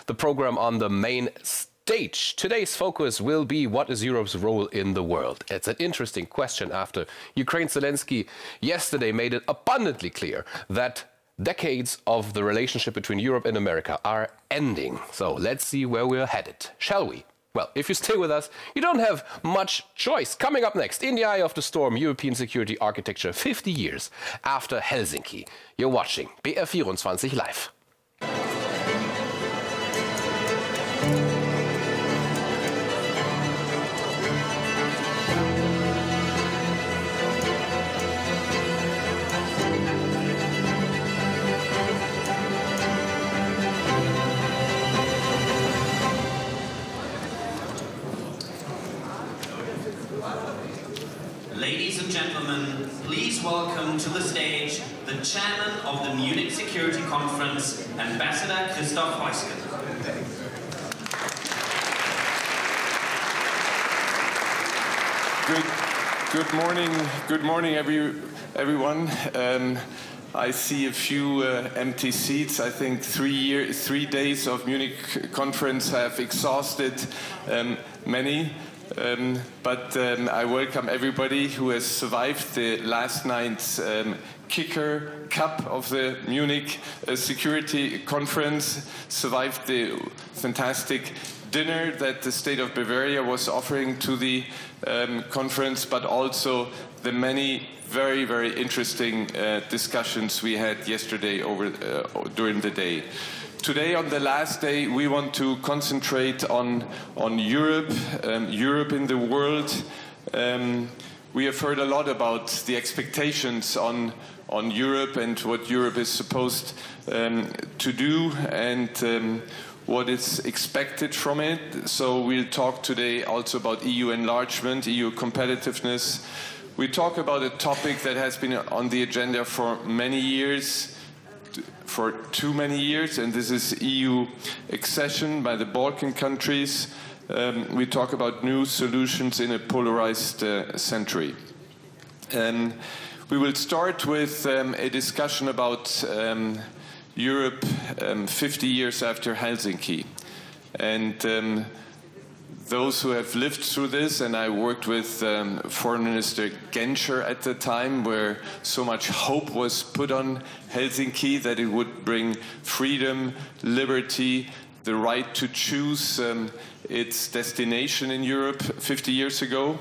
the program on the main stage. Today's focus will be: what is Europe's role in the world? It's an interesting question after Ukraine's Zelenskyy yesterday made it abundantly clear that decades of the relationship between Europe and America are ending. So let's see where we're headed, shall we? Well, if you stay with us, you don't have much choice. Coming up next, in the eye of the storm, European security architecture 50 years after Helsinki. You're watching BR24 live. Ladies and gentlemen, please welcome to the stage the chairman of the Munich Security Conference, Ambassador Christoph Heusgen. Good morning, everyone. I see a few empty seats. I think 3 days of Munich conference have exhausted many. But I welcome everybody who has survived the last night's kicker cup of the Munich Security Conference, survived the fantastic dinner that the state of Bavaria was offering to the conference, but also the many very, very interesting discussions we had yesterday during the day. Today, on the last day, we want to concentrate on Europe, Europe in the world. We have heard a lot about the expectations on Europe and what Europe is supposed to do and what is expected from it. So we'll talk today also about EU enlargement, EU competitiveness. We talk about a topic that has been on the agenda for many years, for too many years, and this is EU accession by the Balkan countries. We talk about new solutions in a polarized century. We will start with a discussion about Europe 50 years after Helsinki. And those who have lived through this, and I worked with Foreign Minister Genscher at the time, where so much hope was put on Helsinki that it would bring freedom, liberty, the right to choose its destination in Europe 50 years ago.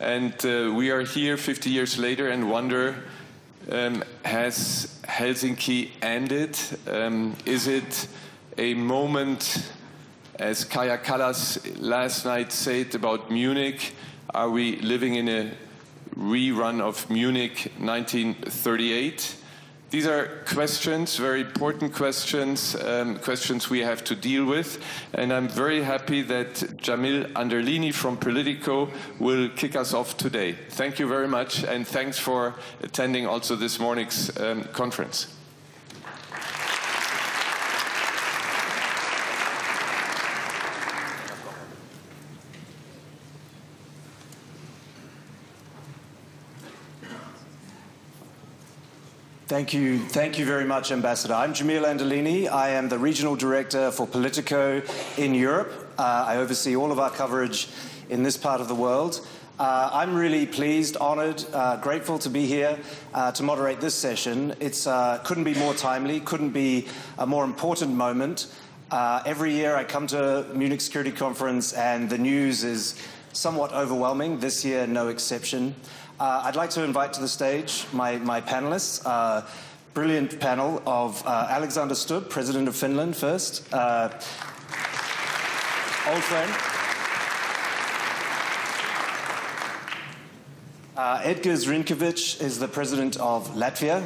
And we are here 50 years later and wonder, has Helsinki ended? Is it a moment, as Kaja Kallas last night said about Munich, are we living in a rerun of Munich 1938? These are questions, very important questions, questions we have to deal with. And I'm very happy that Jamil Anderlini from Politico will kick us off today. Thank you very much, and thanks for attending also this morning's conference. Thank you very much, Ambassador. I'm Jamil Anderlini. I am the Regional Director for Politico in Europe. I oversee all of our coverage in this part of the world. I'm really pleased, honored, grateful to be here to moderate this session. It's couldn't be more timely, couldn't be a more important moment. Every year I come to Munich Security Conference and the news is somewhat overwhelming. This year, no exception. I'd like to invite to the stage my panelists, brilliant panel of Alexander Stubb, President of Finland first, old friend. Edgar Zrinkovic is the President of Latvia.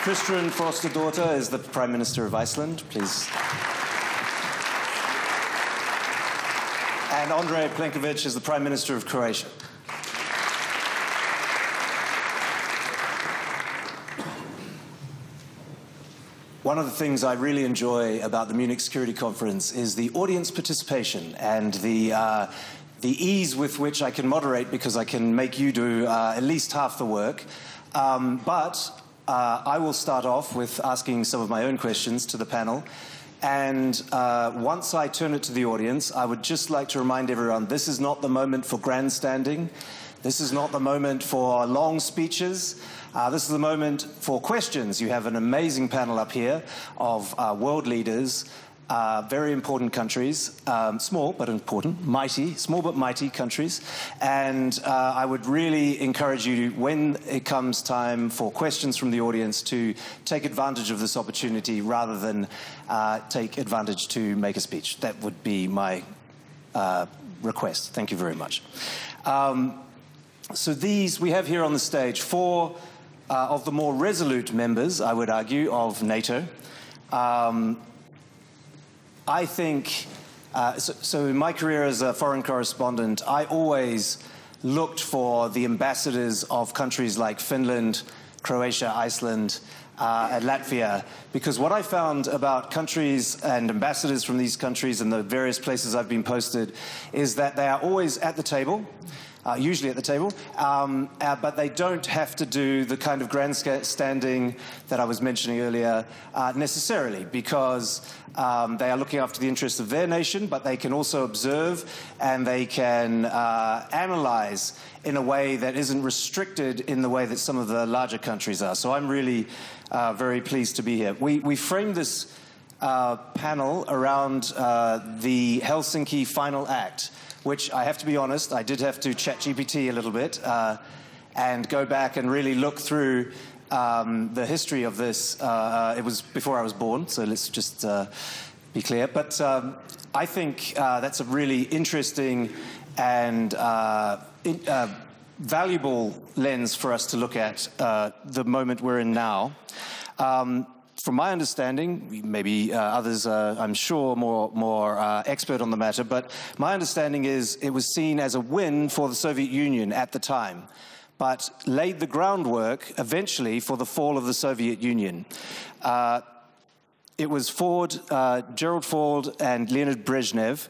Kristian Frostadottir is the Prime Minister of Iceland, please. And Andrej Plenković is the Prime Minister of Croatia. One of the things I really enjoy about the Munich Security Conference is the audience participation and the ease with which I can moderate, because I can make you do at least half the work. But I will start off with asking some of my own questions to the panel. And once I turn it to the audience, I would just like to remind everyone, this is not the moment for grandstanding. This is not the moment for long speeches. This is the moment for questions. You have an amazing panel up here of world leaders, very important countries, small but important, mighty, small but mighty countries. And I would really encourage you, when it comes time for questions from the audience, to take advantage of this opportunity rather than take advantage to make a speech. That would be my request. Thank you very much. So we have here on the stage four of the more resolute members, I would argue, of NATO. I think, so in my career as a foreign correspondent, I always looked for the ambassadors of countries like Finland, Croatia, Iceland, and Latvia, because what I found about countries and ambassadors from these countries and the various places I've been posted is that they are always at the table, usually at the table, but they don't have to do the kind of grandstanding that I was mentioning earlier necessarily, because they are looking after the interests of their nation, but they can also observe and they can analyze in a way that isn't restricted in the way that some of the larger countries are. So I'm really very pleased to be here. We framed this panel around the Helsinki Final Act, which I have to be honest, I did have to ChatGPT a little bit and go back and really look through the history of this. It was before I was born, so let's just be clear. But I think that's a really interesting and valuable lens for us to look at the moment we're in now. From my understanding, maybe others are, I'm sure, more expert on the matter, but my understanding is it was seen as a win for the Soviet Union at the time, but laid the groundwork eventually for the fall of the Soviet Union. It was Gerald Ford and Leonid Brezhnev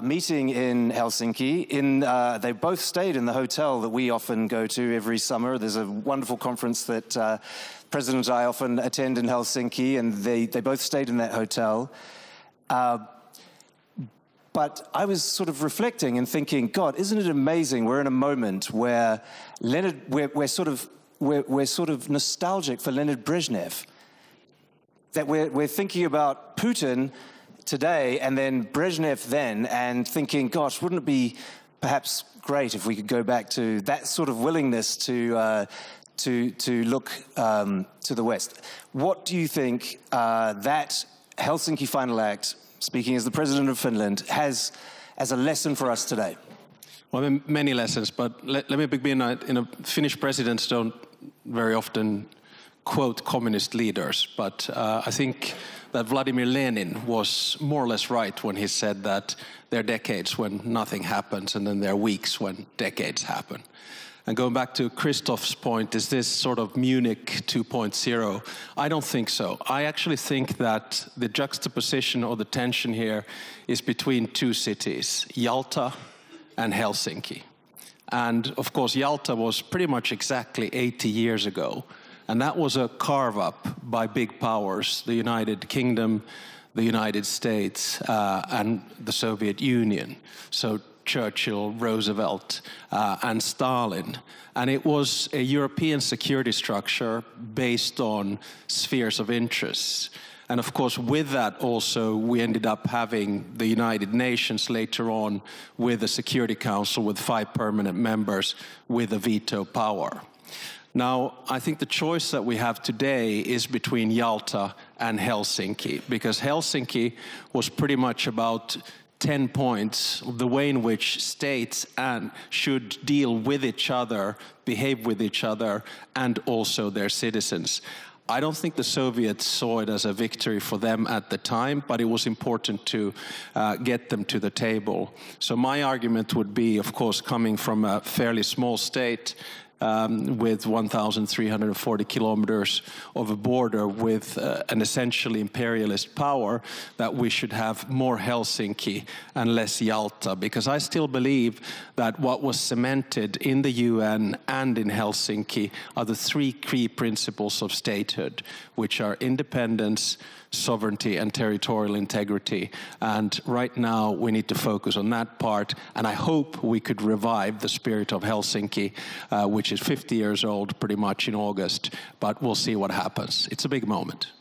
meeting in Helsinki. They both stayed in the hotel that we often go to every summer. There's a wonderful conference that President and I often attend in Helsinki, and they both stayed in that hotel. But I was sort of reflecting and thinking, God, isn't it amazing? We're in a moment where we're sort of nostalgic for Leonid Brezhnev. That we're thinking about Putin today and then Brezhnev then, and thinking, gosh, wouldn't it be perhaps great if we could go back to that sort of willingness to look to the West? What do you think that Helsinki Final Act, speaking as the President of Finland, has as a lesson for us today? Well, many lessons, but let me begin. Finnish presidents don't very often quote communist leaders, but I think that Vladimir Lenin was more or less right when he said that there are decades when nothing happens and then there are weeks when decades happen. And going back to Christoph's point, is this sort of Munich 2.0? I don't think so. I actually think that the juxtaposition or the tension here is between two cities, Yalta and Helsinki. And of course, Yalta was pretty much exactly 80 years ago. And that was a carve-up by big powers, the United Kingdom, the United States, and the Soviet Union. So Churchill, Roosevelt, and Stalin. And it was a European security structure based on spheres of interest. And of course, with that also, we ended up having the United Nations later on with a Security Council with 5 permanent members with a veto power. Now, I think the choice that we have today is between Yalta and Helsinki, because Helsinki was pretty much about 10 points, the way in which states should deal with each other, behave with each other, and also their citizens. I don't think the Soviets saw it as a victory for them at the time, but it was important to get them to the table. So my argument would be, of course, coming from a fairly small state, with 1,340 kilometers of a border with an essentially imperialist power, that we should have more Helsinki and less Yalta, because I still believe that what was cemented in the UN and in Helsinki are the three key principles of statehood, which are independence, sovereignty and territorial integrity. And right now we need to focus on that part, and I hope we could revive the spirit of Helsinki, which is 50 years old pretty much in August, but we'll see what happens. It's a big moment.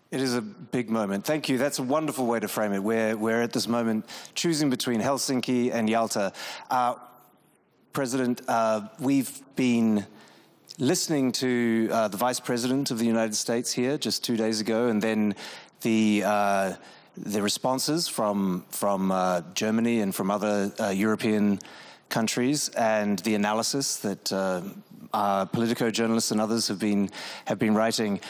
It is a big moment. Thank you. That's a wonderful way to frame it. We're at this moment choosing between Helsinki and Yalta. President, we've been listening to the Vice President of the United States here just 2 days ago, and then the responses from Germany and from other European countries, and the analysis that Politico journalists and others have been writing.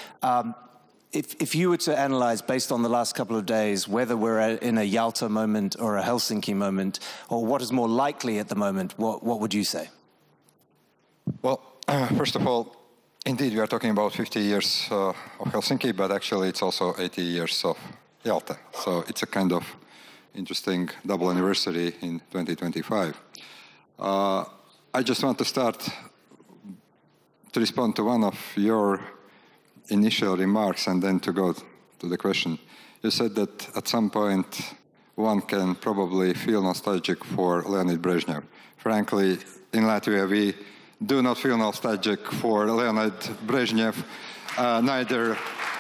If you were to analyze, based on the last couple of days, whether we're in a Yalta moment or a Helsinki moment, or what is more likely at the moment, what would you say? Well, first of all, indeed, we are talking about 50 years of Helsinki, but actually it's also 80 years of Yalta. So it's a kind of interesting double anniversary in 2025. I just want to start to respond to one of your initial remarks and then to go to the question. You said that at some point one can probably feel nostalgic for Leonid Brezhnev. Frankly, in Latvia we do not feel nostalgic for Leonid Brezhnev, neither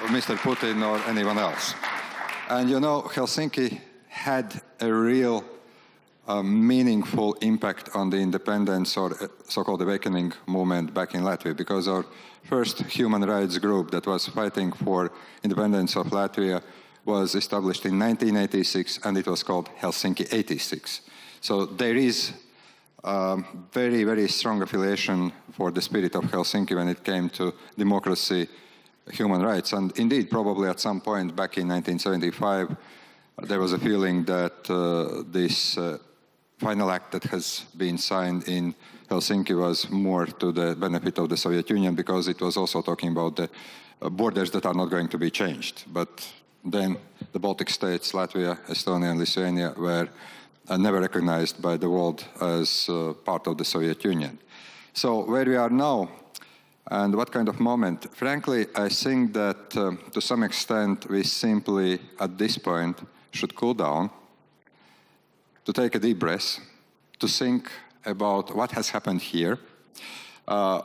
Mr. Putin or anyone else. And you know, Helsinki had a real meaningful impact on the independence or so-called awakening movement back in Latvia, because our first human rights group that was fighting for independence of Latvia was established in 1986, and it was called Helsinki 86. So there is very, very strong affiliation for the spirit of Helsinki when it came to democracy, human rights. And indeed, probably at some point back in 1975, there was a feeling that this final act that has been signed in Helsinki was more to the benefit of the Soviet Union, because it was also talking about the borders that are not going to be changed. But then the Baltic states, Latvia, Estonia, and Lithuania were never recognized by the world as part of the Soviet Union. So where we are now, and what kind of moment? Frankly, I think that to some extent we simply, at this point, should cool down, to take a deep breath, to think about what has happened here.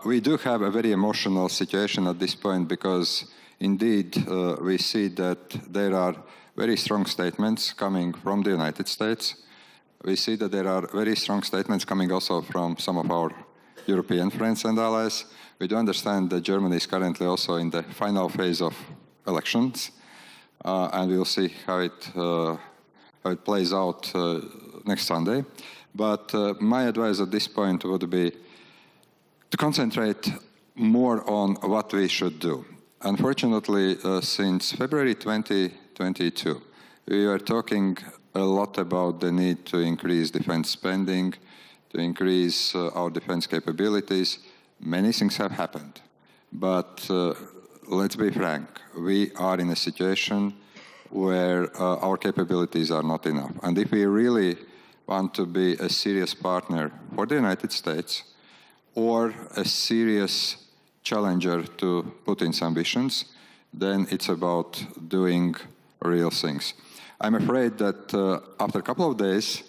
We do have a very emotional situation at this point, because indeed we see that there are very strong statements coming from the United States. We see that there are very strong statements coming also from some of our European friends and allies. We do understand that Germany is currently also in the final phase of elections, and we'll see how it plays out next Sunday. But my advice at this point would be to concentrate more on what we should do. Unfortunately, since February 2022, we were talking a lot about the need to increase defense spending, to increase our defense capabilities. Many things have happened. But let's be frank, we are in a situation where our capabilities are not enough. And if we really want to be a serious partner for the United States, or a serious challenger to Putin's ambitions, then it's about doing real things. I'm afraid that after a couple of days,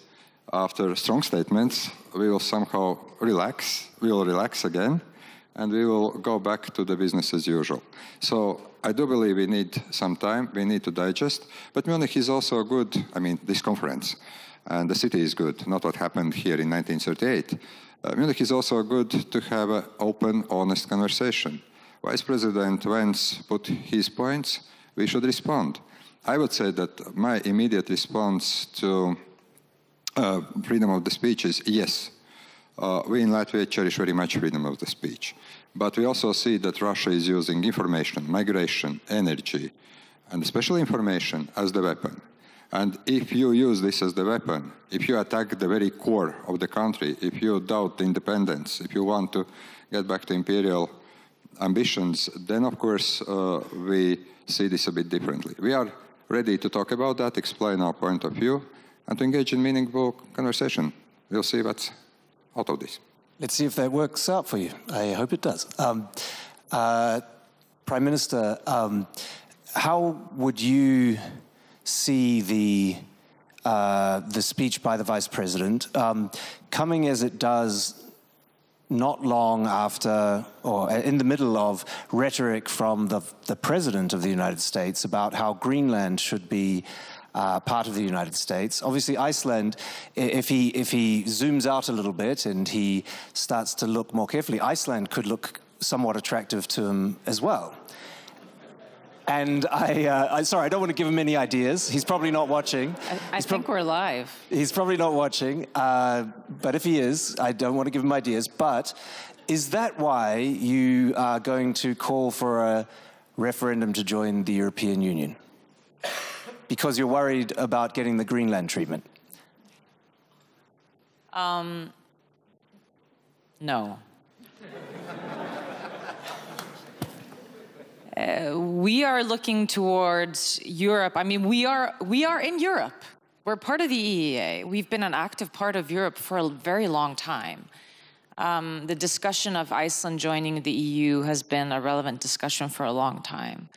after strong statements, we will somehow relax. We will relax again, and we will go back to the business as usual. So I do believe we need some time. We need to digest. But Munich is also good, this conference, and the city is good, not what happened here in 1938. Munich is also good to have an open, honest conversation. Vice President Vance put his points. We should respond. I would say that my immediate response to freedom of the speech is yes. We in Latvia cherish very much freedom of the speech. But we also see that Russia is using information, migration, energy, and especially information as the weapon. And if you use this as the weapon, if you attack the very core of the country, if you doubt independence, if you want to get back to imperial ambitions, then of course we see this a bit differently. We are ready to talk about that, explain our point of view, and to engage in meaningful conversation. We'll see what's out of this. Let's see if that works out for you. I hope it does. Prime Minister, how would you see the speech by the Vice President coming as it does not long after, or in the middle of rhetoric from the President of the United States about how Greenland should be part of the United States? Obviously, Iceland, if he zooms out a little bit and he starts to look more carefully, Iceland could look somewhat attractive to him as well. And I'm sorry, I don't want to give him any ideas. He's probably not watching. I think we're live. He's probably not watching, but if he is, I don't want to give him ideas. But is that why you are going to call for a referendum to join the European Union? Because you're worried about getting the Greenland treatment? No. We are looking towards Europe. I mean, we are in Europe. We're part of the EEA. We've been an active part of Europe for a very long time. The discussion of Iceland joining the EU has been a relevant discussion for a long time.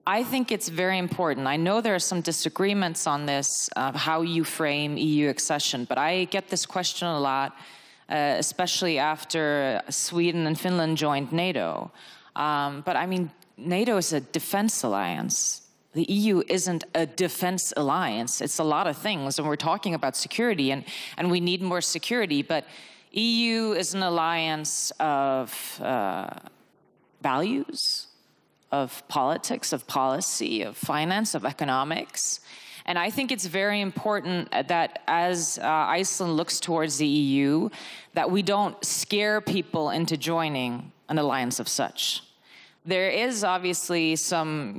I think it's very important. I know there are some disagreements on this, how you frame EU accession, but I get this question a lot, especially after Sweden and Finland joined NATO. But I mean, NATO is a defense alliance. The EU isn't a defense alliance. It's a lot of things, and we're talking about security, and we need more security, but EU is an alliance of values, of politics, of policy, of finance, of economics. And I think it's very important that as Iceland looks towards the EU, that we don't scare people into joining an alliance of such. There is obviously some,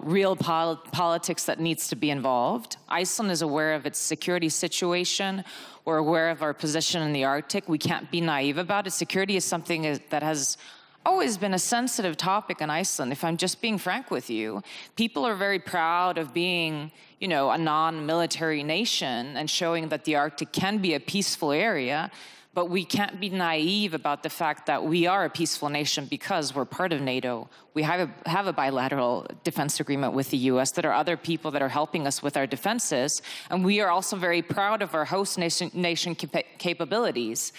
real politics that needs to be involved. Iceland is aware of its security situation. We're aware of our position in the Arctic. We can't be naive about it. Security is something that has always been a sensitive topic in Iceland, if I'm just being frank with you. People are very proud of being, a non-military nation and showing that the Arctic can be a peaceful area. But we can't be naive about the fact that we are a peaceful nation because we're part of NATO. We have a bilateral defense agreement with the US. There are other people that are helping us with our defenses. And we are also very proud of our host nation capabilities.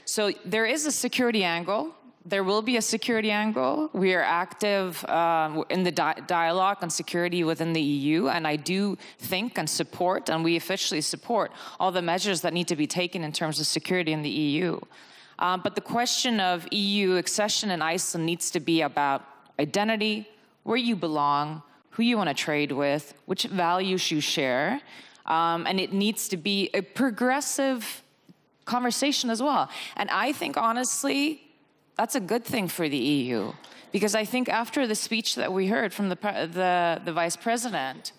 So there is a security angle. There will be a security angle. We are active in the dialogue on security within the EU, and I do think and support, and we officially support, all the measures that need to be taken in terms of security in the EU. But the question of EU accession in Iceland needs to be about identity, where you belong, who you want to trade with, which values you share, and it needs to be a progressive conversation as well. And I think, honestly, that's a good thing for the EU, because I think after the speech that we heard from the Vice President,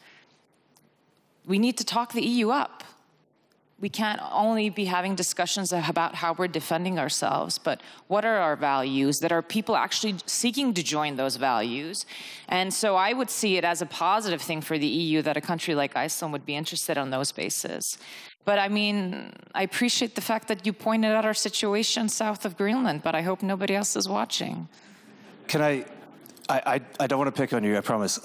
we need to talk the EU up. We can't only be having discussions about how we're defending ourselves, but what are our values, that are people actually seeking to join those values. And so I would see it as a positive thing for the EU that a country like Iceland would be interested on those bases. But I mean, I appreciate the fact that you pointed out our situation south of Greenland, but I hope nobody else is watching. Can I don't want to pick on you, I promise.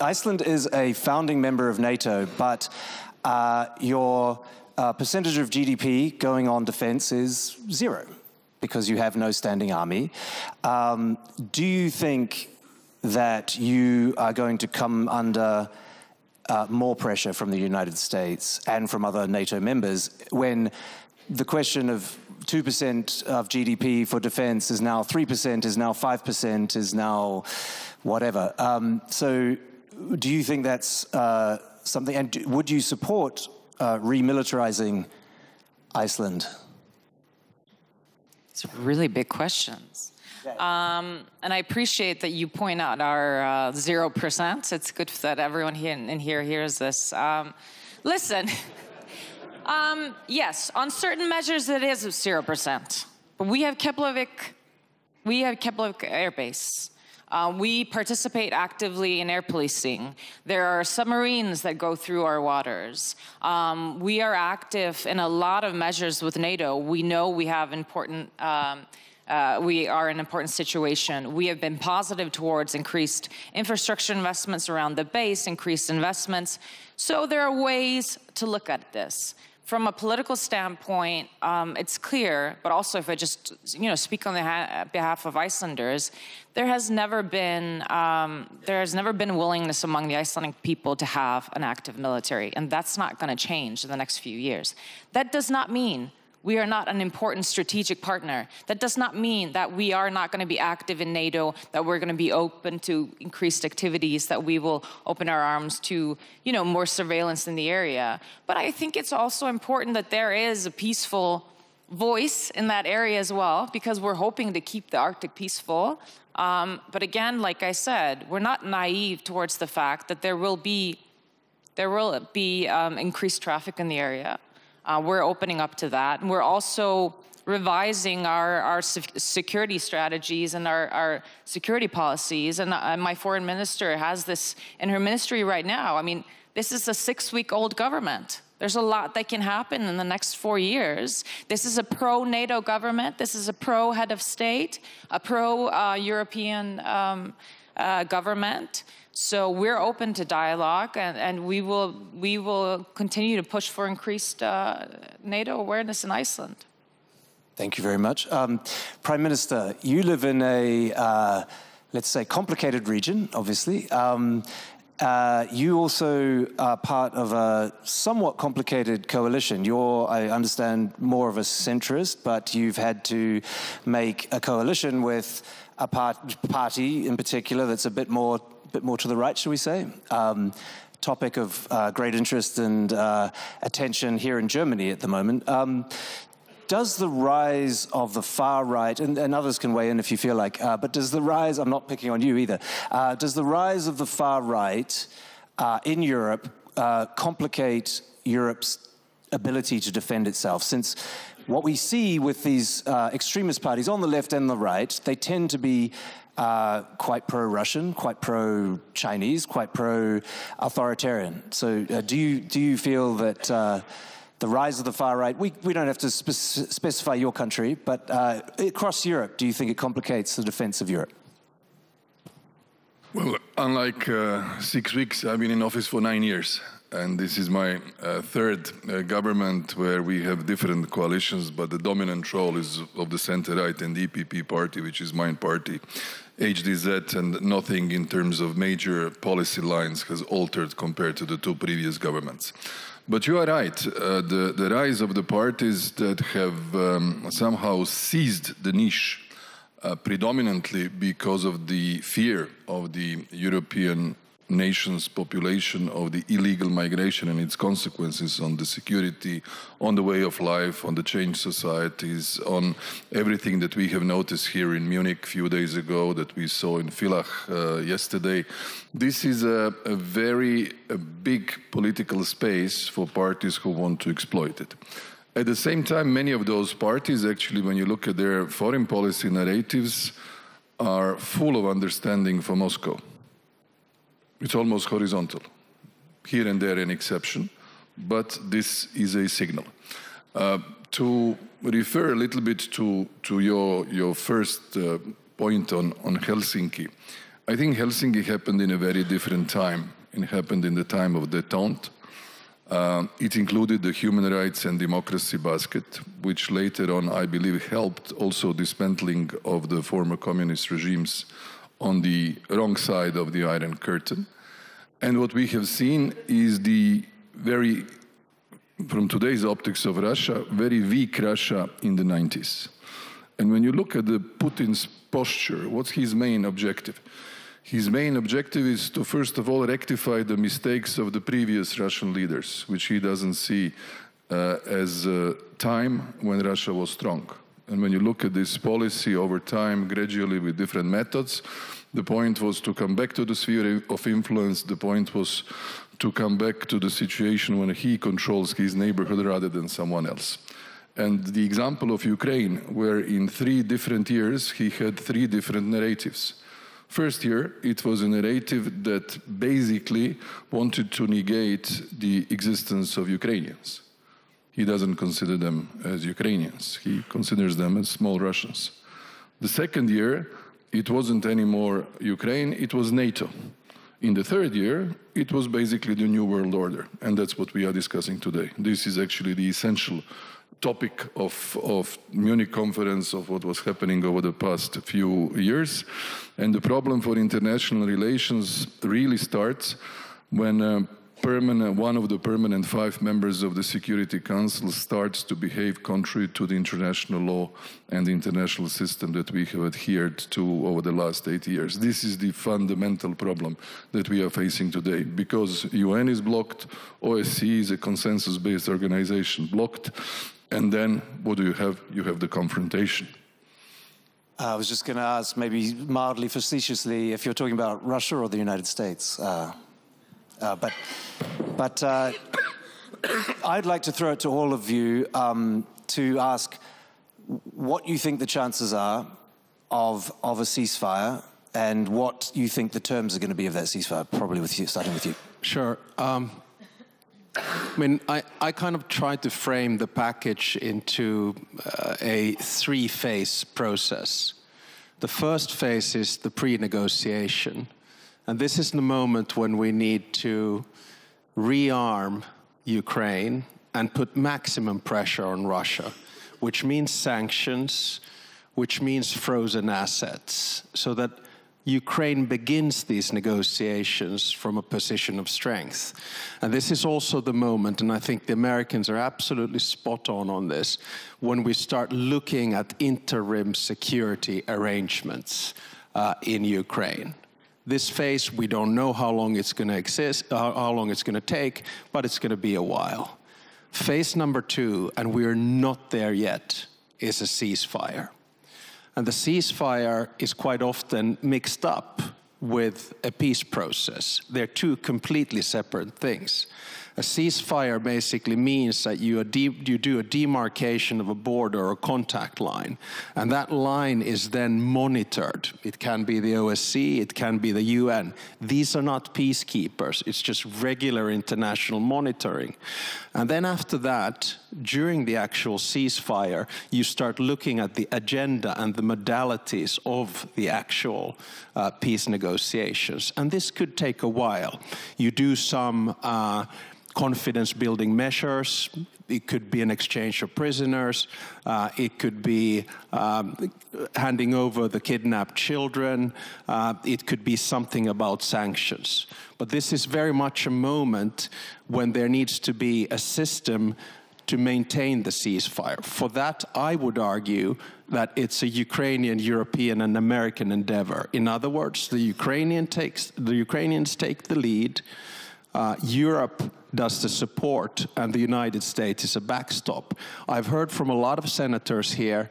Iceland is a founding member of NATO, but your percentage of GDP going on defense is 0 because you have no standing army. Do you think that you are going to come under more pressure from the United States and from other NATO members when the question of 2% of GDP for defense is now 3%, is now 5%, is now whatever? So do you think that's something, and would you support remilitarizing Iceland? It's really big questions. And I appreciate that you point out our 0%. It's good that everyone here hears this. Listen, yes, on certain measures it is 0%. But we have Keflavik Air Base. We participate actively in air policing. There are submarines that go through our waters. We are active in a lot of measures with NATO. We know we have important, we are in an important situation. We have been positive towards increased infrastructure investments around the base, increased investments. So there are ways to look at this. From a political standpoint, it's clear, but also if I just speak on behalf of Icelanders, there has never been willingness among the Icelandic people to have an active military, and that's not going to change in the next few years. That does not mean we are not an important strategic partner. That does not mean that we are not going to be active in NATO, that we're going to be open to increased activities, that we will open our arms to, more surveillance in the area. But I think it's also important that there is a peaceful voice in that area as well, because we're hoping to keep the Arctic peaceful. But again, like I said, we're not naive towards the fact that there will be increased traffic in the area. We're opening up to that. And we're also revising our security strategies and our security policies. And my foreign minister has this in her ministry right now. I mean, this is a 6-week-old government. There's a lot that can happen in the next 4 years. This is a pro-NATO government. This is a pro-head of state, a pro-European government. So we're open to dialogue, and we will continue to push for increased NATO awareness in Iceland. Thank you very much. Prime Minister, you live in a, let's say, complicated region, obviously. You also are part of a somewhat complicated coalition. You're, I understand, more of a centrist, but you've had to make a coalition with a party in particular that's a bit more to the right, shall we say? Topic of great interest and attention here in Germany at the moment. Does the rise of the far right, and others can weigh in if you feel like, but does the rise, I'm not picking on you either, does the rise of the far right in Europe complicate Europe's ability to defend itself? Since what we see with these extremist parties on the left and the right, they tend to be quite pro-Russian, quite pro-Chinese, quite pro-authoritarian. So do you feel that the rise of the far right, we don't have to specify your country, but across Europe, do you think it complicates the defense of Europe? Well, unlike 6 weeks, I've been in office for 9 years. And this is my third government where we have different coalitions, but the dominant role is of the center-right and the EPP party, which is my party, HDZ, and nothing in terms of major policy lines has altered compared to the two previous governments. But you are right, the rise of the parties that have somehow seized the niche predominantly because of the fear of the European nation's population of the illegal migration and its consequences on the security, on the way of life, on the changed societies, on everything that we have noticed here in Munich a few days ago, that we saw in Villach yesterday. This is a very big political space for parties who want to exploit it. At the same time, many of those parties, actually, when you look at their foreign policy narratives, are full of understanding for Moscow. It's almost horizontal. Here and there an exception, but this is a signal. To refer a little bit to your first point on Helsinki, I think Helsinki happened in a very different time. It happened in the time of détente. It included the human rights and democracy basket, which later on, I believe, helped also dismantling of the former communist regimes on the wrong side of the Iron Curtain. And what we have seen is the very, from today's optics of Russia, very weak Russia in the 90s. And when you look at Putin's posture, what's his main objective? His main objective is to, first of all, rectify the mistakes of the previous Russian leaders, which he doesn't see as a time when Russia was strong. And when you look at this policy over time, gradually with different methods, the point was to come back to the sphere of influence. The point was to come back to the situation when he controls his neighborhood rather than someone else. And the example of Ukraine, where in 3 different years he had 3 different narratives. First year, it was a narrative that basically wanted to negate the existence of Ukrainians. He doesn't consider them as Ukrainians. He considers them as small Russians. The second year, it wasn't anymore Ukraine, it was NATO. In the third year, it was basically the New World Order, and that's what we are discussing today. This is actually the essential topic of Munich Conference, of what was happening over the past few years. And the problem for international relations really starts when one of the permanent 5 members of the Security Council starts to behave contrary to the international law and the international system that we have adhered to over the last 8 years. This is the fundamental problem that we are facing today, because UN is blocked, OSCE is a consensus-based organization blocked, and then what do you have? You have the confrontation. I was just going to ask, maybe mildly facetiously, if you're talking about Russia or the United States. But I'd like to throw it to all of you to ask what you think the chances are of a ceasefire, and what you think the terms are going to be of that ceasefire, probably with you, starting with you. Sure. I mean, I kind of tried to frame the package into a 3-phase process. The first phase is the pre-negotiation. And this is the moment when we need to rearm Ukraine and put maximum pressure on Russia, which means sanctions, which means frozen assets, so that Ukraine begins these negotiations from a position of strength. And this is also the moment, and I think the Americans are absolutely spot on this, when we start looking at interim security arrangements in Ukraine. This phase, we don't know how long it's going to exist, how long it's going to take, but it's going to be a while. Phase number 2, and we're not there yet, is a ceasefire. And the ceasefire is quite often mixed up with a peace process. They're 2 completely separate things. A ceasefire basically means that you do a demarcation of a border or contact line, and that line is then monitored. It can be the OSCE, it can be the UN. These are not peacekeepers, it's just regular international monitoring. And then after that, during the actual ceasefire, you start looking at the agenda and the modalities of the actual peace negotiations. And this could take a while. You do some confidence-building measures. It could be an exchange of prisoners. It could be handing over the kidnapped children. It could be something about sanctions. But this is very much a moment when there needs to be a system to maintain the ceasefire. For that, I would argue that it's a Ukrainian, European, and American endeavor. In other words, the Ukrainians take the lead. Europe does the support, and the United States is a backstop. I've heard from a lot of senators here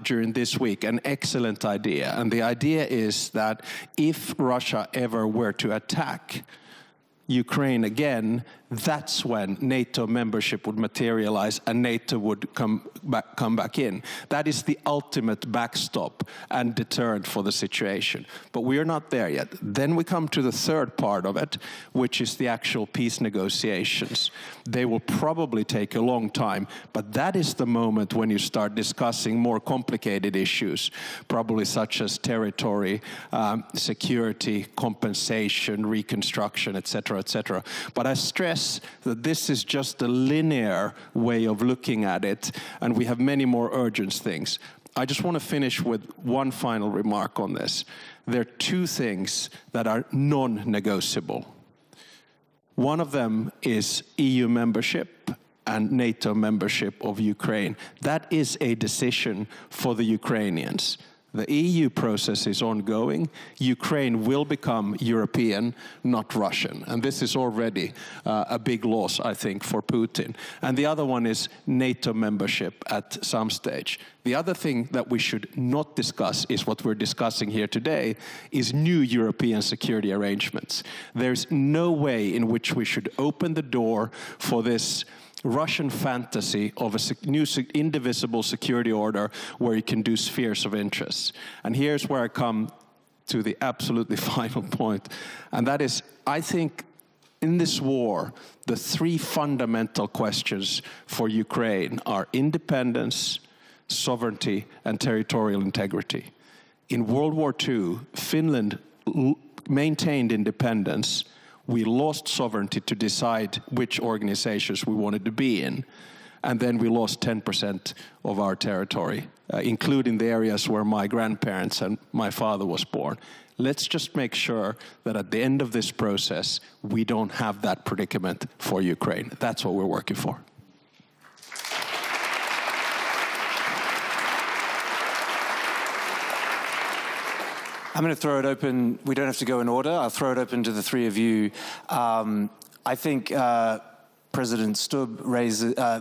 during this week an excellent idea, and the idea is that if Russia ever were to attack Ukraine again, that's when NATO membership would materialize and NATO would come back in. That is the ultimate backstop and deterrent for the situation. But we are not there yet. Then we come to the third part of it, which is the actual peace negotiations. They will probably take a long time, but that is the moment when you start discussing more complicated issues, probably such as territory, security, compensation, reconstruction, etc., etc. But I stress that this is just a linear way of looking at it, and we have many more urgent things. I just want to finish with one final remark on this. There are 2 things that are non-negotiable. One of them is EU membership and NATO membership of Ukraine. That is a decision for the Ukrainians. The EU process is ongoing. Ukraine will become European, not Russian. And this is already a big loss, I think, for Putin. And the other one is NATO membership at some stage. The other thing that we should not discuss is what we're discussing here today, is new European security arrangements. There's no way in which we should open the door for this Russian fantasy of a new indivisible security order where you can do spheres of interest. And here's where I come to the absolutely final point. And that is, I think in this war, the three fundamental questions for Ukraine are independence, sovereignty, and territorial integrity. In World War II, Finland maintained independence. We lost sovereignty to decide which organizations we wanted to be in. And then we lost 10% of our territory, including the areas where my grandparents and my father was born. Let's just make sure that at the end of this process, we don't have that predicament for Ukraine. That's what we're working for. I'm going to throw it open. We don't have to go in order. I'll throw it open to the three of you. I think President Stubb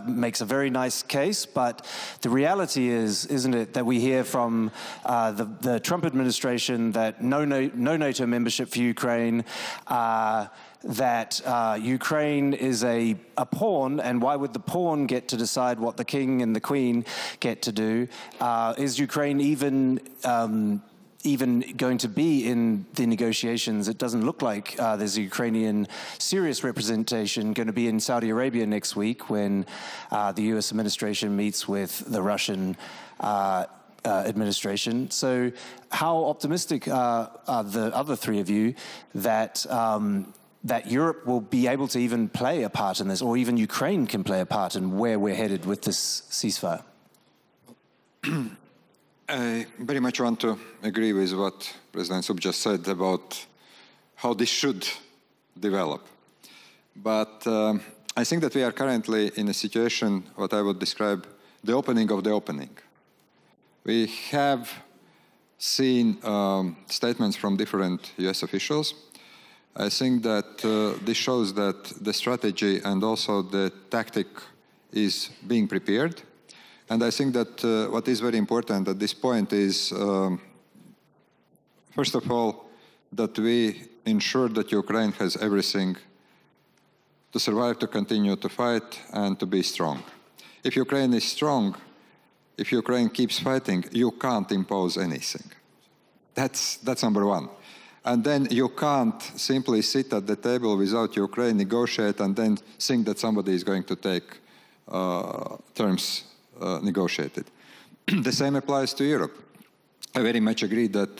makes a very nice case, but the reality is, isn't it, that we hear from the Trump administration that no NATO membership for Ukraine, that Ukraine is a pawn, and why would the pawn get to decide what the king and the queen get to do? Is Ukraine even going to be in the negotiations? It doesn't look like there's a Ukrainian serious representation going to be in Saudi Arabia next week when the US administration meets with the Russian administration. So how optimistic are the other three of you that that Europe will be able to even play a part in this, or even Ukraine can play a part in where we're headed with this ceasefire? I very much want to agree with what President Stubb just said about how this should develop. But I think that we are currently in a situation, what I would describe, the opening of the opening. We have seen statements from different US officials. I think that this shows that the strategy and also the tactic is being prepared. And I think that what is very important at this point is, first of all, that we ensure that Ukraine has everything to survive, to continue to fight, and to be strong. If Ukraine is strong, if Ukraine keeps fighting, you can't impose anything. That's number one. And then you can't simply sit at the table without Ukraine, negotiate, and then think that somebody is going to take terms negotiated. The same applies to Europe. I very much agree that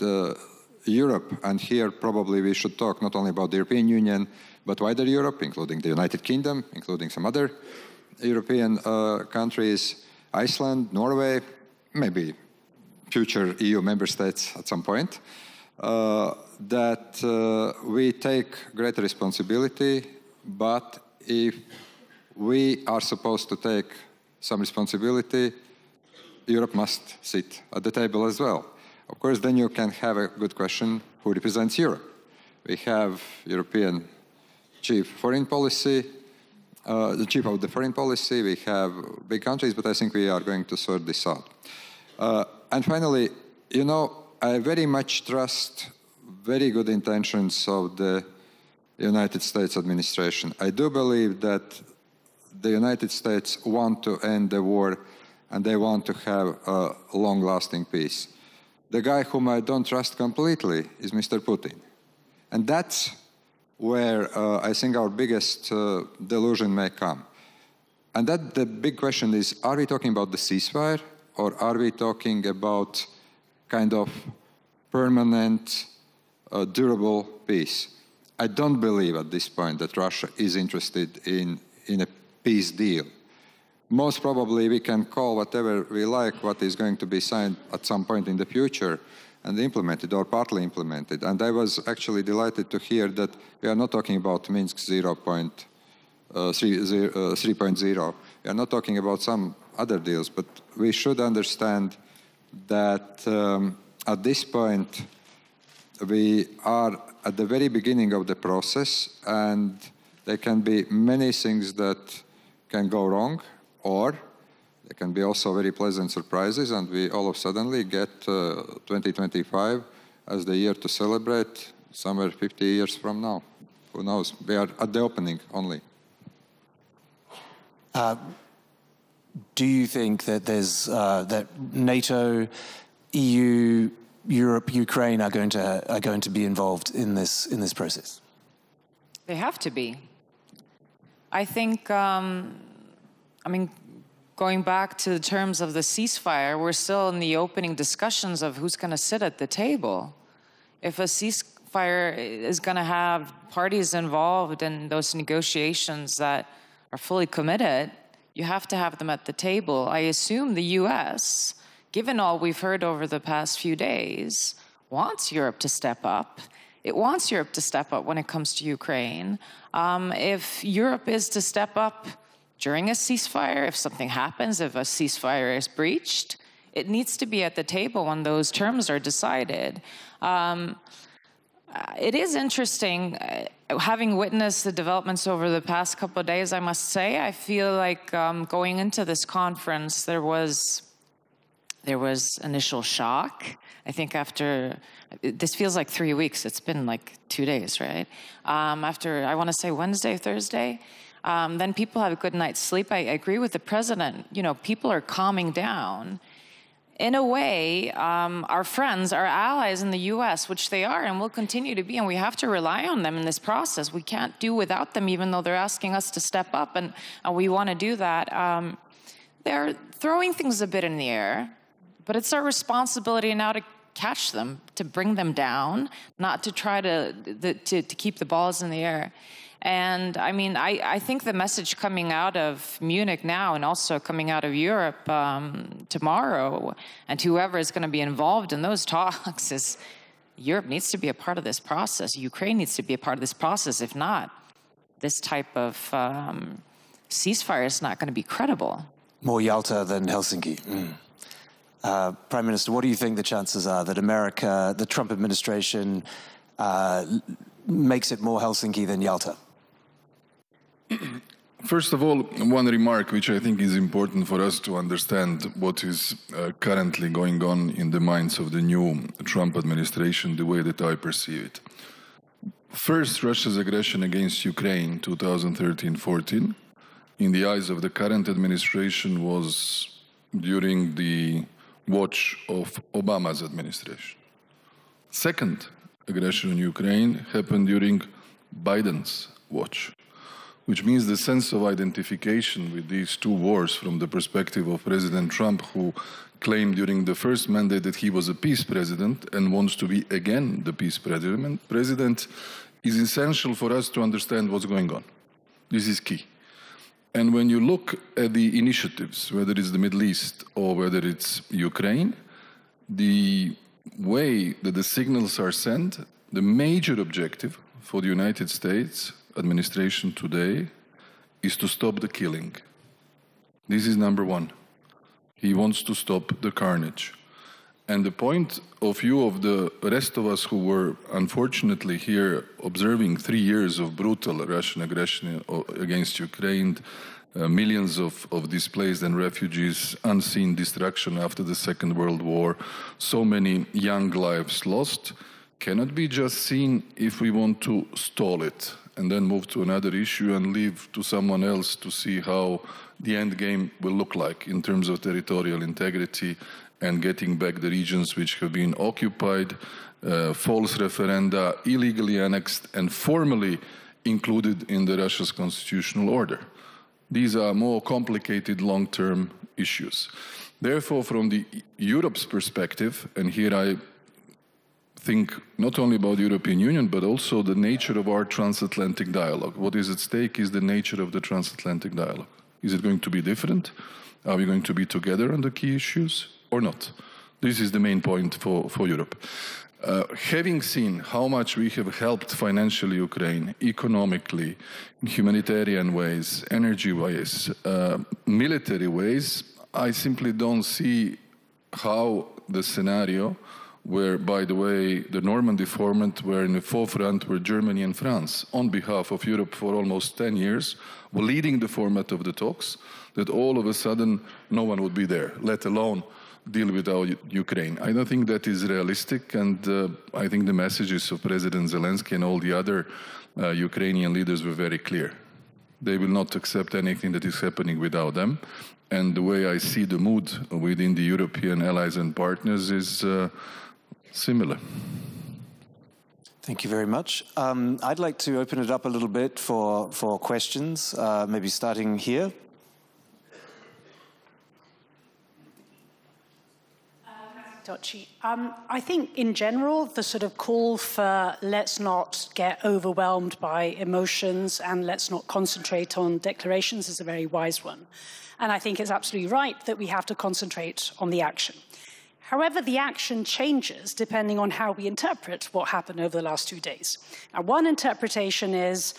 Europe, and here probably we should talk not only about the European Union, but wider Europe, including the United Kingdom, including some other European countries, Iceland, Norway, maybe future EU member states at some point, that we take greater responsibility, but if we are supposed to take some responsibility, Europe must sit at the table as well. Of course, then you can have a good question, who represents Europe? We have European chief foreign policy, the chief of the foreign policy, we have big countries, but I think we are going to sort this out. And finally, you know, I very much trust very good intentions of the United States administration. I do believe that the United States want to end the war and they want to have a long-lasting peace. The guy whom I don't trust completely is Mr. Putin. And that's where I think our biggest delusion may come. And that the big question is, are we talking about the ceasefire or are we talking about kind of permanent, durable peace? I don't believe at this point that Russia is interested in a peace deal. Most probably we can call whatever we like what is going to be signed at some point in the future and implemented or partly implemented. And I was actually delighted to hear that we are not talking about Minsk 3.0. We are not talking about some other deals, but we should understand that at this point, we are at the very beginning of the process, and there can be many things that can go wrong, or there can be also very pleasant surprises, and we all of a sudden get 2025 as the year to celebrate somewhere 50 years from now. Who knows? We are at the opening only. Do you think that there's that NATO, EU, Europe, Ukraine are going to be involved in this process? They have to be. I think. I mean, going back to the terms of the ceasefire, we're still in the opening discussions of who's going to sit at the table. If a ceasefire is going to have parties involved in those negotiations that are fully committed, you have to have them at the table. I assume the US, given all we've heard over the past few days, wants Europe to step up. It wants Europe to step up when it comes to Ukraine. If Europe is to step up during a ceasefire, if something happens, if a ceasefire is breached, it needs to be at the table when those terms are decided. It is interesting, having witnessed the developments over the past couple of days, I must say, I feel like going into this conference, there was initial shock. I think after, this feels like 3 weeks, it's been like 2 days, right? After, I want to say Wednesday, Thursday, then people have a good night's sleep. I agree with the president. You know, people are calming down. In a way, our friends, our allies in the US, which they are and will continue to be, and we have to rely on them in this process. We can't do without them, even though they're asking us to step up, and we want to do that. They're throwing things a bit in the air, but it's our responsibility now to catch them, to bring them down, not to try to keep the balls in the air. And I mean, I think the message coming out of Munich now and also coming out of Europe tomorrow, and whoever is going to be involved in those talks, is Europe needs to be a part of this process. Ukraine needs to be a part of this process. If not, this type of ceasefire is not going to be credible. More Yalta than Helsinki. Prime Minister, what do you think the chances are that America, the Trump administration, makes it more Helsinki than Yalta? First of all, one remark which I think is important for us to understand what is currently going on in the minds of the new Trump administration, the way that I perceive it. First, Russia's aggression against Ukraine, 2013-14, in the eyes of the current administration was during the watch of Obama's administration. Second aggression in Ukraine happened during Biden's watch, which means the sense of identification with these two wars from the perspective of President Trump, who claimed during the first mandate that he was a peace president and wants to be again the peace president, is essential for us to understand what's going on. This is key. And when you look at the initiatives, whether it's the Middle East or whether it's Ukraine, the way that the signals are sent, the major objective for the United States administration today is to stop the killing. This is number one. He wants to stop the carnage. And the point of view of the rest of us who were unfortunately here observing 3 years of brutal Russian aggression against Ukraine, millions of displaced and refugees, unseen destruction after the Second World War, so many young lives lost, cannot be just seen if we want to stall it and then move to another issue and leave to someone else to see how the end game will look like in terms of territorial integrity and getting back the regions which have been occupied, false referenda, illegally annexed, and formally included in the Russia's constitutional order. These are more complicated long-term issues. Therefore, from the Europe's perspective, and here I think not only about the European Union, but also the nature of our transatlantic dialogue. What is at stake is the nature of the transatlantic dialogue. Is it going to be different? Are we going to be together on the key issues or not? This is the main point for Europe. Having seen how much we have helped financially Ukraine, economically, in humanitarian ways, energy ways, military ways, I simply don't see how the scenario where, by the way, the Normandy format were in the forefront were Germany and France, on behalf of Europe for almost 10 years, were leading the format of the talks, that all of a sudden no one would be there, let alone deal with our Ukraine. I don't think that is realistic, and I think the messages of President Zelenskyy and all the other Ukrainian leaders were very clear. They will not accept anything that is happening without them. And the way I see the mood within the European allies and partners is similar. Thank you very much. I'd like to open it up a little bit for questions, maybe starting here. I think in general, the sort of call for let's not get overwhelmed by emotions and let's not concentrate on declarations is a very wise one. And I think it's absolutely right that we have to concentrate on the action. However, the action changes depending on how we interpret what happened over the last 2 days. Now, one interpretation is,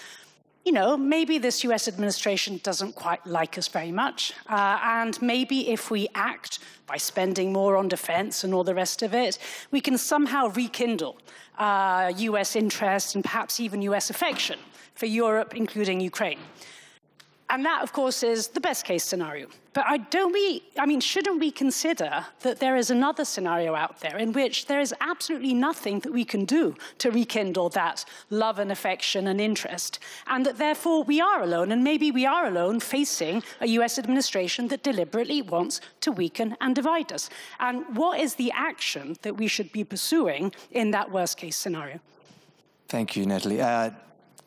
you know, maybe this US administration doesn't quite like us very much. And maybe if we act by spending more on defense and all the rest of it, we can somehow rekindle US interest and perhaps even US affection for Europe, including Ukraine. And that, of course, is the best case scenario. But shouldn't we consider that there is another scenario out there in which there is absolutely nothing that we can do to rekindle that love and affection and interest, and that therefore we are alone, and maybe we are alone facing a US administration that deliberately wants to weaken and divide us? And what is the action that we should be pursuing in that worst case scenario? Thank you, Natalie.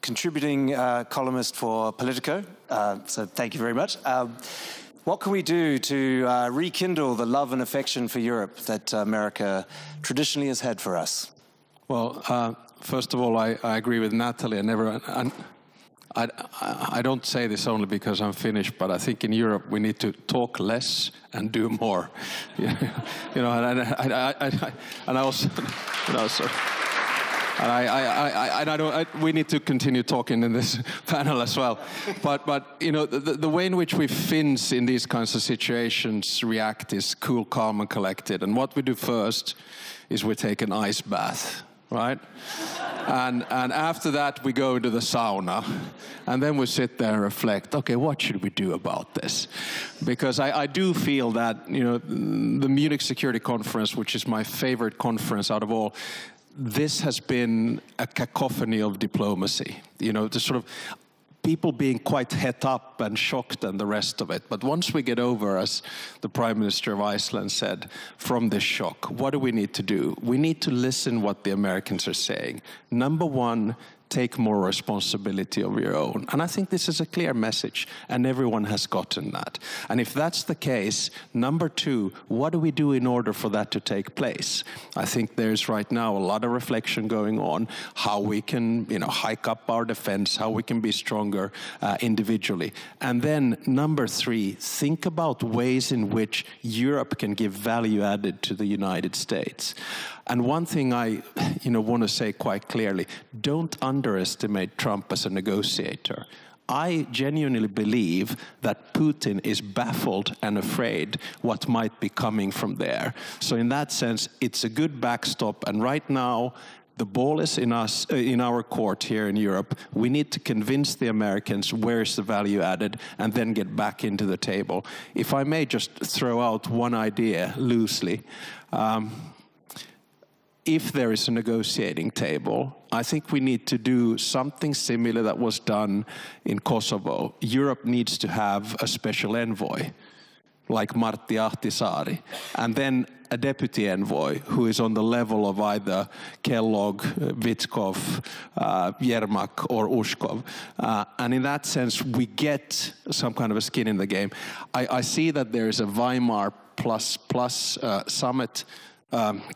Contributing columnist for Politico, so thank you very much. What can we do to rekindle the love and affection for Europe that America traditionally has had for us? Well, first of all, I agree with Natalie, and I don't say this only because I'm Finnish, but I think in Europe we need to talk less and do more. You know, and I also, you know, so. We need to continue talking in this panel as well. But you know, the way in which we Finns in these kinds of situations react is cool, calm, and collected. And what we do first is we take an ice bath, right? And after that, we go into the sauna. And then we sit there and reflect, okay, what should we do about this? Because I do feel that, you know, the Munich Security Conference, which is my favorite conference out of all, this has been a cacophony of diplomacy, you know, the sort of people being quite het up and shocked and the rest of it. But once we get over, as the Prime Minister of Iceland said, from this shock, what do we need to do? We need to listen what the Americans are saying. Number one, take more responsibility of your own. And I think this is a clear message, and everyone has gotten that. And if that's the case, number two, what do we do in order for that to take place? I think there's right now a lot of reflection going on, how we can, you know, hike up our defense, how we can be stronger individually. And then number three, think about ways in which Europe can give value added to the United States. And one thing I, you know, want to say quite clearly, don't underestimate Trump as a negotiator. I genuinely believe that Putin is baffled and afraid what might be coming from there. So in that sense, it's a good backstop. And right now, the ball is in us, in our court here in Europe. We need to convince the Americans where is the value added and then get back into the table. If I may just throw out one idea loosely. If there is a negotiating table, I think we need to do something similar that was done in Kosovo. Europe needs to have a special envoy, like Martti Ahtisaari, and then a deputy envoy who is on the level of either Kellogg, Witkoff, Yermak, or Ushkov. And in that sense, we get some kind of a skin in the game. I see that there is a Weimar plus summit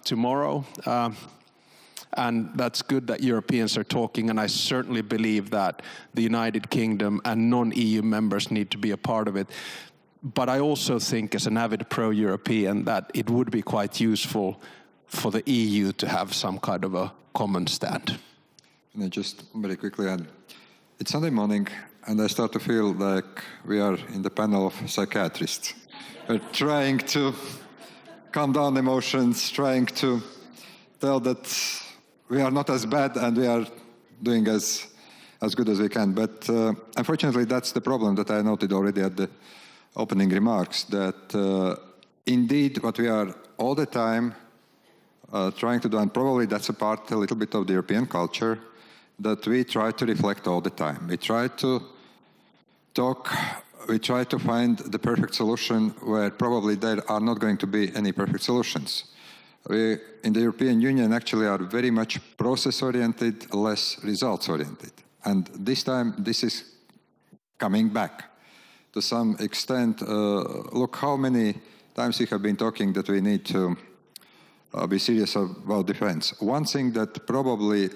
tomorrow, and that's good that Europeans are talking, and I certainly believe that the United Kingdom and non-EU members need to be a part of it. But I also think, as an avid pro-European, that it would be quite useful for the EU to have some kind of a common stand. And I just very quickly add, it's Sunday morning, and I start to feel like we are in the panel of psychiatrists. We're trying to calm down emotions, trying to tell that we are not as bad and we are doing as good as we can. But unfortunately, that's the problem that I noted already at the opening remarks, that indeed what we are all the time trying to do, and probably that's a little bit of the European culture, that we try to reflect all the time. We try to talk, we try to find the perfect solution where probably there are not going to be any perfect solutions. We, in the European Union, actually are very much process-oriented, less results-oriented. And this time, this is coming back to some extent. Look how many times we have been talking that we need to be serious about defense. One thing that probably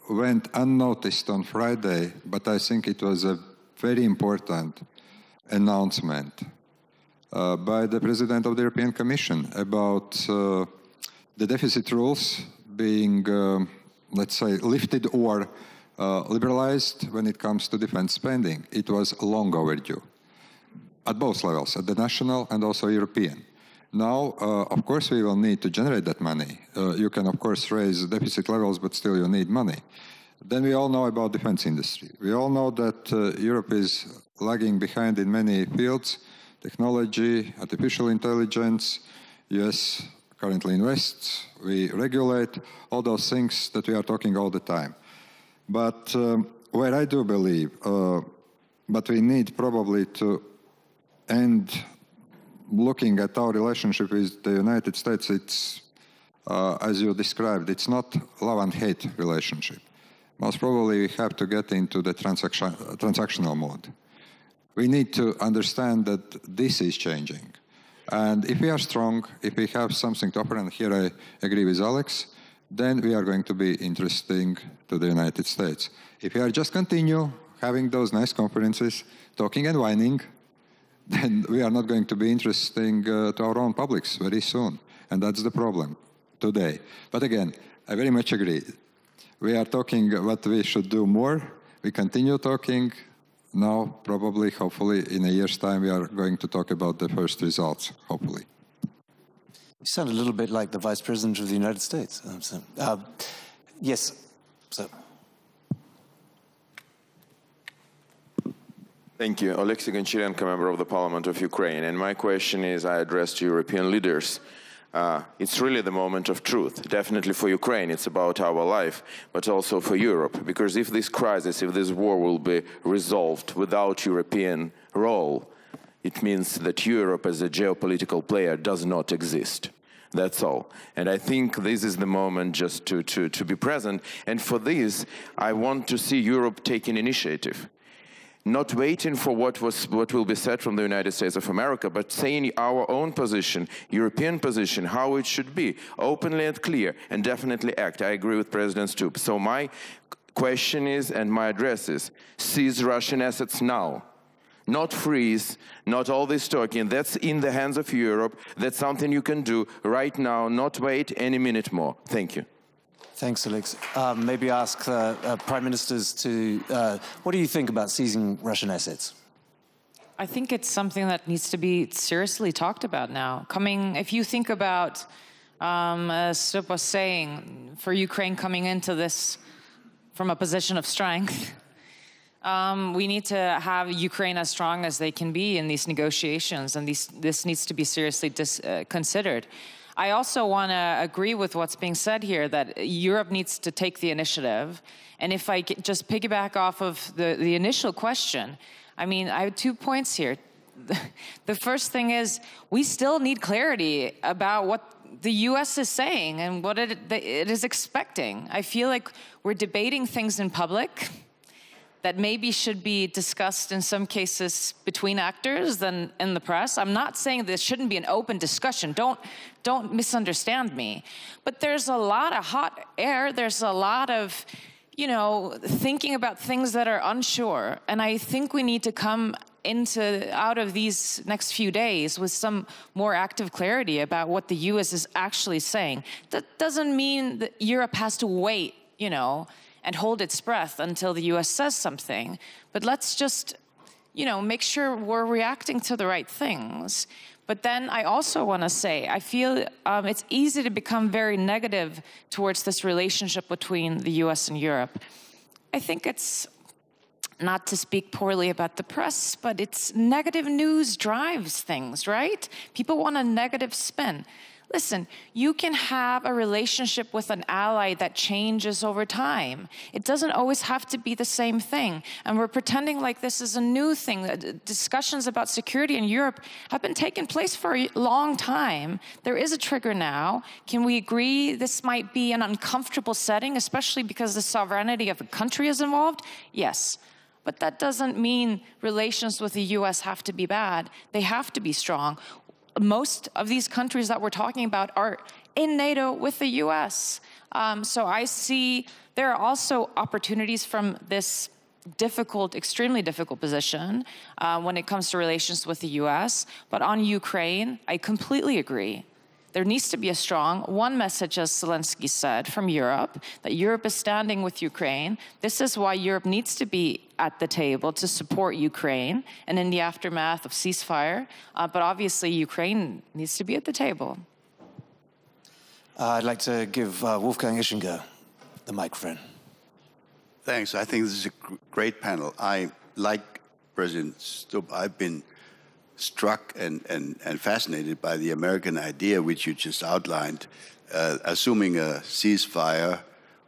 went unnoticed on Friday, but I think it was a very important announcement by the President of the European Commission about the deficit rules being, let's say, lifted or liberalized when it comes to defense spending. It was long overdue at both levels, at the national and also European. Now, of course, we will need to generate that money. You can, of course, raise deficit levels, but still you need money. Then we all know about defense industry. We all know that Europe is lagging behind in many fields: technology, artificial intelligence. US currently invests, we regulate, all those things that we are talking all the time. But where I do believe, but we need probably to end looking at our relationship with the United States, it's, as you described, it's not love and hate relationship. Most probably we have to get into the transactional mode. We need to understand that this is changing. And if we are strong, if we have something to offer, and here I agree with Alex, then we are going to be interesting to the United States. If we are just continue having those nice conferences, talking and whining, then we are not going to be interesting to our own publics very soon. And that's the problem today. But again, I very much agree. We are talking what we should do more. We continue talking. Now, probably, hopefully, in a year's time, we are going to talk about the first results, hopefully. You sound a little bit like the Vice President of the United States. Yes, sir. Thank you. Oleksiy Goncharenko, member of the Parliament of Ukraine. And my question is, I address to European leaders. It's really the moment of truth. Definitely for Ukraine, it's about our life, but also for Europe. Because if this crisis, if this war will be resolved without European role, it means that Europe as a geopolitical player does not exist. That's all. And I think this is the moment just to be present. And for this, I want to see Europe taking initiative. Not waiting for what will be said from the United States of America, but saying our own position, European position, how it should be, openly and clear, and definitely act. I agree with President Stubb. So my question is, and my address is, seize Russian assets now. Not freeze, not all this talking. That's in the hands of Europe. That's something you can do right now, not wait any minute more. Thank you. Thanks, Alex. Maybe ask Prime Ministers to, what do you think about seizing Russian assets? I think it's something that needs to be seriously talked about now. If you think about, as Stubb was saying, for Ukraine coming into this from a position of strength, we need to have Ukraine as strong as they can be in these negotiations, and this needs to be seriously considered. I also want to agree with what's being said here, that Europe needs to take the initiative. And if I just piggyback off of the initial question, I mean, I have 2 points here. The first thing is, we still need clarity about what the U.S. is saying and what it is expecting. I feel like we're debating things in public that maybe should be discussed in some cases between actors than in the press. I'm not saying this shouldn't be an open discussion. Don't misunderstand me. But there's a lot of hot air. There's a lot of, thinking about things that are unsure. And I think we need to come out of these next few days with some more active clarity about what the U.S. is actually saying. That doesn't mean that Europe has to wait, and hold its breath until the U.S. says something. But let's just, make sure we're reacting to the right things. But then I also want to say, I feel it's easy to become very negative towards this relationship between the US and Europe. I think it's, not to speak poorly about the press, but it's negative news drives things, right? People want a negative spin. Listen, you can have a relationship with an ally that changes over time. It doesn't always have to be the same thing. And we're pretending like this is a new thing. Discussions about security in Europe have been taking place for a long time. There is a trigger now. Can we agree this might be an uncomfortable setting, especially because the sovereignty of a country is involved? Yes. But that doesn't mean relations with the US have to be bad. They have to be strong. Most of these countries that we're talking about are in NATO with the US. So I see there are also opportunities from this difficult, extremely difficult position when it comes to relations with the US. But on Ukraine, I completely agree. There needs to be a strong one message, as Zelenskyy said, from Europe, that Europe is standing with Ukraine. This is why Europe needs to be at the table to support Ukraine and in the aftermath of ceasefire. But obviously, Ukraine needs to be at the table. I'd like to give Wolfgang Ischinger the microphone. Thanks. I think this is a great panel. I like President Stubb. I've been struck and fascinated by the American idea, which you just outlined, assuming a ceasefire.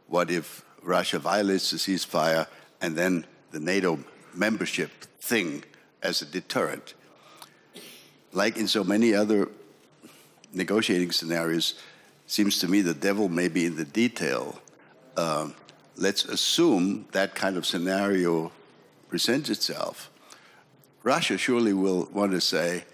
What if Russia violates the ceasefire, and then the NATO membership thing as a deterrent? Like in so many other negotiating scenarios, seems to me the devil may be in the detail. Let's assume that kind of scenario presents itself. Russia surely will want to say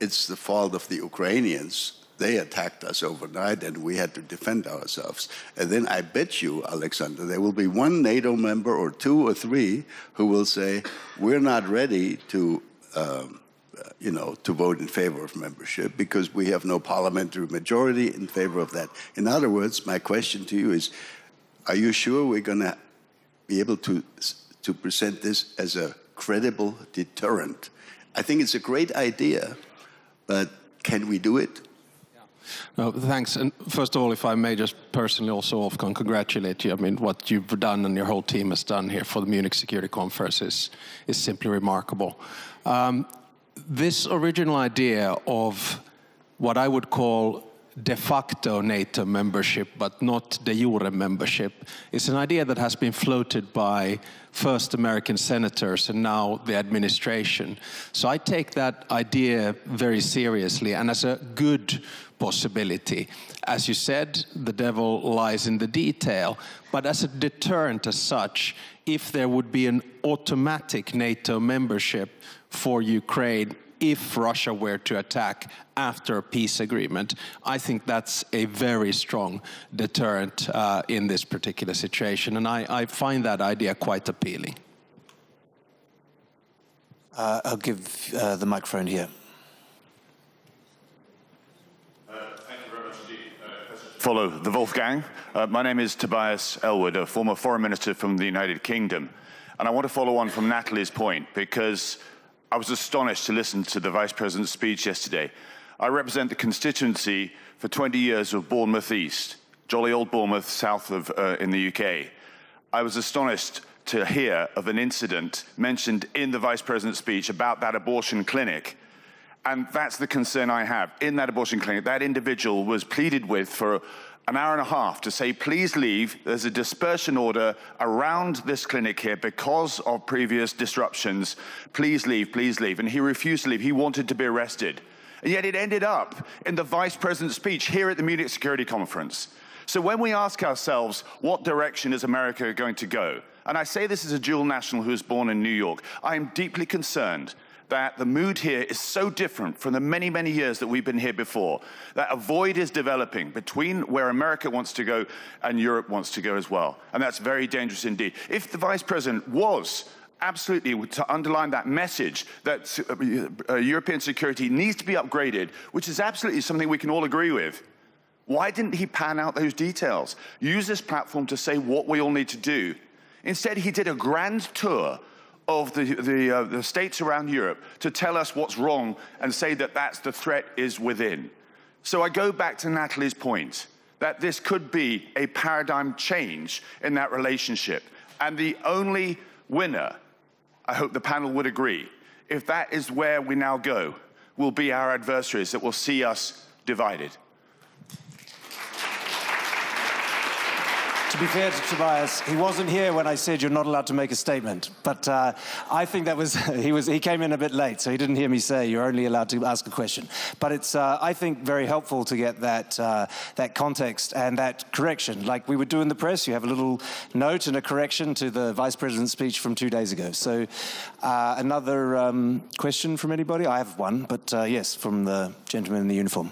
it's the fault of the Ukrainians. They attacked us overnight and we had to defend ourselves. And then I bet you, Alexander, there will be one NATO member or two or three who will say, we're not ready to, to vote in favor of membership because we have no parliamentary majority in favor of that. In other words, my question to you is, are you sure we're going to be able to present this as a credible deterrent? I think it's a great idea, but can we do it? No, thanks. And first of all, if I may just personally also, Wolfgang, congratulate you. I mean, what you've done and your whole team has done here for the Munich Security Conference is simply remarkable. This original idea of what I would call de facto NATO membership, but not de jure membership, is an idea that has been floated by first American senators and now the administration. So I take that idea very seriously and as a good possibility. As you said, the devil lies in the detail, but as a deterrent as such, if there would be an automatic NATO membership for Ukraine, if Russia were to attack after a peace agreement, I think that's a very strong deterrent in this particular situation. And I find that idea quite appealing. I'll give the microphone here. Thank you very much indeed. Follow the Wolfgang. My name is Tobias Elwood, a former foreign minister from the United Kingdom. And I want to follow on from Natalie's point because I was astonished to listen to the Vice President's speech yesterday. I represent the constituency for 20 years of Bournemouth East, jolly old Bournemouth, south of in the UK. I was astonished to hear of an incident mentioned in the Vice President's speech about that abortion clinic. And that's the concern I have. In that abortion clinic, that individual was pleaded with for an hour and a half to say, please leave. There's a dispersion order around this clinic here because of previous disruptions. Please leave, please leave. And he refused to leave. He wanted to be arrested. And yet it ended up in the Vice President's speech here at the Munich Security Conference. So when we ask ourselves, what direction is America going to go? And I say this as a dual national who was born in New York. I am deeply concerned that the mood here is so different from the many, many years that we've been here before, that a void is developing between where America wants to go and Europe wants to go as well. And that's very dangerous indeed. If the Vice President was absolutely to underline that message that European security needs to be upgraded, which is absolutely something we can all agree with, why didn't he pan out those details? Use this platform to say what we all need to do. Instead, he did a grand tour of the states around Europe to tell us what's wrong and say that the threat is within. So I go back to Natalie's point that this could be a paradigm change in that relationship. And the only winner, I hope the panel would agree, if that is where we now go, will be our adversaries that will see us divided. To be fair to Tobias, he wasn't here when I said you're not allowed to make a statement. But I think that was he came in a bit late, so he didn't hear me say you're only allowed to ask a question. But it's, I think, very helpful to get that context and that correction. Like we would do in the press, you have a little note and a correction to the Vice President's speech from 2 days ago. So another question from anybody? I have one, but yes, from the gentleman in the uniform.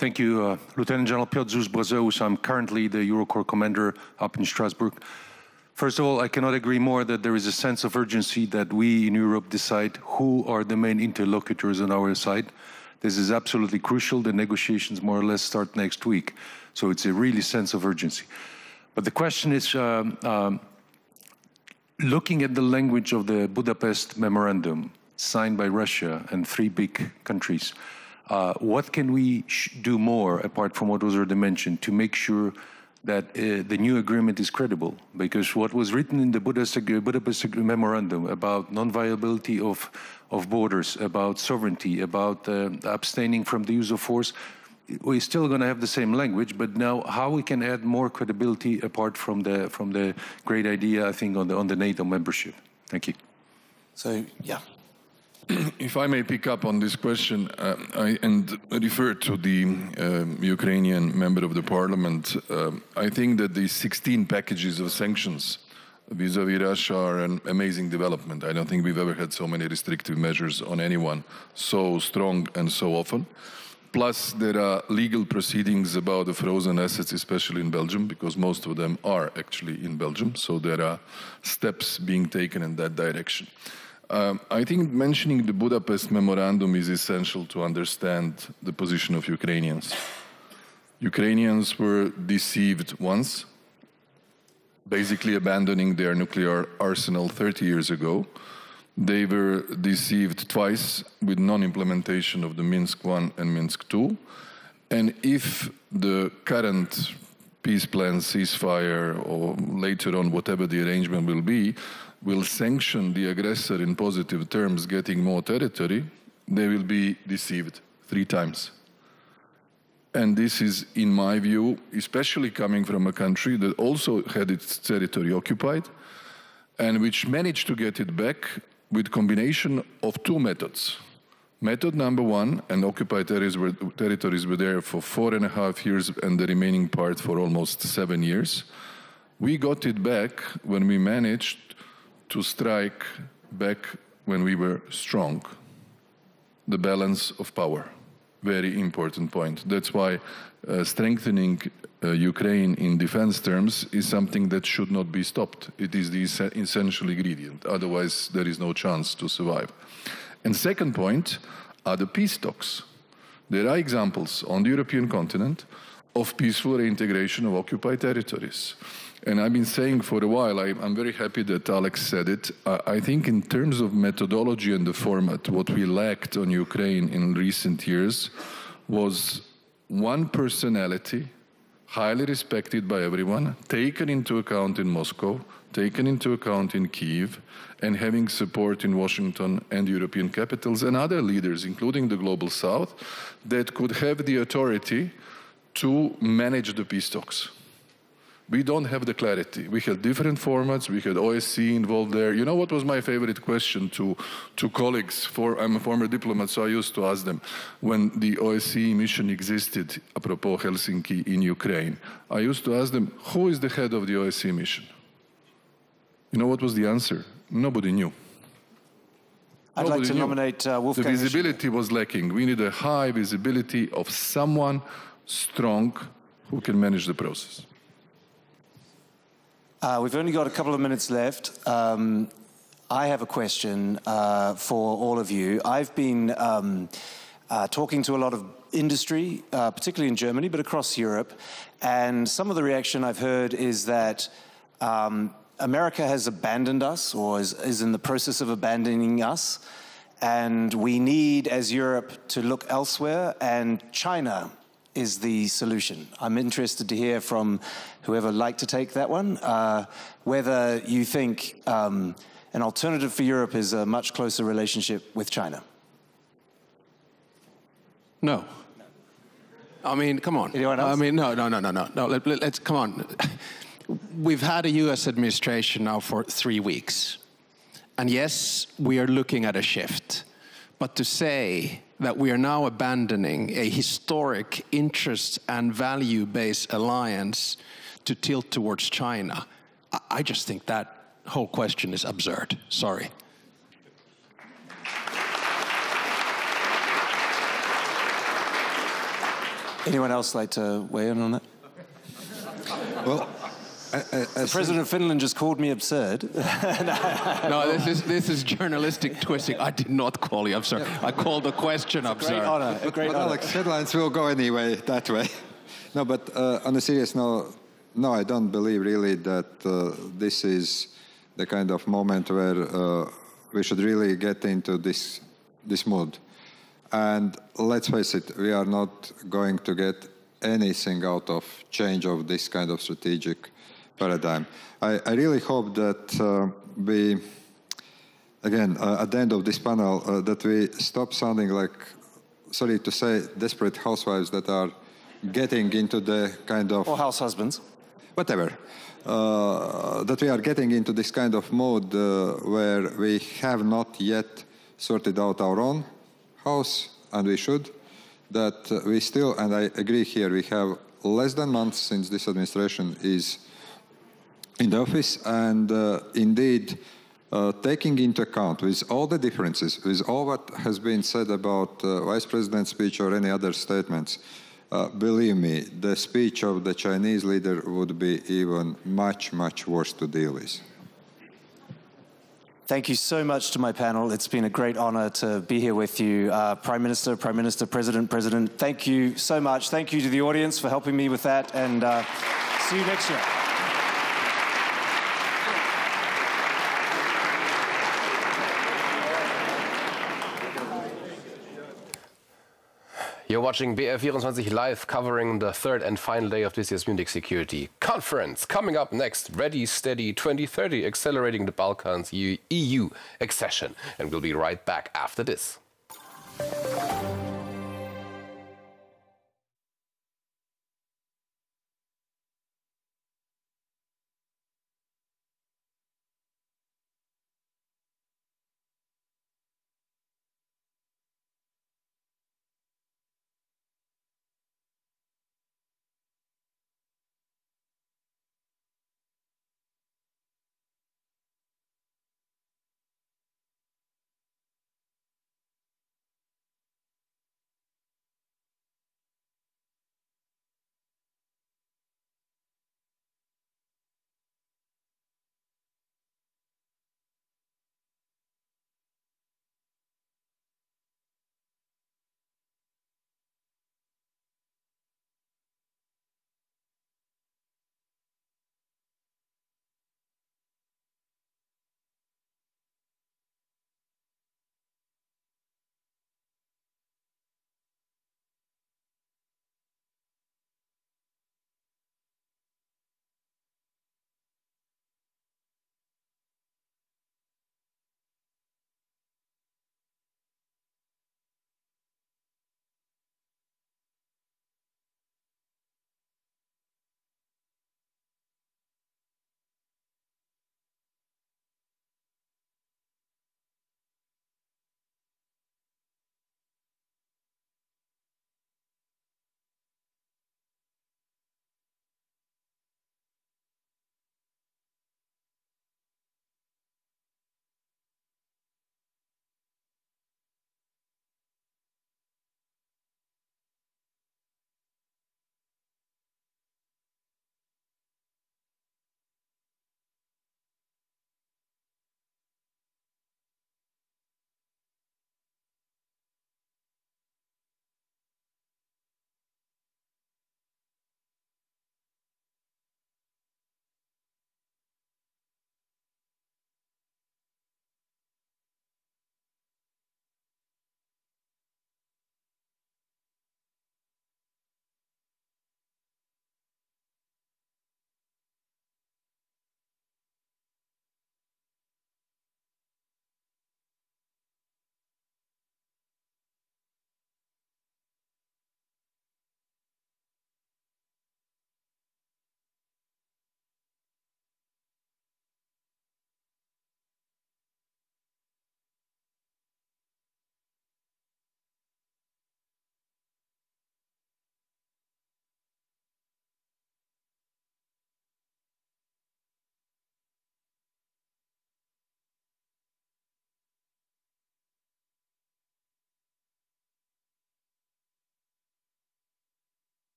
Thank you, Lieutenant General Piotr Zusz-Brazeus. I'm currently the Eurocorps commander up in Strasbourg. First of all, I cannot agree more that there is a sense of urgency that we in Europe decide who are the main interlocutors on our side. This is absolutely crucial. The negotiations more or less start next week. So it's a really sense of urgency. But the question is, looking at the language of the Budapest Memorandum signed by Russia and 3 big countries, what can we do more, apart from what was already mentioned, to make sure that the new agreement is credible? Because what was written in the Budapest Memorandum about non-viability of borders, about sovereignty, about abstaining from the use of force, we're still going to have the same language, but now how we can add more credibility apart from the great idea, I think, on the NATO membership. Thank you. So, yeah. If I may pick up on this question and refer to the Ukrainian member of the parliament, I think that the 16 packages of sanctions vis-à-vis Russia are an amazing development. I don't think we've ever had so many restrictive measures on anyone so strong and so often. Plus, there are legal proceedings about the frozen assets, especially in Belgium, because most of them are actually in Belgium. So there are steps being taken in that direction. I think mentioning the Budapest Memorandum is essential to understand the position of Ukrainians. Ukrainians were deceived once, basically abandoning their nuclear arsenal 30 years ago. They were deceived twice with non-implementation of the Minsk I and Minsk II. And if the current peace plan, ceasefire, or later on whatever the arrangement will be, will sanction the aggressor in positive terms, getting more territory, they will be deceived 3 times. And this is, in my view, especially coming from a country that also had its territory occupied and which managed to get it back with combination of 2 methods. Method number 1, and occupied territories were there for 4.5 years and the remaining part for almost 7 years. We got it back when we managed to strike back when we were strong. The balance of power, very important point. That's why strengthening Ukraine in defense terms is something that should not be stopped. It is the essential ingredient, otherwise there is no chance to survive. And second point are the peace talks. There are examples on the European continent of peaceful reintegration of occupied territories. And I've been saying for a while, I'm very happy that Alex said it. I think in terms of methodology and the format, what we lacked on Ukraine in recent years was one personality, highly respected by everyone, taken into account in Moscow, taken into account in Kyiv, and having support in Washington and European capitals and other leaders, including the Global South, that could have the authority to manage the peace talks. We don't have the clarity. We had different formats. We had OSCE involved there. You know what was my favorite question to colleagues? I'm a former diplomat, so I used to ask them, when the OSCE mission existed, apropos Helsinki in Ukraine, I used to ask them, who is the head of the OSCE mission? You know what was the answer? Nobody knew. I'd like to nominate Wolfgang. The visibility was lacking. We need a high visibility of someone strong who can manage the process. We've only got a couple of minutes left. I have a question for all of you. I've been talking to a lot of industry, particularly in Germany, but across Europe, and some of the reaction I've heard is that America has abandoned us, or is in the process of abandoning us, and we need, as Europe, to look elsewhere, and China is the solution. I'm interested to hear from whoever would like to take that one, whether you think an alternative for Europe is a much closer relationship with China. No. I mean, come on. Anyone else? I mean, no. Let's come on. We've had a U.S. administration now for 3 weeks. And yes, we are looking at a shift. But to say that we are now abandoning a historic interest and value-based alliance to tilt towards China, I just think that whole question is absurd. Sorry. Anyone else like to weigh in on that? Well, the President of Finland just called me absurd. No, this is journalistic twisting. I did not call you absurd. I called the question absurd. Great honor. A great honor. Alex, headlines will go anyway that way. No, but on a serious note, no, I don't believe really that this is the kind of moment where we should really get into this mood. And let's face it, we are not going to get anything out of change of this kind of strategic paradigm. I really hope that we, again, at the end of this panel, that we stop sounding like, sorry to say, desperate housewives that are getting into the kind of... Or house husbands. Whatever. That we are getting into this kind of mode where we have not yet sorted out our own house, and we should, that we still, and I agree here, we have less than months since this administration is in the office, and indeed, taking into account with all the differences, with all what has been said about Vice President's speech or any other statements, believe me, the speech of the Chinese leader would be even much, much worse to deal with. Thank you so much to my panel. It's been a great honor to be here with you. Prime Minister, President, thank you so much. Thank you to the audience for helping me with that, and see you next year. You're watching BR24 live, covering the third and final day of this year's Munich Security Conference. Coming up next, Ready, Steady 2030, accelerating the Balkans EU accession. And we'll be right back after this.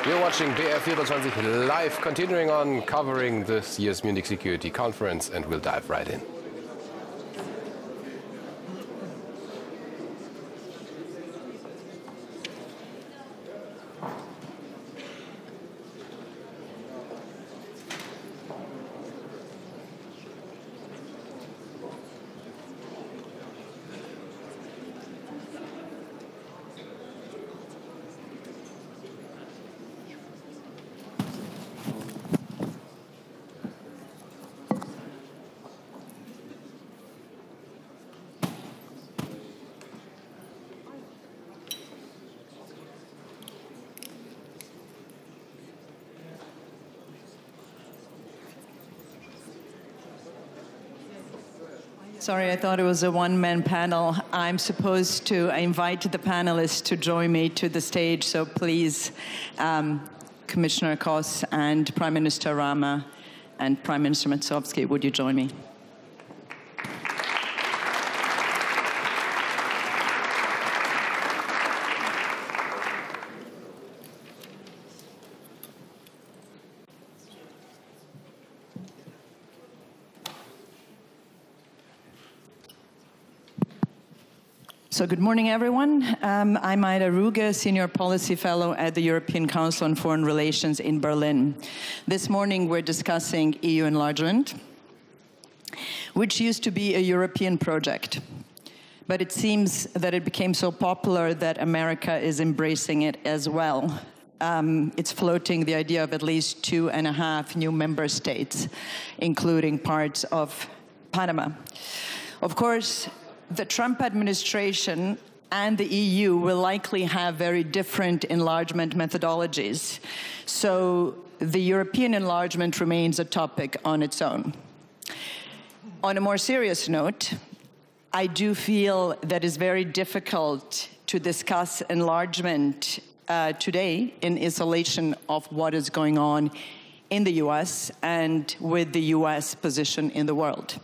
You're watching BR24 live, continuing on covering this year's Munich Security Conference, and we'll dive right in. Sorry, I thought it was a one-man panel. I'm supposed to invite the panelists to join me to the stage, so please, Commissioner Kos and Prime Minister Rama and Prime Minister Matsovsky, would you join me? So good morning, everyone. I'm Ida Ruge, Senior Policy Fellow at the European Council on Foreign Relations in Berlin. This morning, we're discussing EU enlargement, which used to be a European project. But it seems that it became so popular that America is embracing it as well. It's floating the idea of at least 2.5 new member states, including parts of Panama. Of course, the Trump administration and the EU will likely have very different enlargement methodologies. So the European enlargement remains a topic on its own. On a more serious note, I do feel that it's very difficult to discuss enlargement today in isolation of what is going on in the US and with the US position in the world.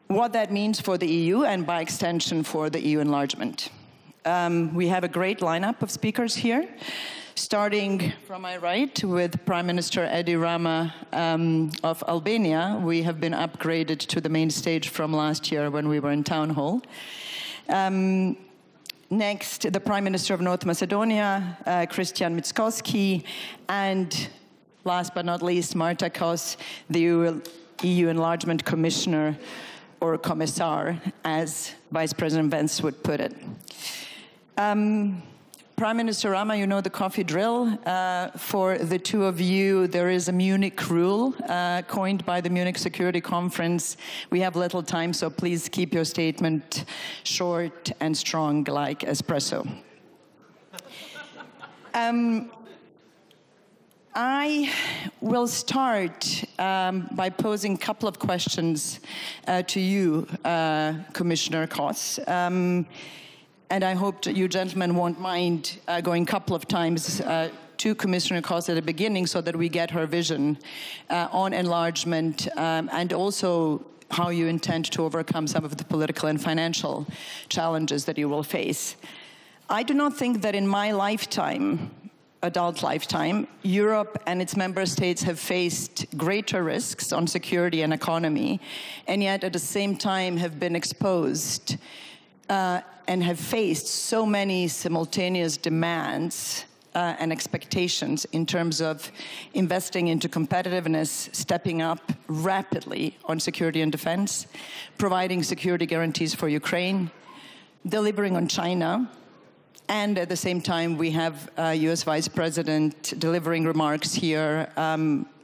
What that means for the EU and by extension for the EU enlargement. We have a great lineup of speakers here, starting from my right with Prime Minister Edi Rama of Albania. We have been upgraded to the main stage from last year when we were in town hall. Next, the Prime Minister of North Macedonia, Christian Mickoski, and last but not least, Marta Kos, the EU Enlargement Commissioner, or Commissar, as Vice President Vance would put it. Prime Minister Rama, you know the coffee drill. For the two of you, there is a Munich rule coined by the Munich Security Conference. We have little time, so please keep your statement short and strong like espresso. I will start by posing a couple of questions to you, Commissioner Kos. And I hope you gentlemen won't mind going a couple of times to Commissioner Kos at the beginning so that we get her vision on enlargement and also how you intend to overcome some of the political and financial challenges that you will face. I do not think that in my lifetime, adult lifetime, Europe and its member states have faced greater risks on security and economy, and yet at the same time have been exposed and have faced so many simultaneous demands and expectations in terms of investing into competitiveness, stepping up rapidly on security and defense, providing security guarantees for Ukraine, delivering on China, and at the same time, we have US Vice President delivering remarks here,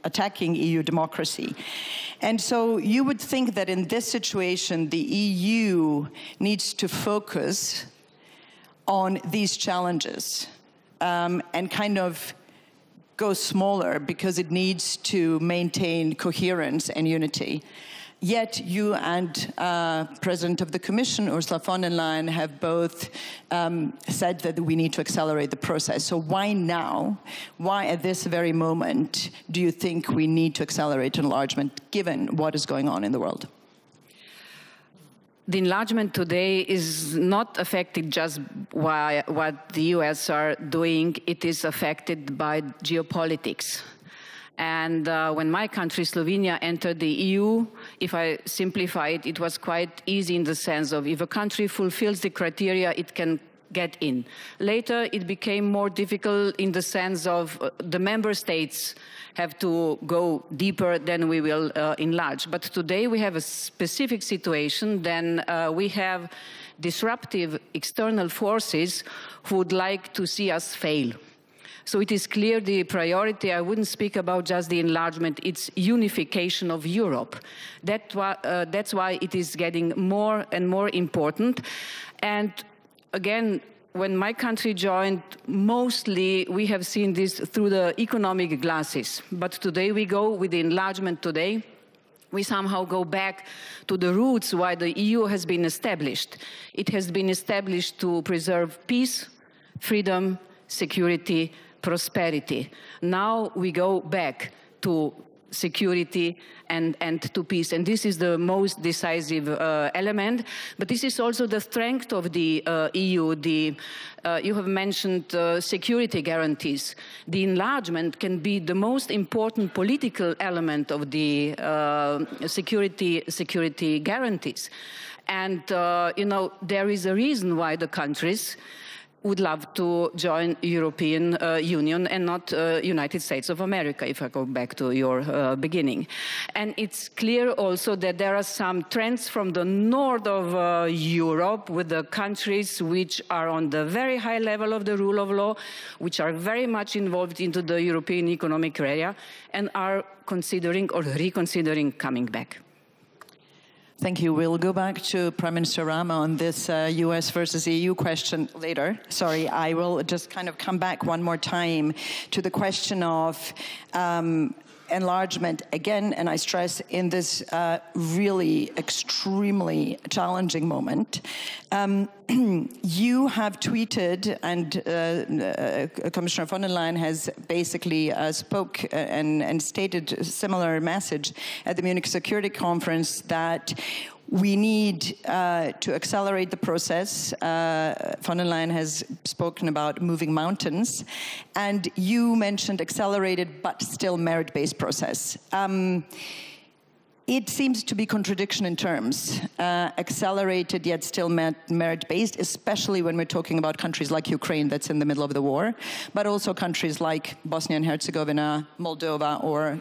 attacking EU democracy. And so you would think that in this situation, the EU needs to focus on these challenges and kind of go smaller because it needs to maintain coherence and unity. Yet you and President of the Commission, Ursula von der Leyen, have both said that we need to accelerate the process. So why now? Why at this very moment do you think we need to accelerate enlargement, given what is going on in the world? the enlargement today is not affected just by what the US are doing, it is affected by geopolitics. And when my country, Slovenia, entered the EU, if I simplify it, it was quite easy in the sense of if a country fulfills the criteria, it can get in. Later, it became more difficult in the sense of the member states have to go deeper, then we will enlarge. But today we have a specific situation, then we have disruptive external forces who would like to see us fail. So it is clear the priority, I wouldn't speak about just the enlargement, it's unification of Europe. That's why it is getting more and more important. And again, when my country joined, mostly we have seen this through the economic glasses. But today we go with the enlargement today. We somehow go back to the roots why the EU has been established. It has been established to preserve peace, freedom, security, prosperity. Now we go back to security and to peace. And this is the most decisive element. But this is also the strength of the EU. You have mentioned security guarantees. The enlargement can be the most important political element of the security guarantees. And, you know, there is a reason why the countries would love to join European Union and not United States of America, if I go back to your beginning. And it's clear also that there are some trends from the north of Europe with the countries which are on the very high level of the rule of law, which are very much involved into the European economic area and are considering or reconsidering coming back. Thank you. We'll go back to Prime Minister Rama on this US versus EU question later. Sorry, I will just kind of come back one more time to the question of enlargement again, and I stress in this really extremely challenging moment. You have tweeted, and Commissioner von der Leyen has basically spoke and stated a similar message at the Munich Security Conference that we need to accelerate the process. Von der Leyen has spoken about moving mountains, and you mentioned accelerated but still merit-based process. It seems to be contradiction in terms, accelerated yet still merit-based, especially when we're talking about countries like Ukraine that's in the middle of the war, but also countries like Bosnia and Herzegovina, Moldova, or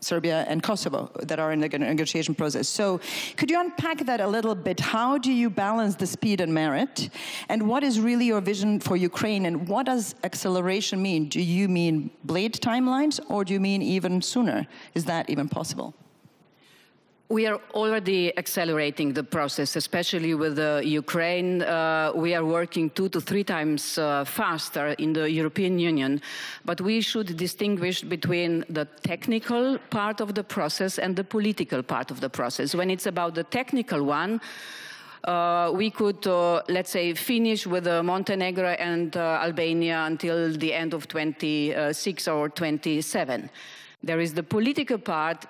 Serbia and Kosovo that are in the negotiation process. So could you unpack that a little bit? How do you balance the speed and merit? And what is really your vision for Ukraine? And what does acceleration mean? Do you mean blade timelines, or do you mean even sooner? Is that even possible? We are already accelerating the process, especially with Ukraine. We are working 2 to 3 times faster in the European Union. But we should distinguish between the technical part of the process and the political part of the process. When it's about the technical one, we could, let's say, finish with Montenegro and Albania until the end of 26 or 27. There is the political part,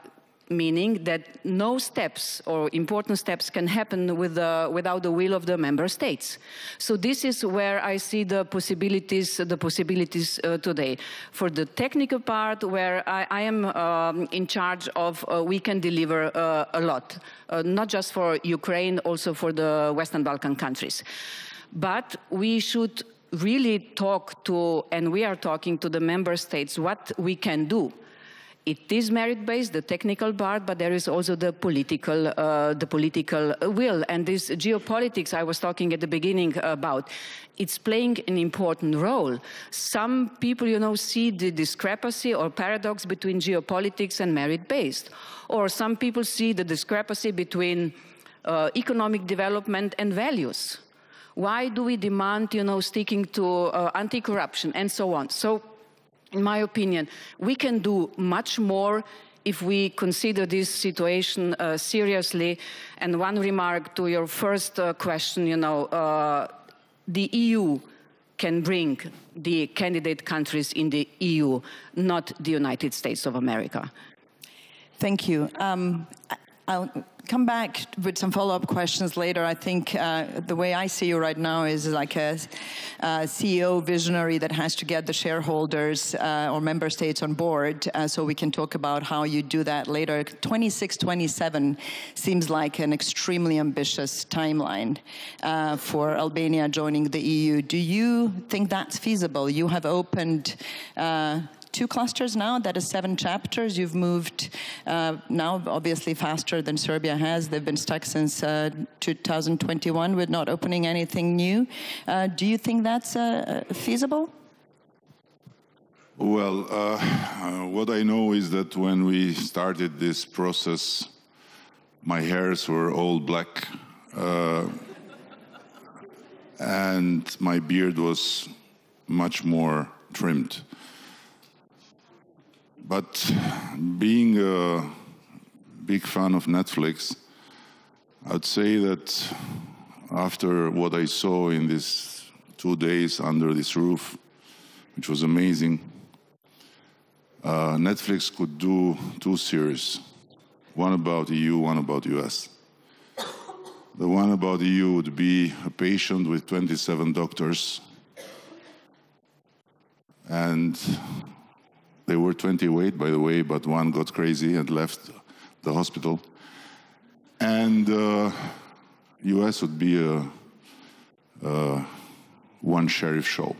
meaning that no steps or important steps can happen without the will of the member states. So this is where I see the possibilities today. For the technical part, where I am in charge of, we can deliver a lot, not just for Ukraine, also for the Western Balkan countries. But we should really talk to, and we are talking to the member states, what we can do. It is merit-based, the technical part, but there is also the political will. And this geopolitics I was talking at the beginning about, it's playing an important role. Some people, you know, see the discrepancy or paradox between geopolitics and merit-based. Or some people see the discrepancy between economic development and values. Why do we demand, you know, sticking to anti-corruption and so on? So, in my opinion, we can do much more if we consider this situation seriously. And one remark to your first question, you know, the EU can bring the candidate countries in the EU, not the United States of America. Thank you. I'll come back with some follow-up questions later. I think the way I see you right now is like a CEO visionary that has to get the shareholders or member states on board, so we can talk about how you do that later. 26, 27 seems like an extremely ambitious timeline for Albania joining the EU. Do you think that's feasible? You have opened 2 clusters now, that is 7 chapters. You've moved now obviously faster than Serbia has. They've been stuck since 2021 with not opening anything new. Do you think that's feasible? Well, what I know is that when we started this process, my hairs were all black and my beard was much more trimmed. But being a big fan of Netflix, I'd say that after what I saw in these 2 days under this roof, which was amazing, Netflix could do 2 series, one about EU, one about US. The one about the EU would be a patient with 27 doctors, and they were 28, by the way, but one got crazy and left the hospital. And US would be a one sheriff show.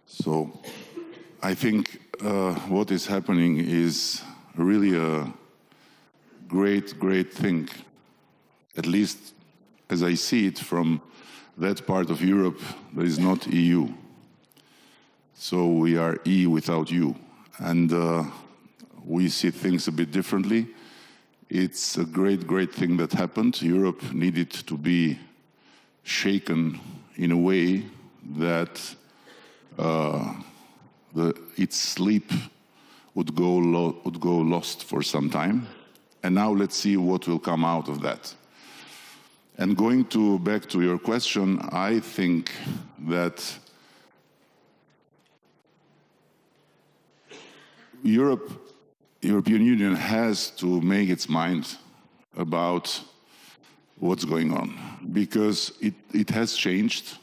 So I think what is happening is really a great, great thing, at least as I see it from that part of Europe that is not EU. So we are E without U, and we see things a bit differently. It's a great, great thing that happened. Europe needed to be shaken in a way that its sleep would go lost for some time. And now let's see what will come out of that. And going back to your question, I think that European Union has to make its mind about what's going on, because it has changed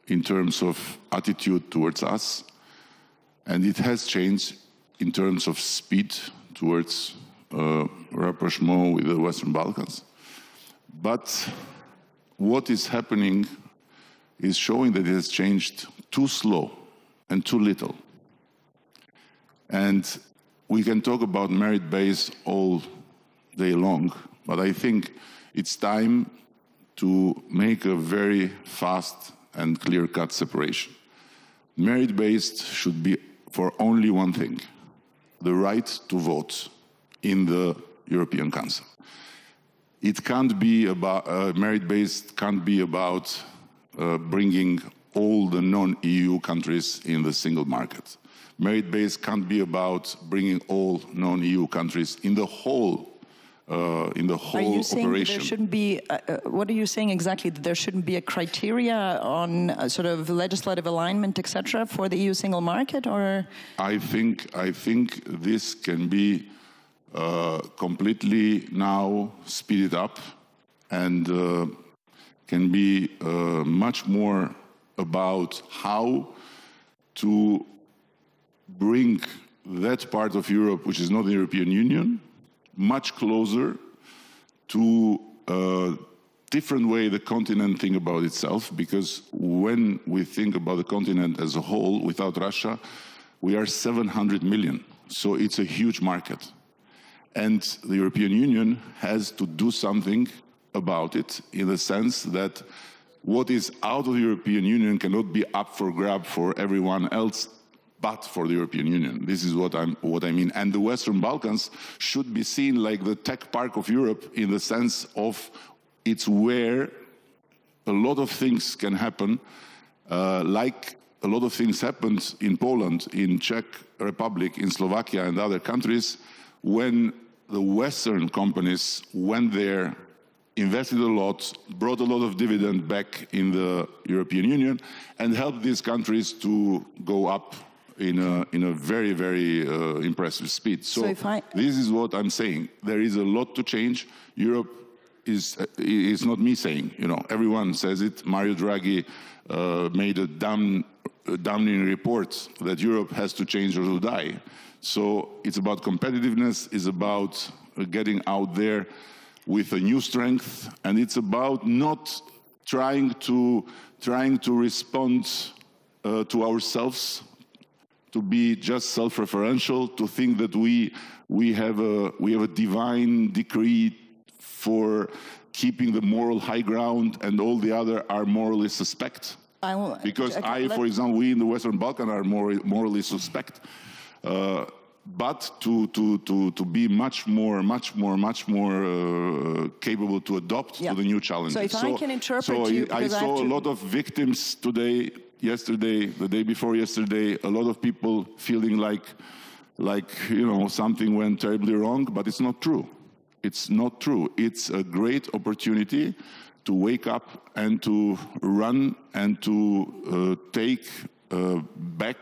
in terms of attitude towards us, and it has changed in terms of speed towards rapprochement with the Western Balkans. But what is happening is showing that it has changed too slow and too little. And we can talk about merit base all day long, but I think it's time to make a very fast and clear-cut separation. Merit-based should be for only one thing: the right to vote in the European Council. It can't be about, merit-based can't be about bringing all the non-EU countries in the single market. Merit-based can't be about bringing all non-EU countries in the whole operation. Are you saying that there shouldn't be, what are you saying exactly, that there shouldn't be a criteria on sort of legislative alignment, etc., for the EU single market, or? I think this can be completely now speeded up and can be much more about how to bring that part of Europe, which is not the European Union, much closer to a different way the continent thinks about itself, because when we think about the continent as a whole, without Russia, we are 700 million. So it's a huge market. And the European Union has to do something about it, in the sense that what is out of the European Union cannot be up for grab for everyone else but for the European Union. This is what I mean. And the Western Balkans should be seen like the tech park of Europe, in the sense of it's where a lot of things can happen, like a lot of things happened in Poland, in Czech Republic, in Slovakia and other countries, when the Western companies went there, invested a lot, brought a lot of dividend back in the European Union, and helped these countries to go up in a very, very impressive speed. So this is what I'm saying. There is a lot to change. Europe is not me saying, you know, everyone says it. Mario Draghi made a damning report that Europe has to change or to die. So it's about competitiveness, it's about getting out there with a new strength, and it's about not trying to respond to ourselves, to be just self-referential, to think that we have a divine decree for keeping the moral high ground and all the other are morally suspect. Because for example, we in the Western Balkans are morally suspect. But to be much more capable to adopt to the new challenges. So if I can interpret you, I saw a lot of victims today, yesterday, the day before yesterday, a lot of people feeling like you know, something went terribly wrong, but it's not true. It's not true. It's a great opportunity to wake up and to run and to take back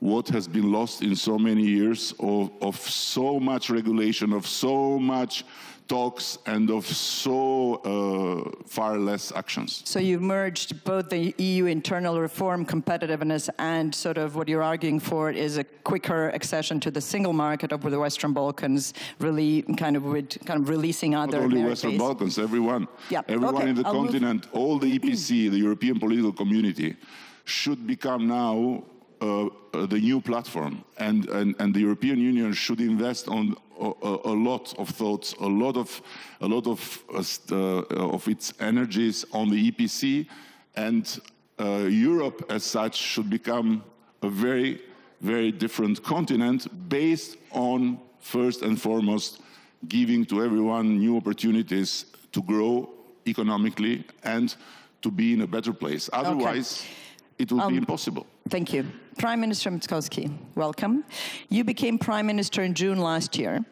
what has been lost in so many years of so much regulation, of so much talks, and of so far less actions. So you've merged both the EU internal reform, competitiveness, and sort of what you're arguing for is a quicker accession to the single market of the Western Balkans, really kind of releasing other. Not only Western Balkans, everyone. Yeah. Everyone in the continent, all the EPC, the European political community, should become now the new platform, and the European Union should invest on a lot of thoughts, a lot of its energies on the EPC, and Europe as such should become a very, very different continent based on, first and foremost, giving to everyone new opportunities to grow economically and to be in a better place. Otherwise, it will be impossible. Thank you. Prime Minister Mickoski, welcome. You became Prime Minister in June last year,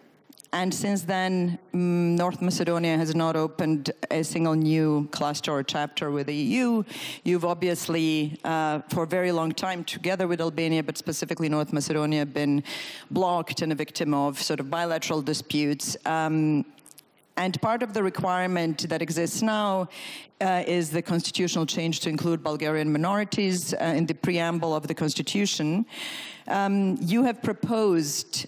and since then, North Macedonia has not opened a single new cluster or chapter with the EU. You've obviously, for a very long time, together with Albania, but specifically North Macedonia, been blocked and a victim of sort of bilateral disputes. And part of the requirement that exists now is the constitutional change to include Bulgarian minorities in the preamble of the constitution. You have proposed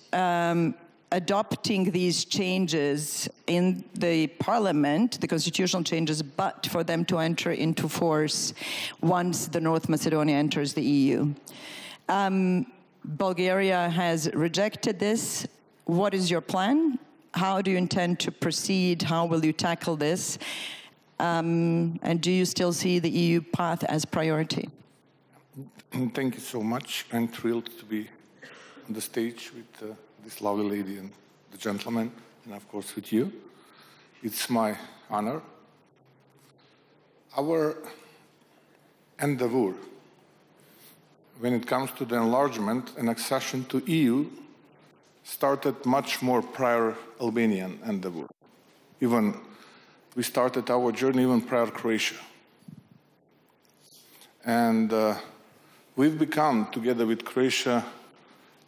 adopting these changes in the parliament, the constitutional changes, but for them to enter into force once the North Macedonia enters the EU. Bulgaria has rejected this. What is your plan? How do you intend to proceed? How will you tackle this? And do you still see the EU path as priority? Thank you so much. I'm thrilled to be on the stage with this lovely lady and the gentleman, and of course with you. It's my honor. Our endeavor when it comes to the enlargement and accession to EU started much more prior Albanian endeavor. Even we started our journey even prior Croatia. And we've become, together with Croatia,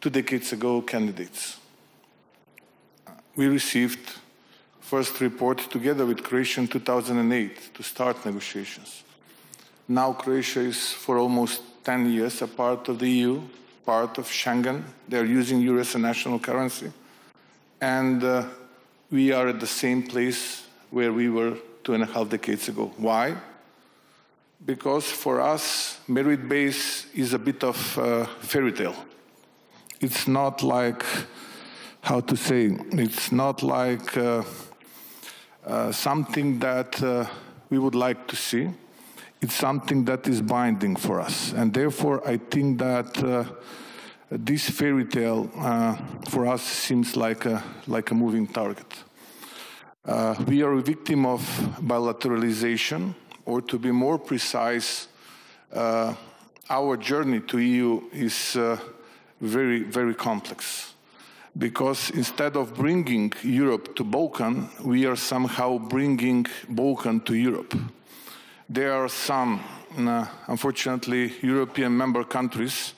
2 decades ago, candidates. We received first report together with Croatia in 2008 to start negotiations. Now Croatia is for almost 10 years a part of the EU, part of Schengen. They're using euro as a national currency. And we are at the same place where we were 2.5 decades ago. Why? Because for us, merit base is a bit of a fairy tale. It's not like, how to say, it's not like something that we would like to see. It's something that is binding for us. And therefore, I think that this fairy tale for us seems like a moving target. We are a victim of bilateralization, or to be more precise, our journey to EU is very, very complex. Because instead of bringing Europe to Balkan, we are somehow bringing Balkan to Europe. There are some, unfortunately, European member countries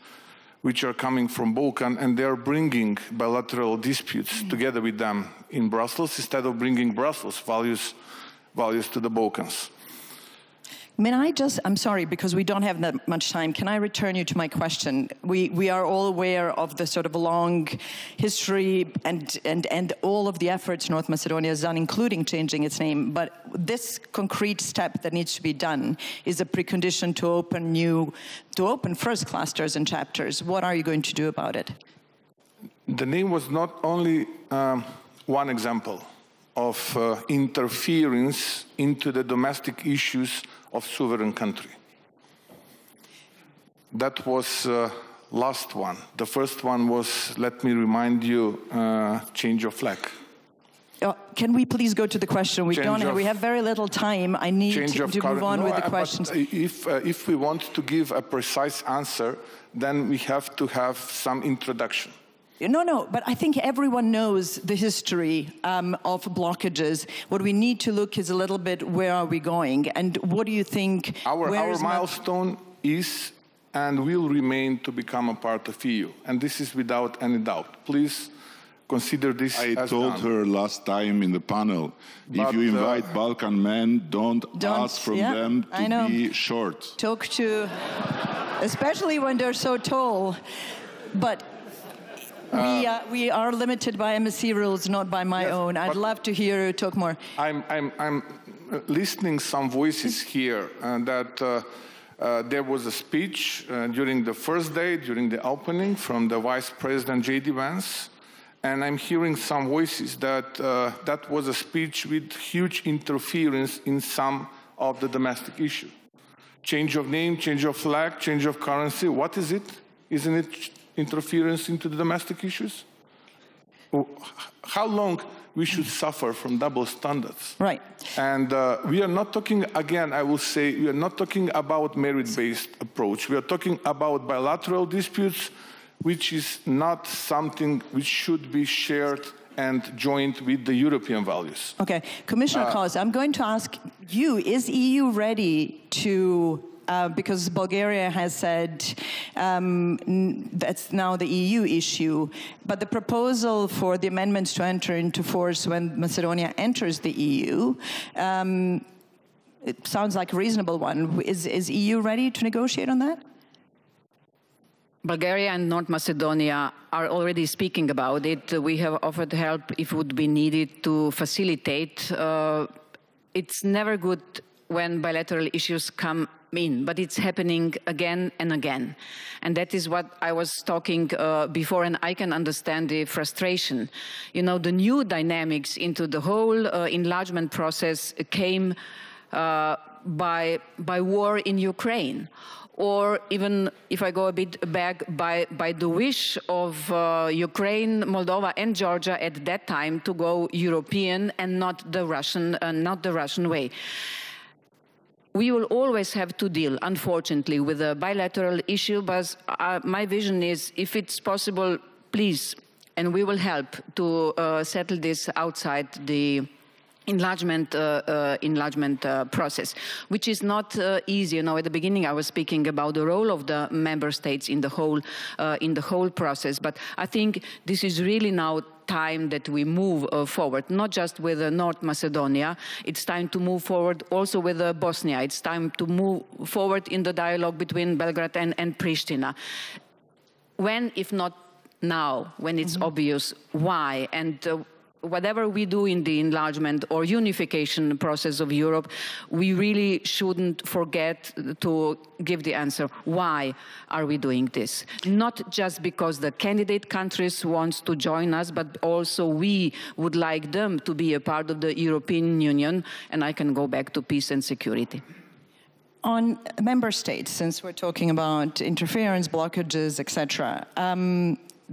which are coming from Balkan, and they are bringing bilateral disputes together with them in Brussels instead of bringing Brussels values to the Balkans. I'm sorry, because we don't have that much time. Can I return you to my question? We are all aware of the sort of long history and all of the efforts North Macedonia has done, including changing its name. But this concrete step that needs to be done is a precondition to open first clusters and chapters. What are you going to do about it? The name was not only one example of interference into the domestic issues of sovereign country. That was last one. The first one was, let me remind you, change of flag. Can we please go to the question? We have very little time. I need to move on with the questions. If we want to give a precise answer, then we have to have some introduction. No, but I think everyone knows the history of blockages. What we need to look is a little bit, where are we going? And what do you think? Our milestone is and will remain to become a part of EU. And this is without any doubt. Please consider this as I told her last time in the panel, if you invite Balkan men, don't ask from them to be short. Talk to, especially when they're so tall. But we are limited by MSC rules, not by my own. I'd love to hear you talk more. I'm listening some voices here that there was a speech during the first day, during the opening, from the Vice President J.D. Vance, and I'm hearing some voices that that was a speech with huge interference in some of the domestic issue. Change of name, change of flag, change of currency. What is it? Isn't it interference into the domestic issues? How long we should suffer from double standards? Right. And we are not talking, again, I will say, we are not talking about merit-based approach. We are talking about bilateral disputes, which is not something which should be shared and joined with the European values. Okay, Commissioner Klaus, I'm going to ask you, is EU ready to because Bulgaria has said that's now the EU issue, but the proposal for the amendments to enter into force when Macedonia enters the EU, it sounds like a reasonable one. Is EU ready to negotiate on that? Bulgaria and North Macedonia are already speaking about it. We have offered help if it would be needed to facilitate. It's never good when bilateral issues come in, but it's happening again and again. And that is what I was talking before, and I can understand the frustration. You know, the new dynamics into the whole enlargement process came by war in Ukraine. Or even, if I go a bit back, by the wish of Ukraine, Moldova, and Georgia at that time to go European and not the Russian way. We will always have to deal, unfortunately, with a bilateral issue, but my vision is, if it's possible, please, and we will help to settle this outside the enlargement process, which is not easy. You know, at the beginning I was speaking about the role of the member states in the whole process, but I think this is really now time that we move forward, not just with North Macedonia. It's time to move forward also with Bosnia. It's time to move forward in the dialogue between Belgrade and Pristina. When, if not now, when it's obvious why, and whatever we do in the enlargement or unification process of Europe, we really shouldn't forget to give the answer. Why are we doing this? Not just because the candidate countries want to join us, but also we would like them to be a part of the European Union, and I can go back to peace and security. On member states, since we're talking about interference, blockages, etc.,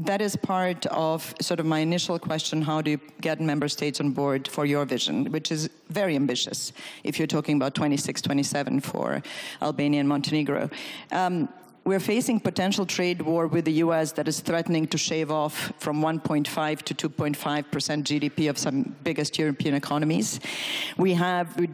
that is part of sort of my initial question: how do you get member states on board for your vision, which is very ambitious if you're talking about 26, 27 for Albania and Montenegro. We're facing potential trade war with the US that is threatening to shave off from 1.5 to 2.5% GDP of some biggest European economies. We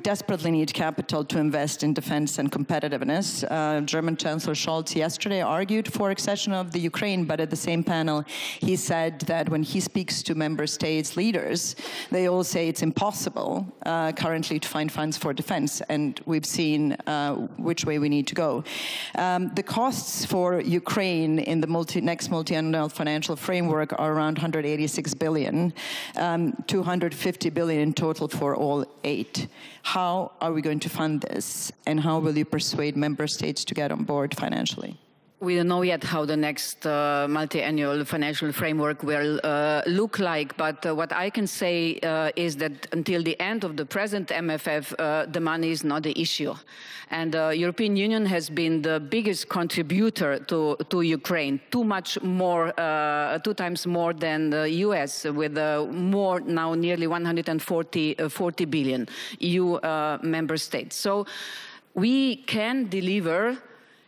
desperately need capital to invest in defense and competitiveness. German Chancellor Scholz yesterday argued for accession of the Ukraine, but at the same panel, he said that when he speaks to member states leaders, they all say it's impossible currently to find funds for defense, and we've seen which way we need to go. The costs for Ukraine in the next multi-annual financial framework are around 186 billion, 250 billion in total for all 8. How are we going to fund this, and how will you persuade member states to get on board financially? We don't know yet how the next multi-annual financial framework will look like, but what I can say is that until the end of the present MFF, the money is not the issue. And the European Union has been the biggest contributor to Ukraine, two times more than the US, with more now nearly 140 billion EU member states. So we can deliver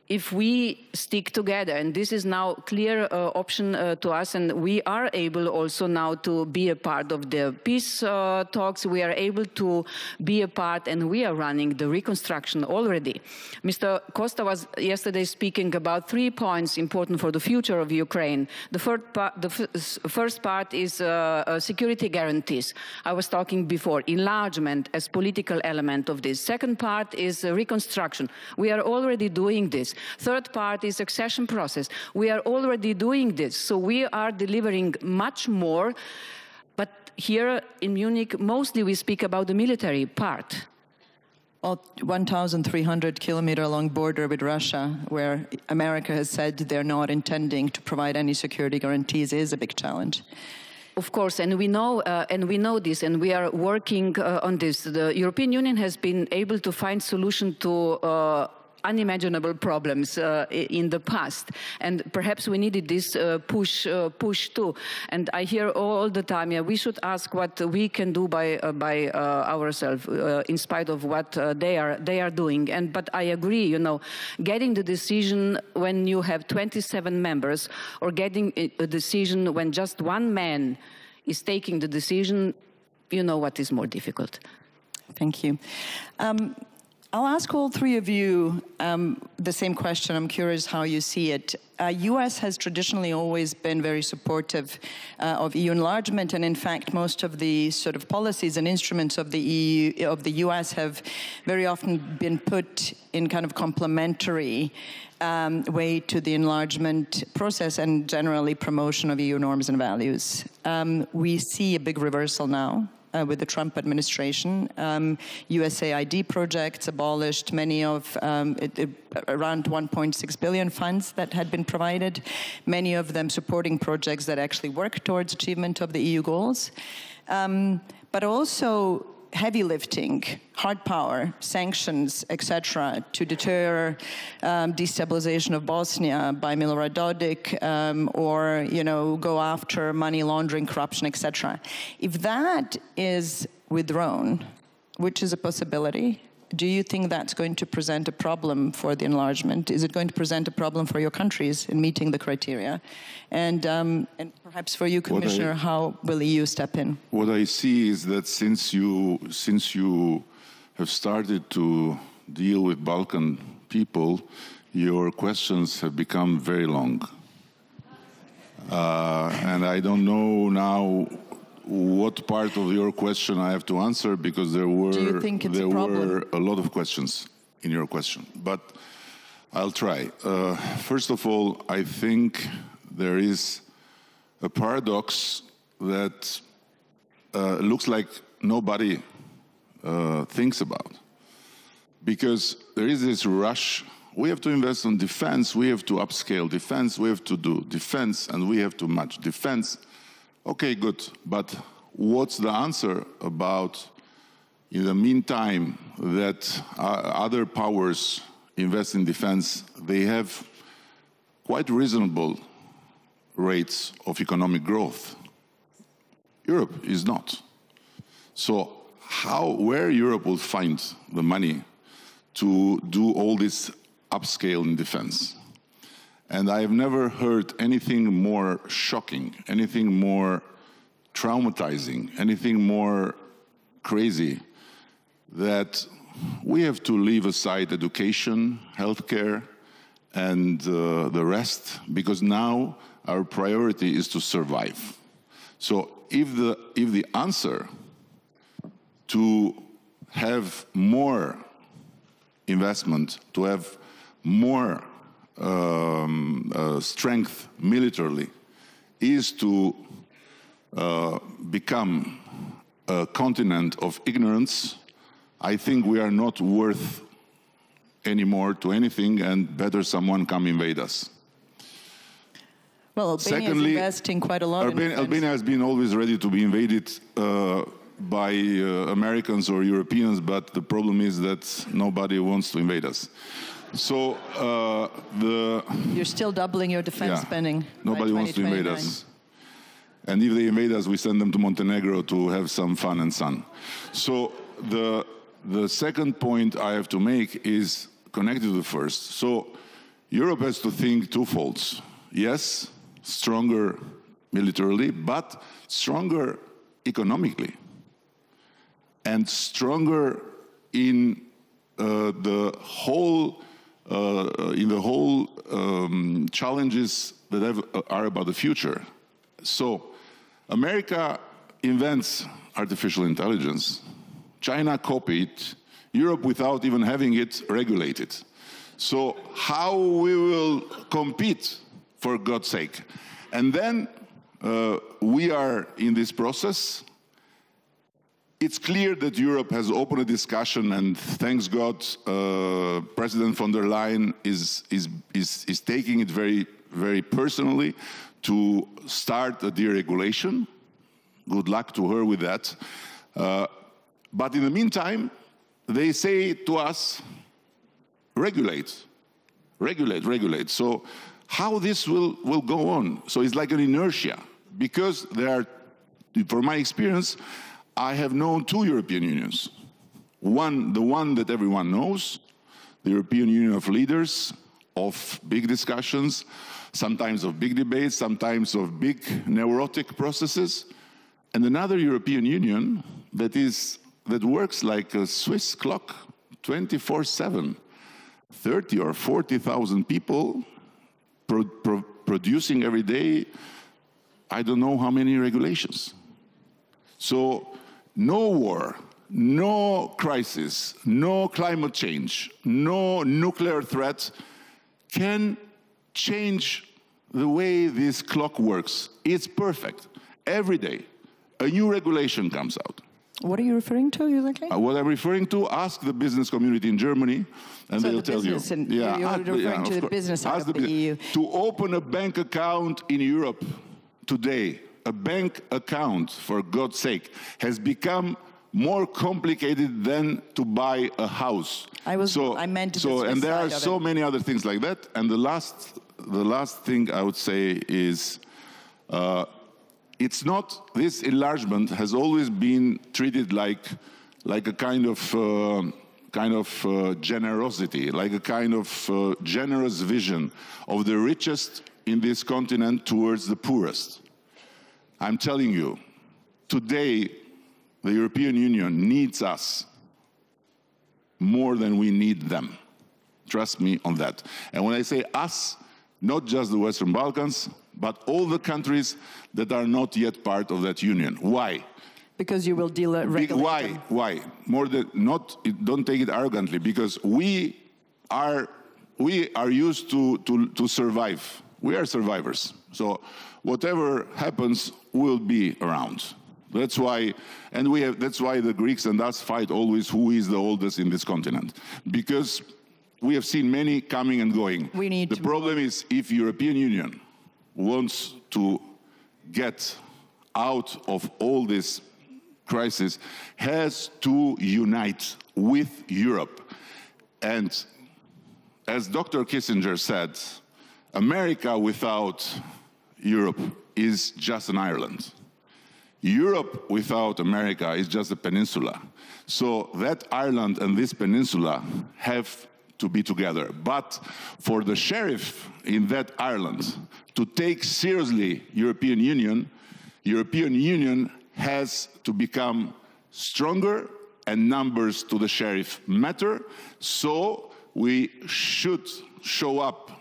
if we stick together, and this is now a clear option to us, and we are able also now to be a part of the peace talks. We are able to be a part, and we are running the reconstruction already. Mr. Costa was yesterday speaking about 3 points important for the future of Ukraine. The first part is security guarantees. I was talking before, enlargement as political element of this. Second part is reconstruction. We are already doing this. Third part is accession process. We are already doing this, so we are delivering much more. But here in Munich, mostly we speak about the military part. Well, 1,300-kilometer-long border with Russia, where America has said they're not intending to provide any security guarantees, is a big challenge. Of course, and we know this, and we are working on this. The European Union has been able to find solution to unimaginable problems in the past, and perhaps we needed this push too. And I hear all the time, yeah, we should ask what we can do by ourselves, in spite of what they are doing. But I agree, you know, getting the decision when you have 27 members, or getting a decision when just one man is taking the decision, you know what is more difficult. Thank you. I'll ask all three of you the same question. I'm curious how you see it. U.S. has traditionally always been very supportive of EU enlargement, and in fact, most of the sort of policies and instruments of the EU, of the U.S. have very often been put in kind of complementary way to the enlargement process and generally promotion of EU norms and values. We see a big reversal now. With the Trump administration. USAID projects abolished many of, around 1.6 billion funds that had been provided, many of them supporting projects that actually work towards achievement of the EU goals. But also heavy lifting, hard power, sanctions, etc., to deter destabilization of Bosnia by Milorad Dodik, or go after money laundering, corruption, etc. If that is withdrawn, which is a possibility, do you think that's going to present a problem for the enlargement? Is it going to present a problem for your countries in meeting the criteria? And perhaps for you, Commissioner, how will the EU step in? What I see is that since you have started to deal with Balkan people, your questions have become very long. And I don't know now what part of your question I have to answer, because there were a lot of questions in your question, but I'll try. First of all, I think there is a paradox that looks like nobody thinks about, because there is this rush. We have to invest on defense, we have to upscale defense, we have to do defense, and we have to match defense. Okay, good, but what's the answer about, in the meantime, that other powers invest in defense? They have quite reasonable rates of economic growth. Europe is not. So where Europe will find the money to do all this upscale in defense? And I have never heard anything more shocking, anything more traumatizing, anything more crazy, that we have to leave aside education, healthcare, and the rest, because now our priority is to survive. So if the answer to have more investment, to have more strength militarily, is to become a continent of ignorance, I think we are not worth anymore to anything, and better someone come invade us. Well, Albania is investing quite a lot. Albania has been always ready to be invaded by Americans or Europeans, but the problem is that nobody wants to invade us. So you're still doubling your defense spending. Nobody wants to invade us. And if they invade us, we send them to Montenegro to have some fun and sun. So the second point I have to make is connected to the first. So Europe has to think twofold. Yes, stronger militarily, but stronger economically, and stronger in the whole challenges that are about the future. So America invents artificial intelligence. China copied it. Europe, without even having it, regulated. So how we will compete, for God's sake? And then we are in this process. It's clear that Europe has opened a discussion, and thanks God, President von der Leyen is taking it very, very personally to start a deregulation. Good luck to her with that. But in the meantime, they say to us, regulate, regulate, regulate. So how this will go on? So it's like an inertia, because there are, from my experience, I have known two European Unions. One, the one that everyone knows, the European Union of leaders, of big discussions, sometimes of big debates, sometimes of big neurotic processes, and another European Union that works like a Swiss clock, 24/7, 30 or 40,000 people producing every day, I don't know how many regulations. So no war, no crisis, no climate change, no nuclear threat can change the way this clock works. It's perfect. Every day, a new regulation comes out. What are you referring to exactly? What I'm referring to, ask the business community in Germany, and so they'll tell you. Yeah, you're referring to the business side of the EU. To open a bank account in Europe today, a bank account, for God's sake, has become more complicated than to buy a house. I meant the Swiss and there are side so many other things like that. And the last thing I would say is, it's not, this enlargement has always been treated like a kind of generosity, like a kind of generous vision of the richest in this continent towards the poorest. I'm telling you, today the European Union needs us more than we need them. Trust me on that. And when I say us, not just the Western Balkans, but all the countries that are not yet part of that union. Why? Because you will regulate them. Why? More than not. Don't take it arrogantly. Because we are used to survive. We are survivors. So whatever happens, we'll be around. That's why, that's why the Greeks and us fight always who is the oldest in this continent. Because we have seen many coming and going. The problem is, if European Union wants to get out of all this crisis, has to unite with Europe. And as Dr. Kissinger said, America without Europe is just an island. Europe without America is just a peninsula. So that island and this peninsula have to be together. But for the sheriff in that Ireland to take seriously European Union has to become stronger, and numbers to the sheriff matter. So we should show up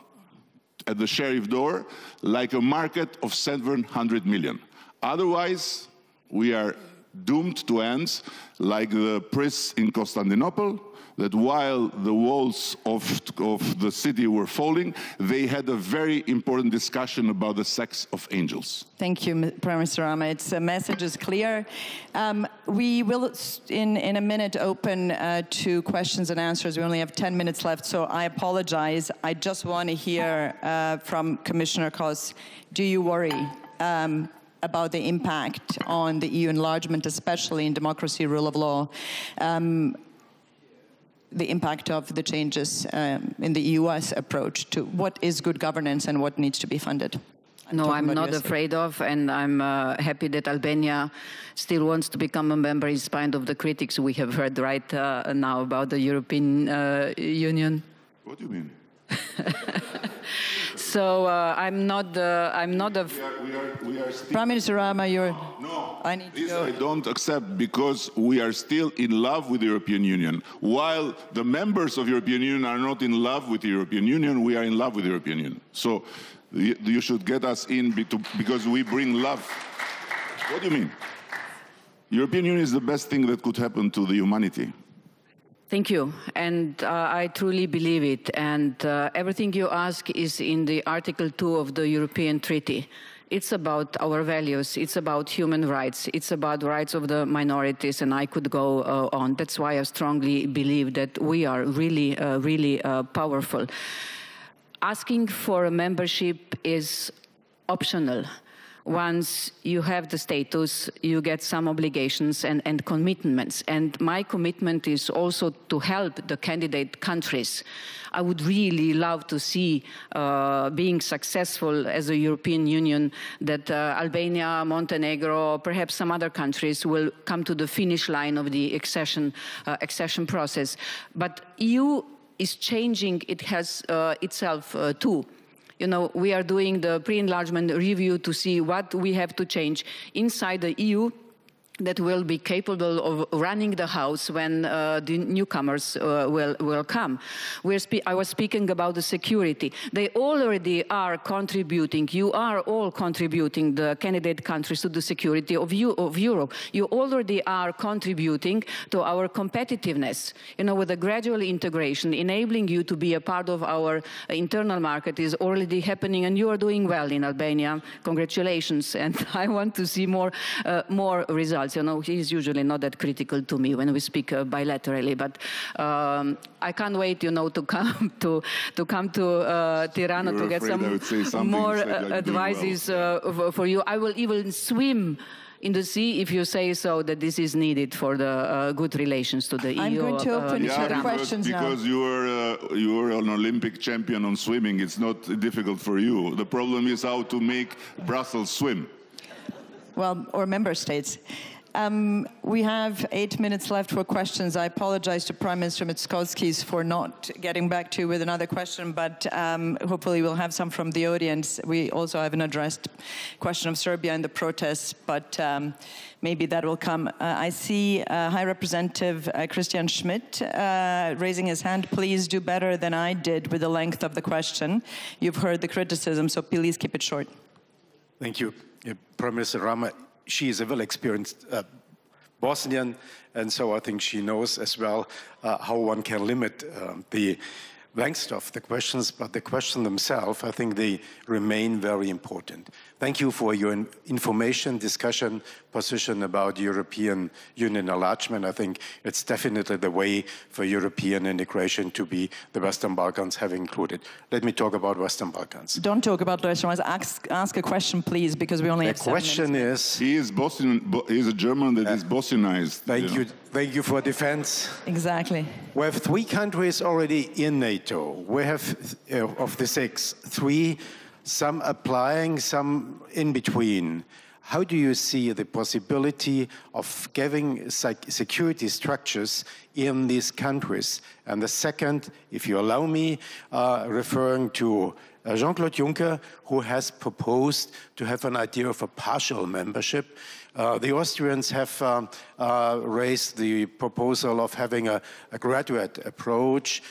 at the sheriff door like a market of 700 million. Otherwise, we are doomed to end like the priests in Constantinople, that while the walls of the city were falling, they had a very important discussion about the sex of angels. Thank you, Prime Minister Rama. Its message is clear. We will, in a minute, open to questions and answers. We only have 10 minutes left, so I apologize. I just want to hear from Commissioner Koss, do you worry about the impact on the EU enlargement, especially in democracy, rule of law, the impact of the changes in the US approach to what is good governance and what needs to be funded? No, I'm not afraid of, and I'm happy that Albania still wants to become a member in spite of the critics we have heard right now about the European Union. What do you mean? So I'm not. Prime Minister Rama, you're. No, I need to go. I don't accept, because we are still in love with the European Union. While the members of the European Union are not in love with the European Union, we are in love with the European Union. So you should get us in because we bring love. What do you mean? European Union is the best thing that could happen to the humanity. Thank you, and I truly believe it. And everything you ask is in the Article 2 of the European Treaty. It's about our values, it's about human rights, it's about the rights of the minorities, and I could go on. That's why I strongly believe that we are really, really powerful. Asking for a membership is optional. Once you have the status, you get some obligations and commitments. And my commitment is also to help the candidate countries. I would really love to see being successful as a European Union, that Albania, Montenegro, perhaps some other countries will come to the finish line of the accession process. But EU is changing itself too. You know, we are doing the pre-enlargement review to see what we have to change inside the EU that will be capable of running the house when the newcomers will come. I was speaking about the security. They already are contributing. You are all contributing, the candidate countries, to the security of Europe. You already are contributing to our competitiveness. You know, with the gradual integration, enabling you to be a part of our internal market is already happening, and you are doing well in Albania. Congratulations, and I want to see more results. You know, he's usually not that critical to me when we speak bilaterally, but I can't wait, you know, to come to Tirana to get some more advices for you. I will even swim in the sea if you say so, that this is needed for the good relations to the EU. I'm going to open to questions now. Because you are an Olympic champion on swimming, it's not difficult for you. The problem is how to make Brussels swim. Well, or member states. We have 8 minutes left for questions. I apologize to Prime Minister Mickoski for not getting back to you with another question, but hopefully we'll have some from the audience. We also have an addressed question of Serbia and the protests, but maybe that will come. I see High Representative Christian Schmidt raising his hand. Please do better than I did with the length of the question. You've heard the criticism, so please keep it short. Thank you. Prime Minister Rama, she is a well-experienced Bosnian, and so I think she knows as well how one can limit the length of the questions, but the questions themselves, I think they remain very important. Thank you for your information, discussion, position about European Union enlargement. I think it's definitely the way for European integration to be the Western Balkans have included. Let me talk about Western Balkans. Don't talk about Western Balkans. Ask a question, please, because we only have 7 minutes. The question is... He is Bosnian. He is a German that is Bosnianized. Thank you. Thank you for defense. Exactly. We have 3 countries already in NATO. We have, of the 6, 3, some applying, some in between. how do you see the possibility of giving security structures in these countries? And the second, if you allow me, referring to Jean-Claude Juncker, who has proposed to have an idea of a partial membership. The Austrians have raised the proposal of having a graduate approach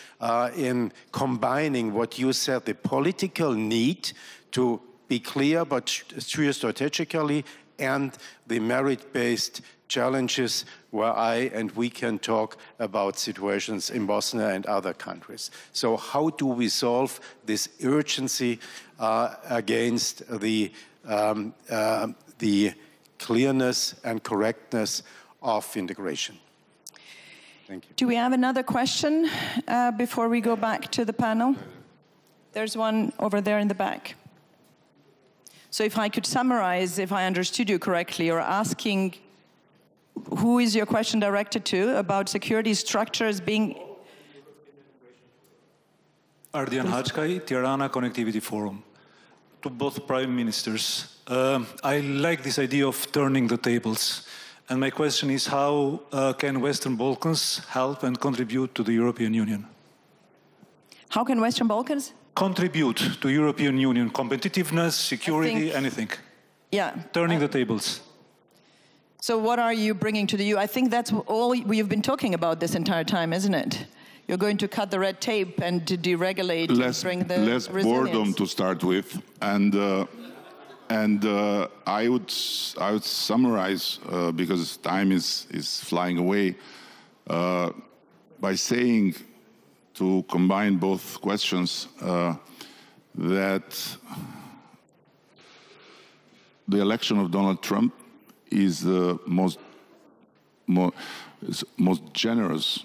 in combining what you said, the political need to be clear but true strategically, and the merit-based challenges where I and we can talk about situations in Bosnia and other countries. So how do we solve this urgency against the clearness and correctness of integration? Thank you. Do we have another question before we go back to the panel? There's one over there in the back. So if I could summarize, if I understood you correctly, you're asking who is your question directed to about security structures being... Ardian Hajkai, Tirana Connectivity Forum. To both prime ministers, I like this idea of turning the tables. And my question is, how can Western Balkans help and contribute to the European Union? How can Western Balkans? Contribute to European Union, competitiveness, security, anything. Yeah. Turning the tables. So what are you bringing to the EU? I think that's all we've been talking about this entire time, isn't it? You're going to cut the red tape and to deregulate and bring the less resilience. boredom to start with, and I would summarize because time is flying away by saying, to combine both questions, that the election of Donald Trump is the most generous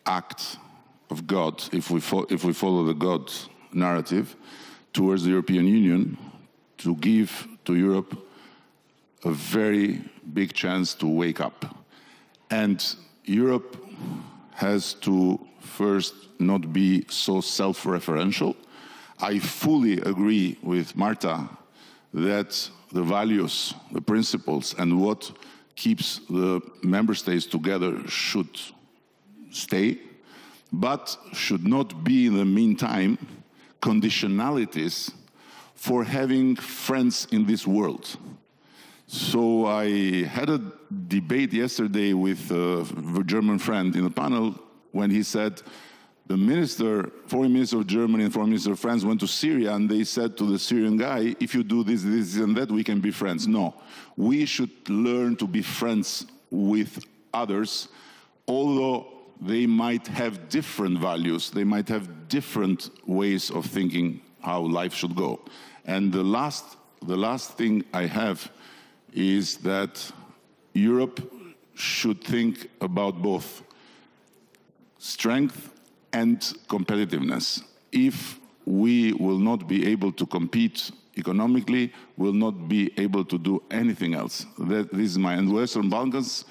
act of God, if we follow the God narrative, towards the European Union, to give to Europe a very big chance to wake up. And Europe has to first not be so self-referential. I fully agree with Marta that the values, the principles, and what keeps the member states together should stay, but should not be, in the meantime, conditionalities for having friends in this world. So I had a debate yesterday with a German friend in the panel when he said the foreign minister of Germany and foreign minister of France went to Syria and they said to the Syrian guy, if you do this, this, and that, we can be friends. No, we should learn to be friends with others, although they might have different values, they might have different ways of thinking how life should go. And the last thing I have is that Europe should think about both strength and competitiveness. If we will not be able to compete economically, we'll not be able to do anything else. This is and Western Balkans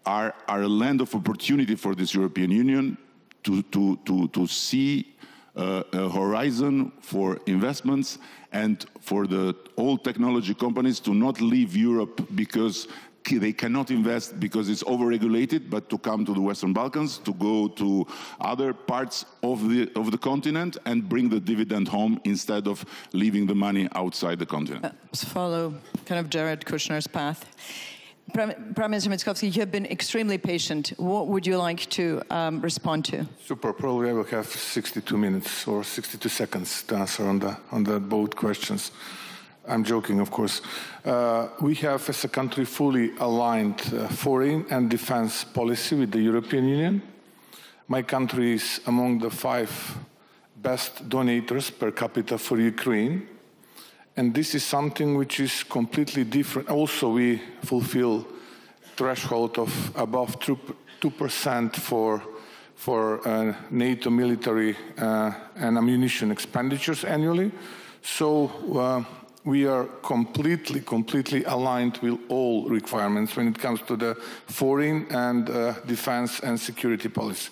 are a land of opportunity for this European Union to see a horizon for investments and for the old technology companies to not leave Europe because they cannot invest because it's overregulated, but to come to the Western Balkans, to go to other parts of the continent and bring the dividend home instead of leaving the money outside the continent. Follow kind of Jared Kushner's path. Prime Minister Michalski, you have been extremely patient. What would you like to respond to? Super. Probably I will have 62 minutes or 62 seconds to answer on the both questions. I'm joking, of course. We have, as a country, fully aligned foreign and defense policy with the European Union. My country is among the 5 best donators per capita for Ukraine. And this is something which is completely different. Also, we fulfill threshold of above 2% for NATO military and ammunition expenditures annually. So we are completely aligned with all requirements when it comes to the foreign and defense and security policy.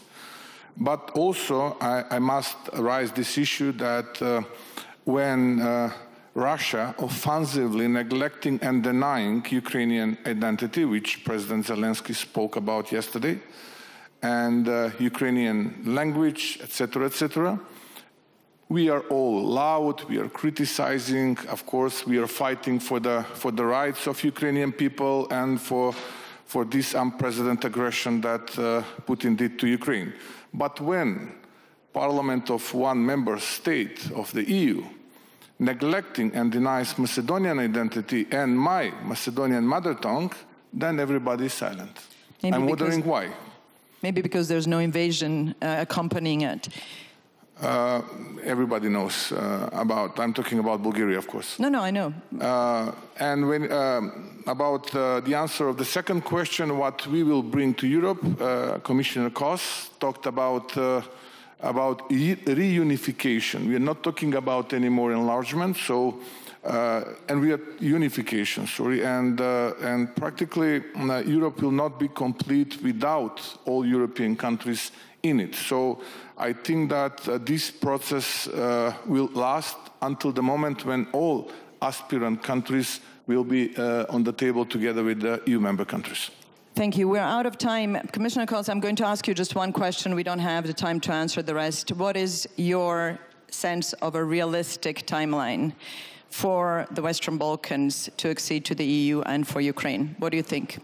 But also, I must raise this issue that when Russia offensively neglecting and denying Ukrainian identity, which President Zelenskyy spoke about yesterday, and Ukrainian language, etc., etc. We are all loud, we are criticizing, of course, we are fighting for the rights of Ukrainian people and for this unprecedented aggression that Putin did to Ukraine. But when Parliament of one member state of the EU neglecting and denies Macedonian identity and my Macedonian mother tongue, then everybody is silent. Maybe I'm wondering why. Maybe because there's no invasion accompanying it. Everybody knows about, I'm talking about Bulgaria, of course. No, I know. And when, about the answer of the second question, what we will bring to Europe, Commissioner Kos talked about reunification. We are not talking about any more enlargement, so, and we are unification, sorry, and practically Europe will not be complete without all European countries in it. So I think that this process will last until the moment when all aspirant countries will be on the table together with the EU member countries. Thank you. We're out of time. Commissioner Kos, I'm going to ask you just one question. We don't have the time to answer the rest. What is your sense of a realistic timeline for the Western Balkans to accede to the EU and for Ukraine? What do you think?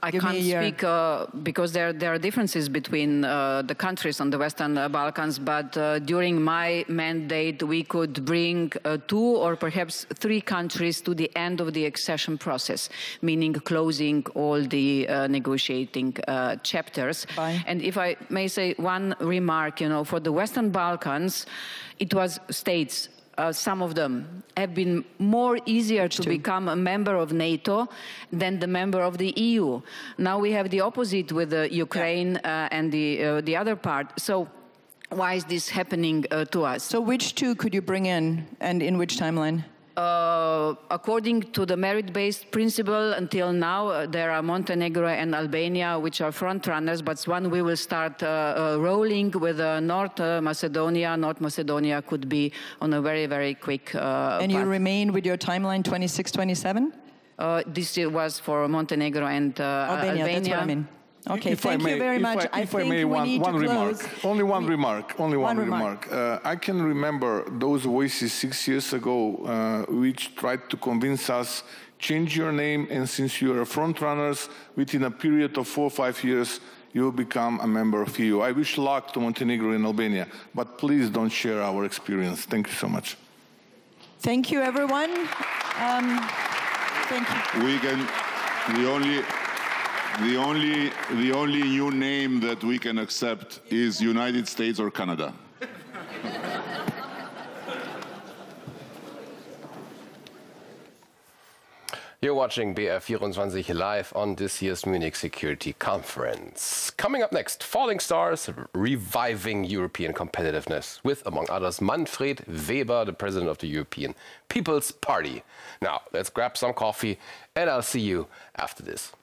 I can't speak because there are differences between the countries on the Western Balkans, but during my mandate we could bring 2 or perhaps 3 countries to the end of the accession process, meaning closing all the negotiating chapters. And if I may say one remark, for the Western Balkans, it was states. Some of them have been more easier to become a member of NATO than the member of the EU. Now we have the opposite with Ukraine and the other part. So why is this happening to us? So which 2 could you bring in and in which timeline? According to the merit-based principle, until now, there are Montenegro and Albania, which are front runners, but one we will start rolling with North Macedonia. North Macedonia could be on a very, very quick And you remain with your timeline 26-27? This was for Montenegro and Albania. That's what I mean. Okay, thank you very much. If I may, one remark. Only one remark. I can remember those voices 6 years ago which tried to convince us, change your name, and since you are front runners, within a period of 4 or 5 years, you will become a member of EU. I wish luck to Montenegro and Albania, but please don't share our experience. Thank you so much. Thank you, everyone. Thank you. The only new name that we can accept is United States or Canada. You're watching BR24 live on this year's Munich Security Conference. Coming up next, falling stars reviving European competitiveness with, among others, Manfred Weber, the president of the European People's Party. Now, let's grab some coffee and I'll see you after this.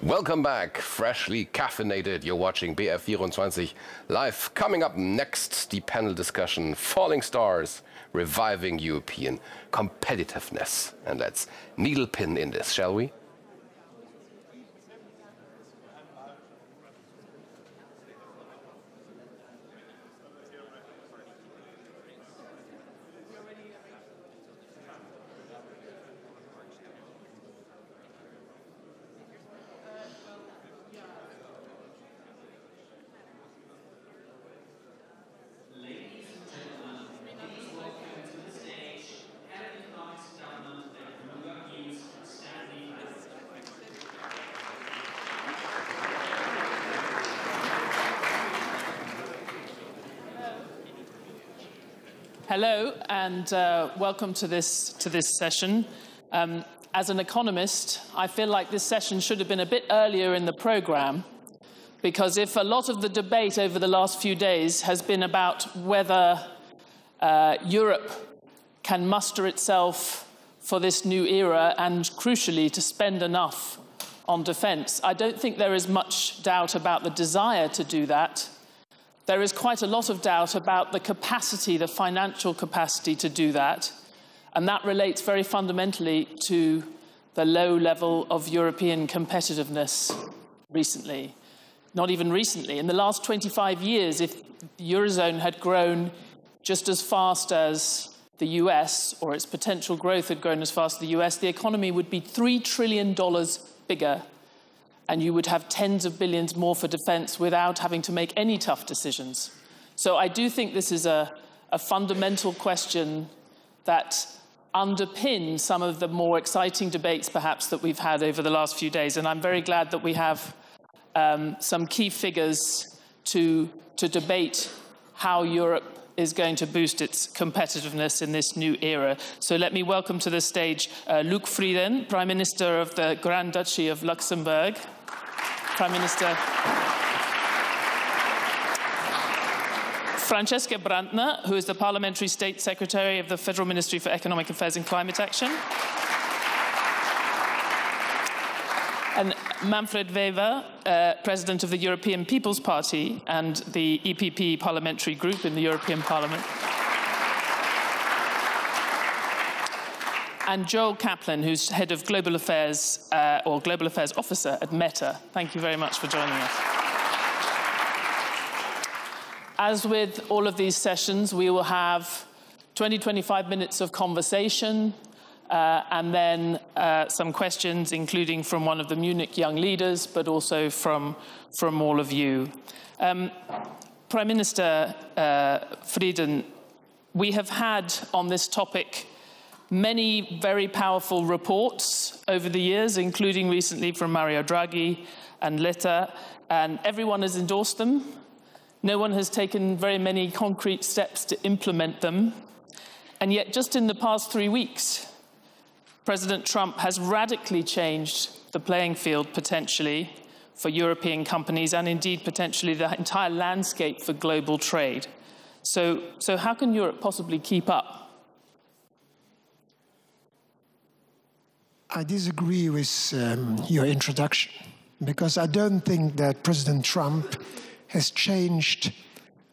Welcome back, freshly caffeinated. You're watching BR24 live. Coming up next, the panel discussion, Falling Stars, Reviving European Competitiveness. And let's needle pin in this, shall we? Hello, and welcome to this session. As an economist, I feel like this session should have been a bit earlier in the program, because if a lot of the debate over the last few days has been about whether Europe can muster itself for this new era and, crucially, to spend enough on defence, I don't think there is much doubt about the desire to do that. There is quite a lot of doubt about the capacity, the financial capacity to do that. And that relates very fundamentally to the low level of European competitiveness recently. Not even recently. In the last 25 years, if the Eurozone had grown just as fast as the US, or its potential growth had grown as fast as the US, the economy would be $3 trillion bigger. And you would have tens of billions more for defence without having to make any tough decisions. So I do think this is a fundamental question that underpins some of the more exciting debates, perhaps, that we've had over the last few days. And I'm very glad that we have some key figures to debate how Europe is going to boost its competitiveness in this new era. So let me welcome to the stage Luc Frieden, Prime Minister of the Grand Duchy of Luxembourg. Prime Minister. Francesca Brandner, who is the Parliamentary State Secretary of the Federal Ministry for Economic Affairs and Climate Action. And Manfred Weber, President of the European People's Party and the EPP Parliamentary Group in the European Parliament. And Joel Kaplan, who's Head of Global Affairs, or Global Affairs Officer at Meta. Thank you very much for joining us. As with all of these sessions, we will have 20-25 minutes of conversation, and then some questions, including from one of the Munich young leaders, but also from all of you. Prime Minister Frieden, we have had on this topic many very powerful reports over the years, including recently from Mario Draghi and Letta, and everyone has endorsed them. No one has taken very many concrete steps to implement them. And yet, just in the past 3 weeks, President Trump has radically changed the playing field, potentially, for European companies, and indeed, potentially, the entire landscape for global trade. So how can Europe possibly keep up? I disagree with your introduction, because I don't think that President Trump has changed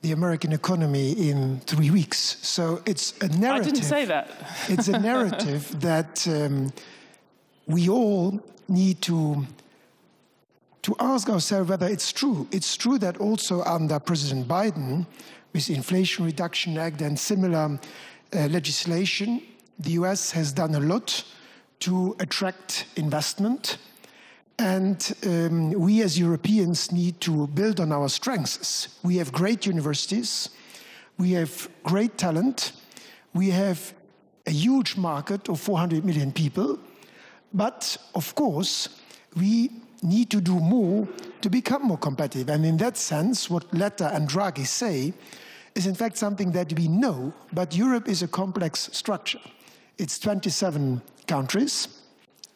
the American economy in 3 weeks. So it's a narrative. I didn't say that. It's a narrative that we all need to ask ourselves whether it's true. It's true that also under President Biden, with the Inflation Reduction Act and similar legislation, the US has done a lot to attract investment. And we as Europeans need to build on our strengths. We have great universities, we have great talent, we have a huge market of 400 million people, but of course we need to do more to become more competitive. And in that sense, what Letta and Draghi say is in fact something that we know, but Europe is a complex structure. It's 27 countries,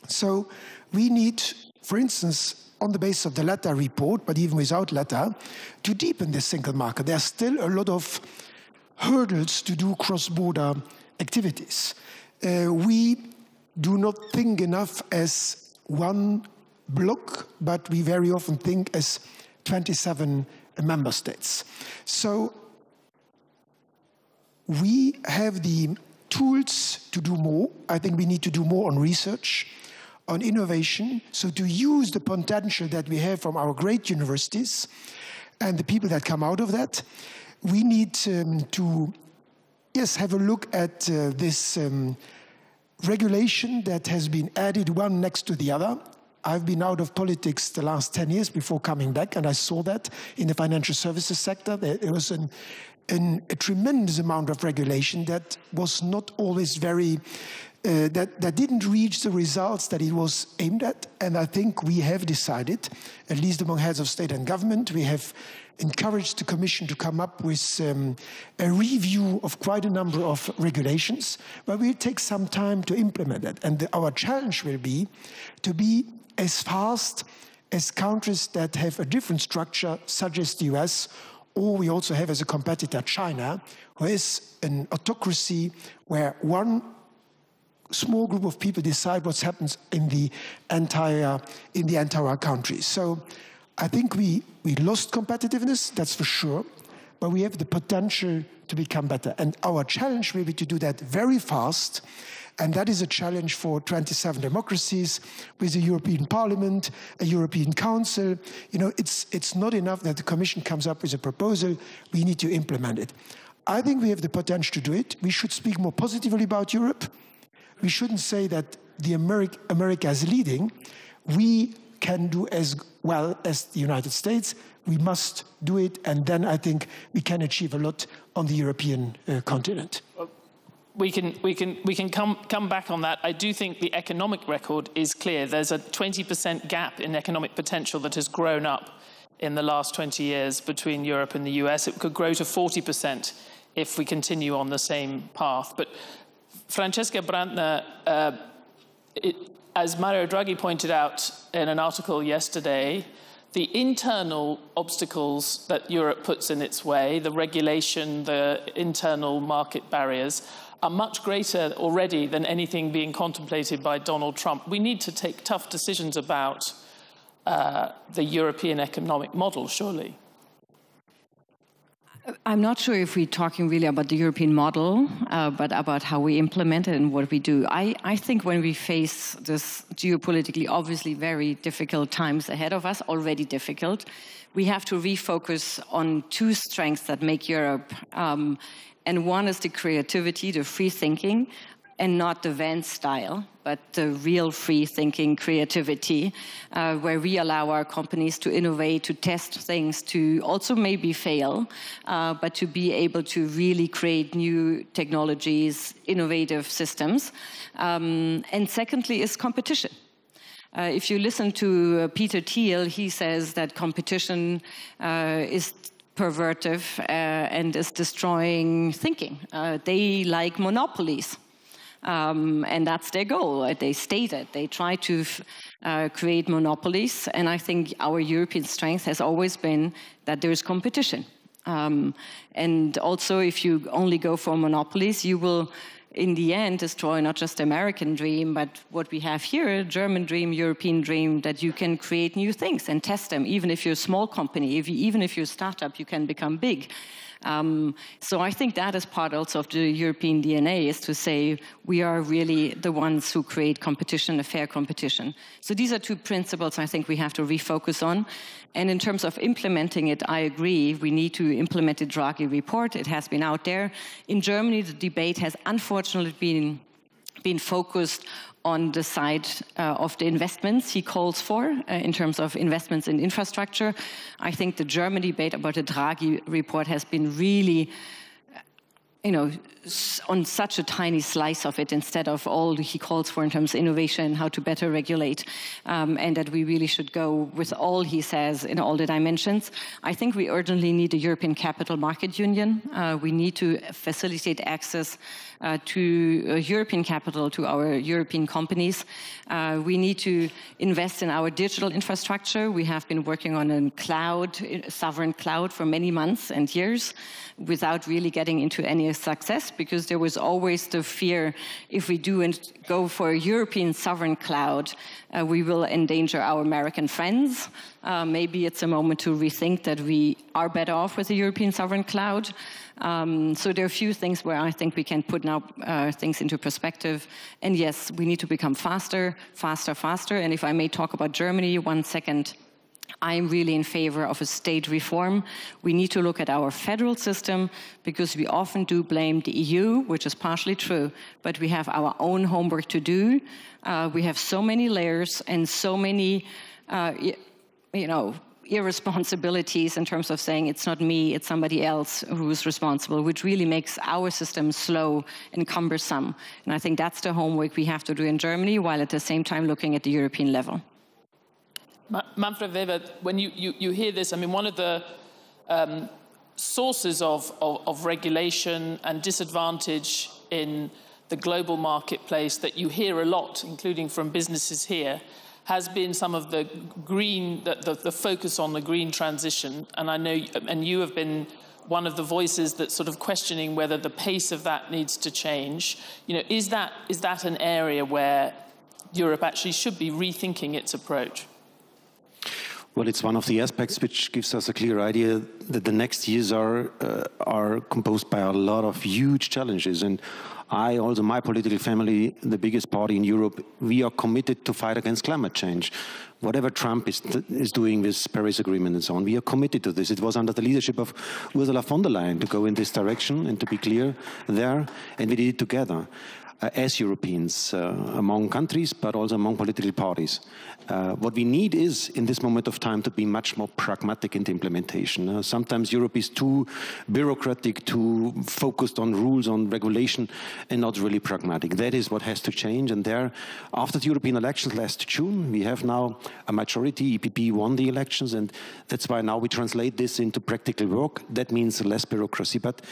so we need, for instance, on the basis of the Letta report, but even without Letta, to deepen the single market. There are still a lot of hurdles to do cross-border activities. We do not think enough as one bloc, but we very often think as 27 member states. So we have the tools to do more. I think we need to do more on research, on innovation, so to use the potential that we have from our great universities and the people that come out of that. We need to, yes, have a look at this regulation that has been added one next to the other. I've been out of politics the last 10 years before coming back, and I saw that in the financial services sector. There was a tremendous amount of regulation that was not always very, that didn't reach the results that it was aimed at. And I think we have decided, at least among heads of state and government, we have encouraged the Commission to come up with a review of quite a number of regulations, but we'll take some time to implement it. And our challenge will be to be as fast as countries that have a different structure, such as the US, or we also have as a competitor China, who is an autocracy where one small group of people decide what happens in the entire country. So I think we lost competitiveness, that's for sure, but we have the potential to become better. And our challenge will be to do that very fast. And that is a challenge for 27 democracies with a European Parliament, a European Council. You know, it's not enough that the Commission comes up with a proposal. We need to implement it. I think we have the potential to do it. We should speak more positively about Europe. We shouldn't say that the America is leading. We can do as well as the United States. We must do it, and then I think we can achieve a lot on the European continent. We can come back on that. I do think the economic record is clear. There's a 20% gap in economic potential that has grown up in the last 20 years between Europe and the US. It could grow to 40% if we continue on the same path. But Francesca Brandner, as Mario Draghi pointed out in an article yesterday, the internal obstacles that Europe puts in its way, the regulation, the internal market barriers, are much greater already than anything being contemplated by Donald Trump. We need to take tough decisions about the European economic model, surely. I'm not sure if we're talking really about the European model, but about how we implement it and what we do. I think when we face this geopolitically, obviously very difficult times ahead of us, already difficult, we have to refocus on two strengths that make Europe. And one is the creativity, the free thinking, and not the Vance style, but the real free thinking creativity, where we allow our companies to innovate, to test things, to also maybe fail, but to be able to really create new technologies, innovative systems. And secondly is competition. If you listen to Peter Thiel, he says that competition is pervertive and is destroying thinking. They like monopolies. And that's their goal. They state it. They try to create monopolies. And I think our European strength has always been that there is competition. And also, if you only go for monopolies, you will, in the end, destroy not just the American dream, but what we have here, German dream, European dream, that you can create new things and test them. Even if you're a small company, even if you're a startup, you can become big. So I think that is part also of the European DNA, is to say we are really the ones who create competition, a fair competition. So these are two principles I think we have to refocus on. And in terms of implementing it, I agree, we need to implement the Draghi report. It has been out there. In Germany, the debate has unfortunately been focused on the side of the investments he calls for in terms of investments in infrastructure. I think the German debate about the Draghi report has been really, on such a tiny slice of it instead of all he calls for in terms of innovation, how to better regulate, and that we really should go with all he says in all the dimensions. I think we urgently need a European Capital Market Union. We need to facilitate access to European capital, to our European companies. We need to invest in our digital infrastructure. We have been working on a sovereign cloud for many months and years without really getting into any a success, because there was always the fear, if we do go for a European sovereign cloud, we will endanger our American friends. Maybe it's a moment to rethink that we are better off with a European sovereign cloud. So there are a few things where I think we can put now things into perspective. And yes, we need to become faster, faster, faster. And if I may talk about Germany 1 second, I'm really in favor of a state reform. We need to look at our federal system, because we often do blame the EU, which is partially true, but we have our own homework to do. We have so many layers and so many, irresponsibilities in terms of saying it's not me, it's somebody else who's responsible, which really makes our system slow and cumbersome. And I think that's the homework we have to do in Germany, while at the same time looking at the European level. Manfred Weber, when you hear this, I mean, one of the sources of regulation and disadvantage in the global marketplace that you hear a lot, including from businesses here, has been some of the green, the focus on the green transition. And I know, and you have been one of the voices that's sort of questioning whether the pace of that needs to change. Is that an area where Europe actually should be rethinking its approach? Well, it's one of the aspects which gives us a clear idea that the next years are composed by a lot of huge challenges. And also my political family, the biggest party in Europe, we are committed to fight against climate change. Whatever Trump is doing with Paris Agreement and so on, we are committed to this. It was under the leadership of Ursula von der Leyen to go in this direction and to be clear there, and we did it together. As Europeans, among countries, but also among political parties. What we need is, in this moment of time, to be much more pragmatic in the implementation. Sometimes Europe is too bureaucratic, too focused on rules, on regulation, and not really pragmatic. That is what has to change. And there, after the European elections last June, we have now a majority. EPP won the elections, and that's why now we translate this into practical work. That means less bureaucracy. But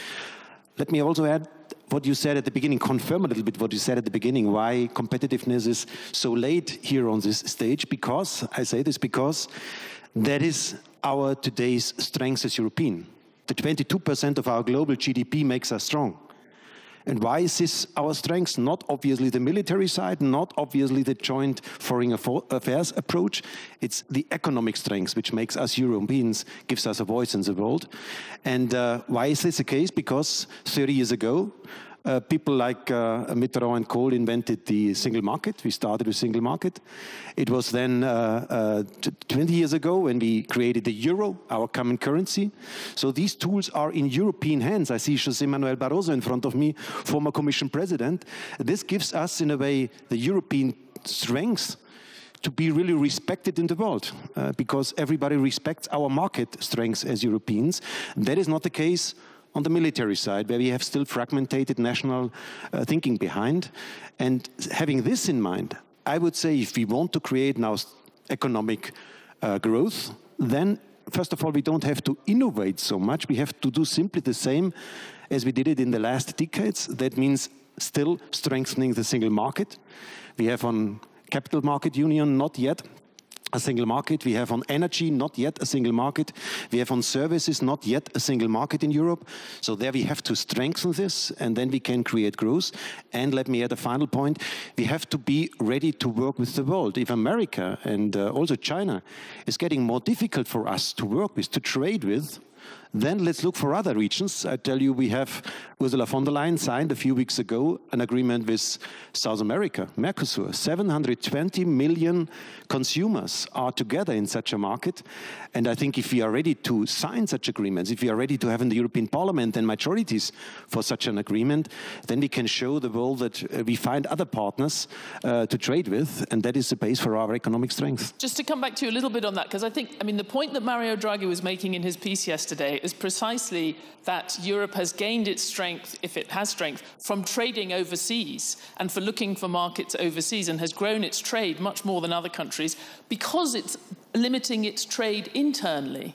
let me also add what you said at the beginning, confirm a little bit what you said at the beginning, why competitiveness is so late here on this stage, because, I say this because that is our today's strength as European. The 22% of our global GDP makes us strong. And why is this our strength? Not obviously the military side, not obviously the joint foreign affairs approach. It's the economic strength which makes us Europeans, gives us a voice in the world. And why is this the case? Because 30 years ago, people like Mitterrand and Kohl invented the single market. We started with single market. It was then 20 years ago when we created the euro, our common currency. So these tools are in European hands. I see José Manuel Barroso in front of me, former Commission President. This gives us, in a way, the European strength to be really respected in the world, because everybody respects our market strengths as Europeans. That is not the case on the military side, where we have still fragmented national thinking behind. And having this in mind, I would say if we want to create now economic growth, then first of all, we don't have to innovate so much. We have to do simply the same as we did it in the last decades. That means still strengthening the single market. We have on capital market union, not yet a single market. We have on energy, not yet a single market. We have on services, not yet a single market in Europe. So there we have to strengthen this, and then we can create growth. And let me add a final point. We have to be ready to work with the world. If America and also China is getting more difficult for us to work with, to trade with, then let's look for other regions. I tell you, we have Ursula von der Leyen signed a few weeks ago an agreement with South America, Mercosur. 720 million consumers are together in such a market. And I think if we are ready to sign such agreements, if we are ready to have in the European Parliament and majorities for such an agreement, then we can show the world that we find other partners to trade with, and that is the base for our economic strength. Just to come back to you a little bit on that, because I think, I mean, the point that Mario Draghi was making in his piece yesterday is precisely that Europe has gained its strength, if it has strength, from trading overseas and for looking for markets overseas, and has grown its trade much more than other countries because it's limiting its trade internally.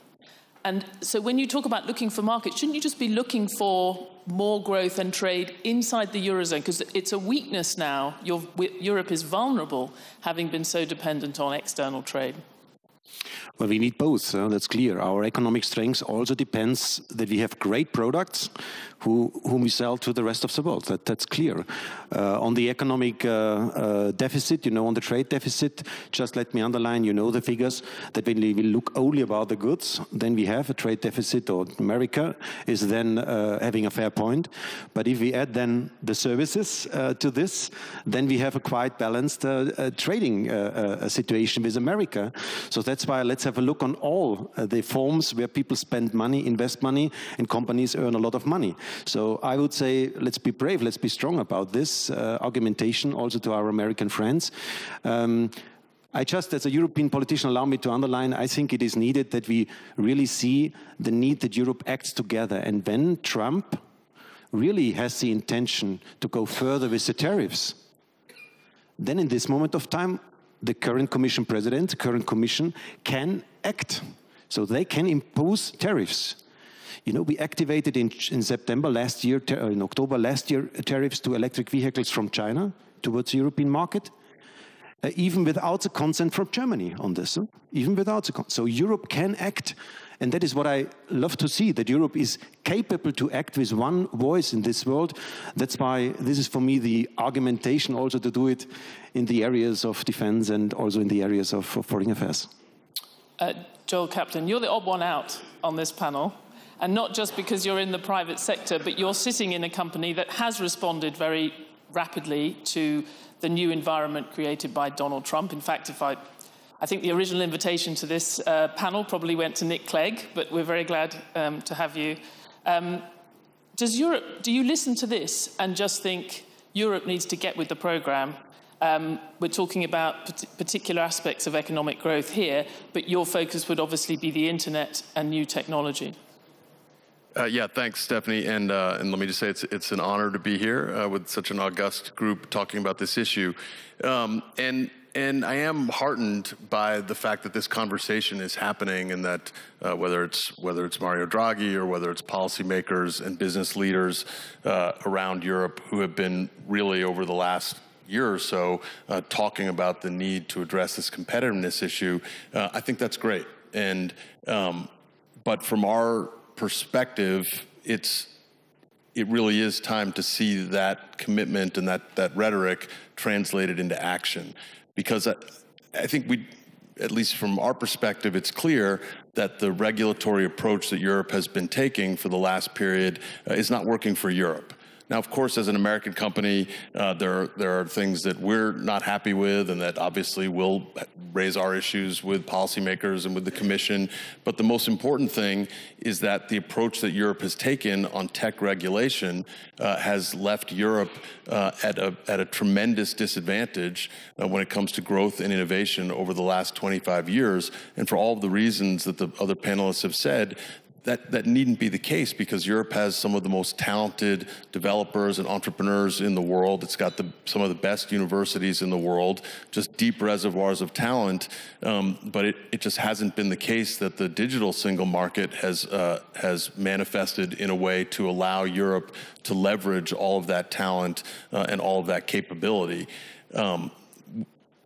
And so when you talk about looking for markets, shouldn't you just be looking for more growth and trade inside the Eurozone? Because it's a weakness now. Europe is vulnerable, having been so dependent on external trade. Well, we need both, that's clear. Our economic strength also depends that we have great products whom we sell to the rest of the world. That's clear. On the economic deficit, on the trade deficit, just let me underline, the figures, that when we look only about the goods, then we have a trade deficit, or America is then having a fair point. But if we add then the services to this, then we have a quite balanced trading situation with America. So that's why let's have a look on all the forms where people spend money, invest money, and companies earn a lot of money. So I would say, let's be brave, let's be strong about this argumentation also to our American friends. I just, as a European politician, allow me to underline, I think it is needed that we really see the need that Europe acts together. And when Trump really has the intention to go further with the tariffs, then in this moment of time, the current Commission President, the current Commission can act. So they can impose tariffs. We activated in September last year, in October last year, tariffs to electric vehicles from China towards the European market, even without the consent from Germany on this, even without the consent. So Europe can act, and that is what I love to see, that Europe is capable to act with one voice in this world. That's why this is for me the argumentation also to do it in the areas of defense and also in the areas of foreign affairs. Joel Kaplan, you're the odd one out on this panel. And not just because you're in the private sector, but you're sitting in a company that has responded very rapidly to the new environment created by Donald Trump. In fact, I think the original invitation to this panel probably went to Nick Clegg, but we're very glad to have you. Do you listen to this and just think Europe needs to get with the program? We're talking about particular aspects of economic growth here, but your focus would obviously be the internet and new technology. Yeah, thanks, Stephanie. And let me just say it's an honor to be here with such an august group talking about this issue. And I am heartened by the fact that this conversation is happening, and that whether it's Mario Draghi or whether it's policymakers and business leaders around Europe who have been really over the last year or so talking about the need to address this competitiveness issue, I think that's great. And but from our perspective, it really is time to see that commitment and that rhetoric translated into action. Because I think at least from our perspective, it's clear that the regulatory approach that Europe has been taking for the last period is not working for Europe. Now, of course, as an American company, there are things that we're not happy with, and that obviously will raise our issues with policymakers and with the Commission. But the most important thing is that the approach that Europe has taken on tech regulation has left Europe at a tremendous disadvantage when it comes to growth and innovation over the last 25 years. And for all of the reasons that the other panelists have said, that needn't be the case, because Europe has some of the most talented developers and entrepreneurs in the world. It's got some of the best universities in the world, just deep reservoirs of talent. But it just hasn't been the case that the digital single market has manifested in a way to allow Europe to leverage all of that talent and all of that capability.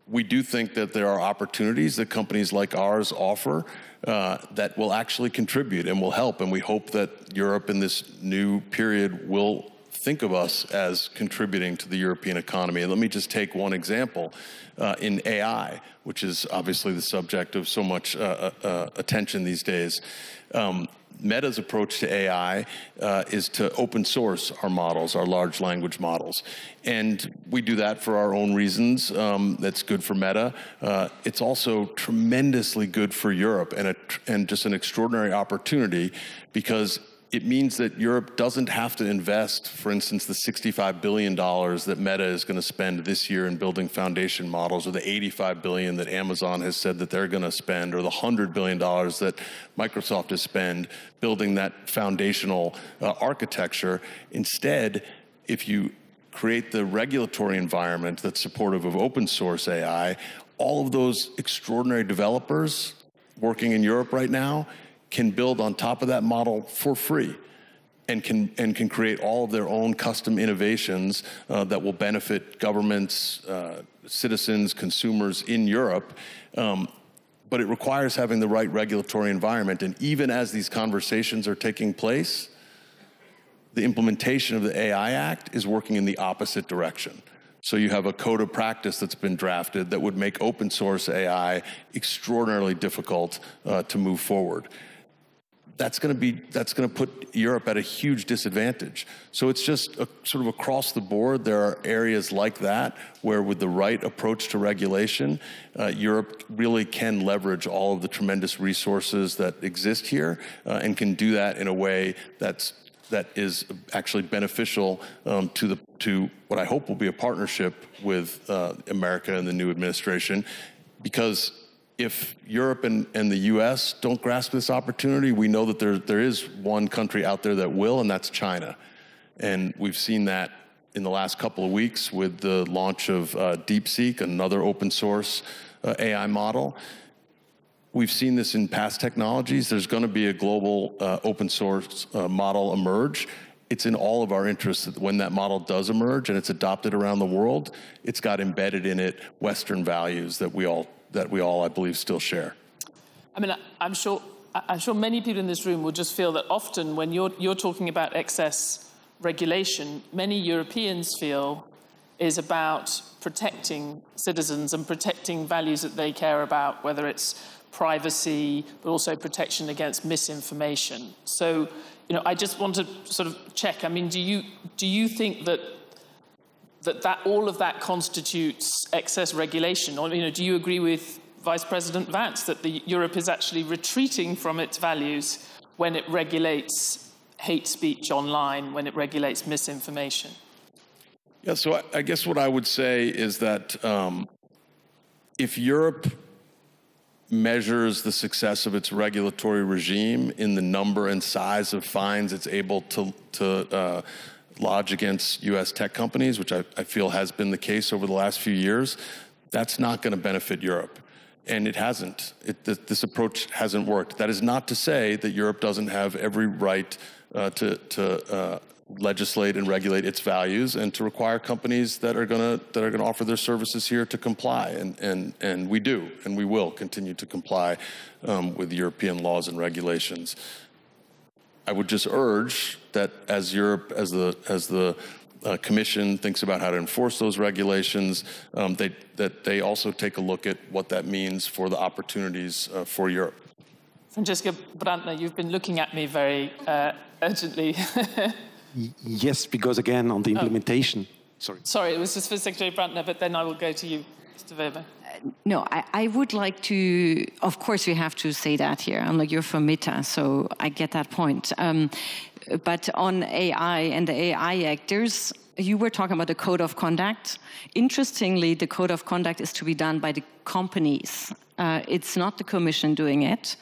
We do think that there are opportunities that companies like ours offer that will actually contribute and will help. And we hope that Europe in this new period will think of us as contributing to the European economy. And let me just take one example. In AI, which is obviously the subject of so much attention these days, Meta's approach to AI is to open source our models, our large language models. And we do that for our own reasons. That's good for Meta. It's also tremendously good for Europe, and just an extraordinary opportunity, because it means that Europe doesn't have to invest, for instance, the $65 billion that Meta is going to spend this year in building foundation models, or the $85 billion that Amazon has said that they're going to spend, or the $100 billion that Microsoft has spent building that foundational architecture. Instead, if you create the regulatory environment that's supportive of open source AI, all of those extraordinary developers working in Europe right now can build on top of that model for free, and can create all of their own custom innovations that will benefit governments, citizens, consumers in Europe. but it requires having the right regulatory environment. And even as these conversations are taking place, the implementation of the AI Act is working in the opposite direction. So you have a code of practice that's been drafted that would make open source AI extraordinarily difficult to move forward. That's going to put Europe at a huge disadvantage. So it's just sort of across the board, there are areas like that where with the right approach to regulation, Europe really can leverage all of the tremendous resources that exist here and can do that in a way that is actually beneficial to what I hope will be a partnership with America and the new administration. Because if Europe and the US don't grasp this opportunity, we know that there is one country out there that will, and that's China. And we've seen that in the last couple of weeks with the launch of DeepSeek, another open source AI model. We've seen this in past technologies. There's going to be a global open source model emerge. It's in all of our interests that when that model does emerge and it's adopted around the world, it's got embedded in it Western values that we all, I believe, still share. I mean, I'm sure many people in this room will just feel that often when you're talking about excess regulation, many Europeans feel is about protecting citizens and protecting values that they care about, whether it's privacy, but also protection against misinformation. So, I just want to sort of check. I mean, do you think that all of that constitutes excess regulation? Or, do you agree with Vice President Vance that Europe is actually retreating from its values when it regulates hate speech online, when it regulates misinformation? Yeah, so I guess what I would say is that if Europe measures the success of its regulatory regime in the number and size of fines it's able to lodge against U.S. tech companies, which I feel has been the case over the last few years, that's not going to benefit Europe. And it hasn't. This approach hasn't worked. That is not to say that Europe doesn't have every right to legislate and regulate its values and to require companies that are going to offer their services here to comply, and we do, and we will continue to comply with European laws and regulations. I would just urge that as Europe, as the Commission thinks about how to enforce those regulations, that they also take a look at what that means for the opportunities for Europe. Francesca Brandner, you've been looking at me very urgently. Yes, because again, on the implementation. Sorry, it was just for Secretary Brandner, but then I will go to you, Mr. Weber. No, I would like to, of course we have to say that here. I'm like, you're from Meta, so I get that point. But on AI and the AI Act, you were talking about the code of conduct. Interestingly, the code of conduct is to be done by the companies. It's not the Commission doing it.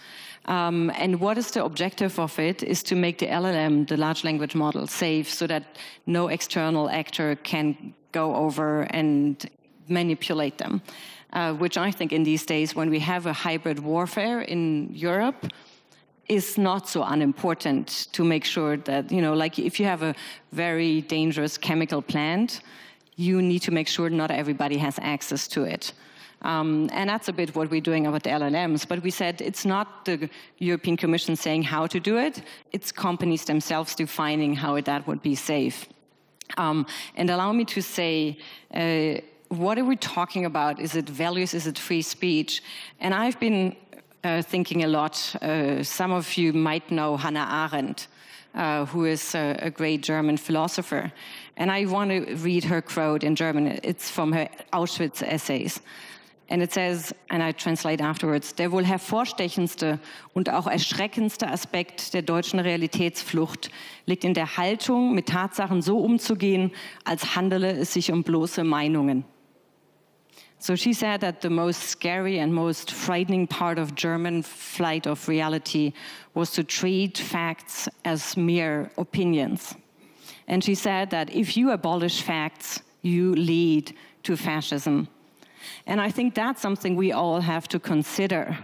And what is the objective of it is to make the LLM, the large language model, safe so that no external actor can go over and manipulate them. Which I think in these days, when we have a hybrid warfare in Europe, is not so unimportant to make sure that, like if you have a very dangerous chemical plant, you need to make sure not everybody has access to it. And that's a bit what we're doing about the LLMs. But we said it's not the European Commission saying how to do it. It's companies themselves defining how that would be safe. And allow me to say, what are we talking about? Is it values? Is it free speech? And I've been thinking a lot. Some of you might know Hannah Arendt, who is a great German philosopher. And I want to read her quote in German. It's from her Auschwitz essays. And it says, and I translate afterwards, der wohl hervorstechendste und auch erschreckendste Aspekt der deutschen Realitätsflucht liegt in der Haltung, mit Tatsachen so umzugehen, als handele es sich bloße Meinungen. So she said that the most scary and most frightening part of German flight of reality was to treat facts as mere opinions. And she said that if you abolish facts, you lead to fascism. And I think that's something we all have to consider.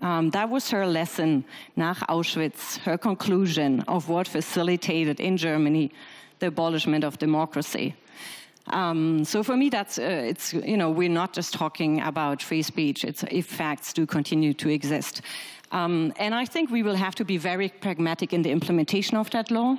That was her lesson nach Auschwitz, her conclusion of what facilitated in Germany the abolishment of democracy. So for me, that's it's we're not just talking about free speech. It's if facts do continue to exist, and I think we will have to be very pragmatic in the implementation of that law.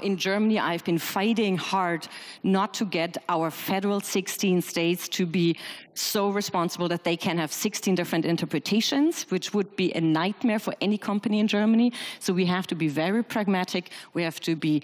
In Germany, I've been fighting hard not to get our federal 16 states to be so responsible that they can have 16 different interpretations, which would be a nightmare for any company in Germany. So we have to be very pragmatic. We have to be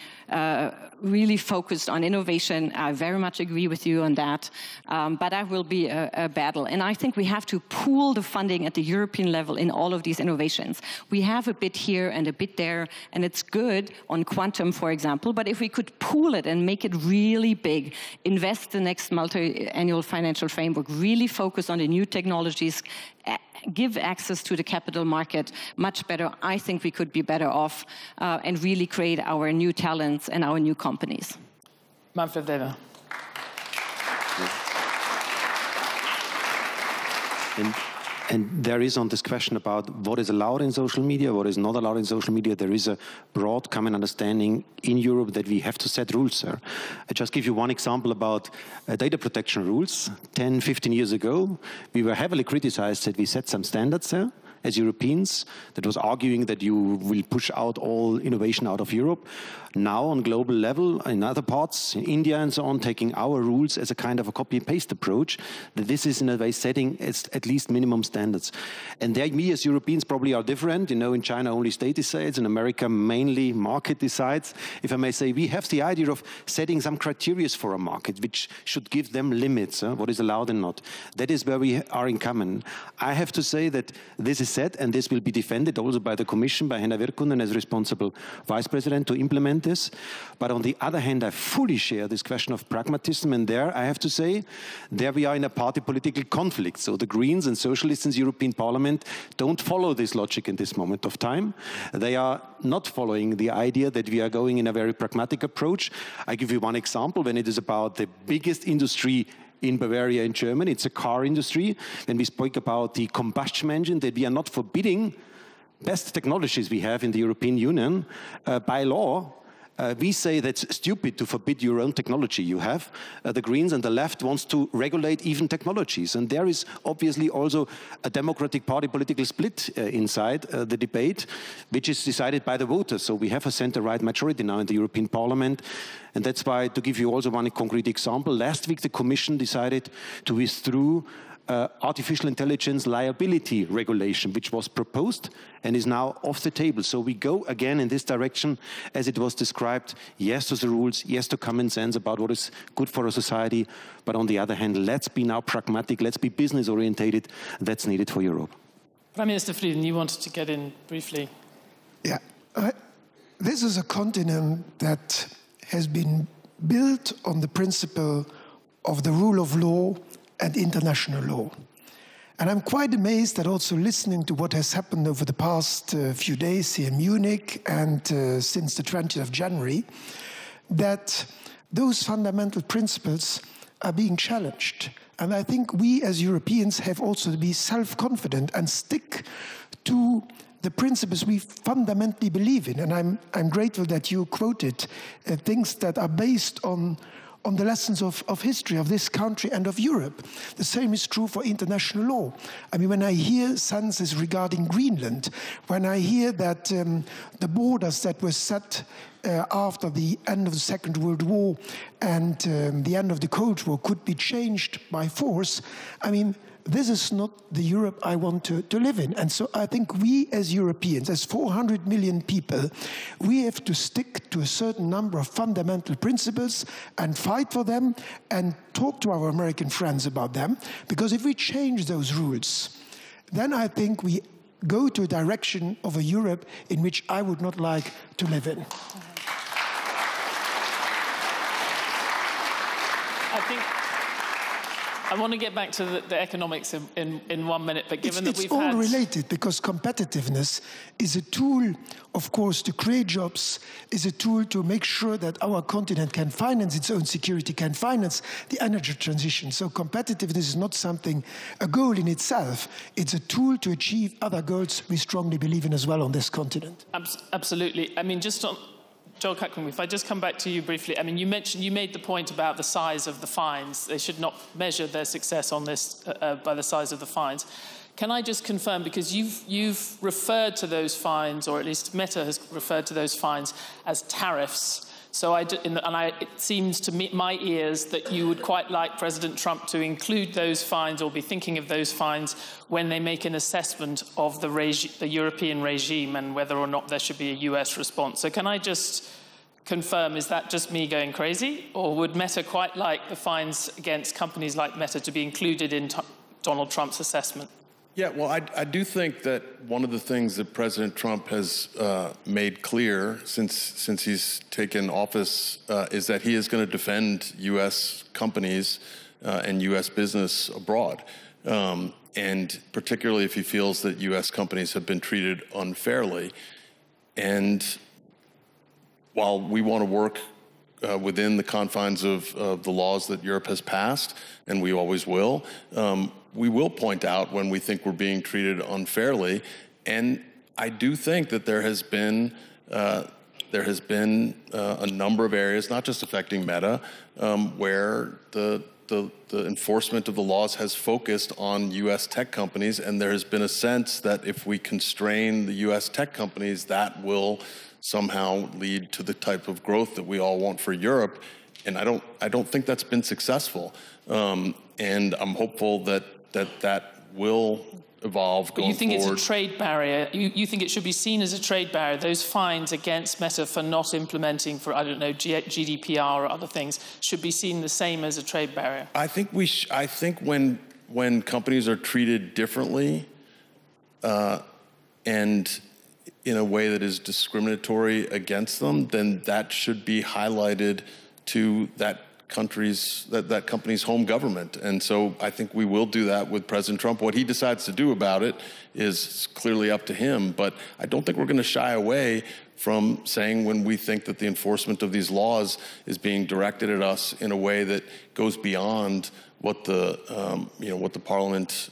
really focused on innovation. I very much agree with you on that. But that will be a battle. And I think we have to pool the funding at the European level in all of these innovations. We have a bit here and a bit there, and it's good on quantum, for example. But if we could pool it and make it really big, invest the next multi-annual financial framework, really focus on the new technologies, give access to the capital market much better, I think we could be better off and really create our new talents and our new companies. Manfred Weber. And there is on this question about what is allowed in social media, what is not allowed in social media, there is a broad common understanding in Europe that we have to set rules there. I just give you one example about data protection rules. 10, 15 years ago, we were heavily criticized that we set some standards there as Europeans, that was arguing that you will push out all innovation out of Europe. Now on global level, in other parts, in India and so on, taking our rules as a kind of a copy-and-paste approach, that this is in a way setting at least minimum standards. And there we as Europeans probably are different. You know, in China only state decides, in America mainly market decides. If I may say, we have the idea of setting some criteria for a market, which should give them limits, what is allowed and not. That is where we are in common. I have to say that this is said, and this will be defended also by the Commission, by Henna Virkkunen as responsible Vice President to implement this. But on the other hand, I fully share this question of pragmatism, and there I have to say, there we are in a party political conflict. So the Greens and Socialists in the European Parliament don't follow this logic in this moment of time. They are not following the idea that we are going in a very pragmatic approach. I give you one example. When it is about the biggest industry in Bavaria, in Germany, it's a car industry. When we spoke about the combustion engine, that we are not forbidding best technologies we have in the European Union by law. We say that's stupid to forbid your own technology you have. The Greens and the left wants to regulate even technologies. And there is obviously also a Democratic Party political split inside the debate, which is decided by the voters. So we have a center-right majority now in the European Parliament. And that's why, to give you also one concrete example, last week the Commission decided to withdraw artificial intelligence liability regulation, which was proposed and is now off the table. So we go again in this direction as it was described. Yes to the rules, yes to common sense about what is good for a society. But on the other hand, let's be now pragmatic, let's be business orientated. That's needed for Europe. Prime Minister Frieden, you wanted to get in briefly. Yeah, this is a continent that has been built on the principle of the rule of law and international law. And I'm quite amazed that also listening to what has happened over the past few days here in Munich and since the 20th of January, that those fundamental principles are being challenged. And I think we as Europeans have also to be self-confident and stick to the principles we fundamentally believe in. And I'm grateful that you quoted things that are based on the lessons of history of this country and of Europe. The same is true for international law. I mean, when I hear sentences regarding Greenland, when I hear that the borders that were set after the end of the Second World War and the end of the Cold War could be changed by force, I mean, this is not the Europe I want to live in. And so I think we as Europeans, as 400 million people, we have to stick to a certain number of fundamental principles and fight for them and talk to our American friends about them. Because if we change those rules, then I think we go to a direction of a Europe in which I would not like to live in. I want to get back to the economics in 1 minute, but given that we've had... It's all related, because competitiveness is a tool, of course, to create jobs, is a tool to make sure that our continent can finance its own security, can finance the energy transition. So competitiveness is not something, a goal in itself. It's a tool to achieve other goals we strongly believe in as well on this continent. Absolutely. I mean, just Joel Cuckman, if I just come back to you briefly. I mean, you made the point about the size of the fines. They should not measure their success on this by the size of the fines. Can I just confirm, because you've referred to those fines, or at least Meta has referred to those fines as tariffs. So it seems to my ears that you would quite like President Trump to include those fines or be thinking of those fines when they make an assessment of the European regime and whether or not there should be a US response. So can I just confirm, is that just me going crazy? Or would Meta quite like the fines against companies like Meta to be included in Donald Trump's assessment? Yeah, well, I do think that one of the things that President Trump has made clear since he's taken office is that he is going to defend U.S. companies and U.S. business abroad. And particularly if he feels that U.S. companies have been treated unfairly. And while we want to work within the confines of the laws that Europe has passed, and we always will, we will point out when we think we're being treated unfairly. And I do think that there has been a number of areas, not just affecting Meta, where the enforcement of the laws has focused on U.S. tech companies, and there has been a sense that if we constrain the U.S. tech companies, that will somehow lead to the type of growth that we all want for Europe. And I don't think that's been successful. And I'm hopeful that will evolve going forward. But you think it's a trade barrier? You think it should be seen as a trade barrier? Those fines against Meta for not implementing, for I don't know, GDPR or other things, should be seen the same as a trade barrier? I think I think when companies are treated differently, and in a way that is discriminatory against them, then that should be highlighted to that company's home government. And so I think we will do that with President Trump. What he decides to do about it is clearly up to him, but I don't think we're going to shy away from saying when we think that the enforcement of these laws is being directed at us in a way that goes beyond what the what the Parliament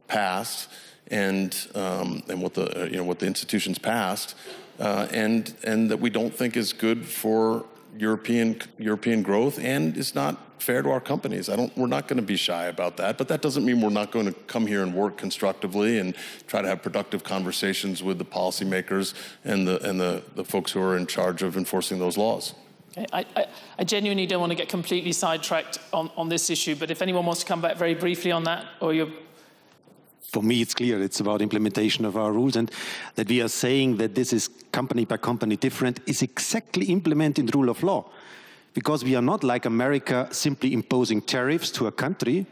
passed and what the institutions passed, and that we don't think is good for European growth and is not fair to our companies. We're not going to be shy about that, but that doesn't mean we're not going to come here and work constructively and try to have productive conversations with the policymakers and the folks who are in charge of enforcing those laws. Okay. I genuinely don't want to get completely sidetracked on this issue, but if anyone wants to come back very briefly on that, or you're... For me, it's clear it's about implementation of our rules, and that we are saying that this is company by company different is exactly implementing the rule of law. Because we are not like America simply imposing tariffs to a country.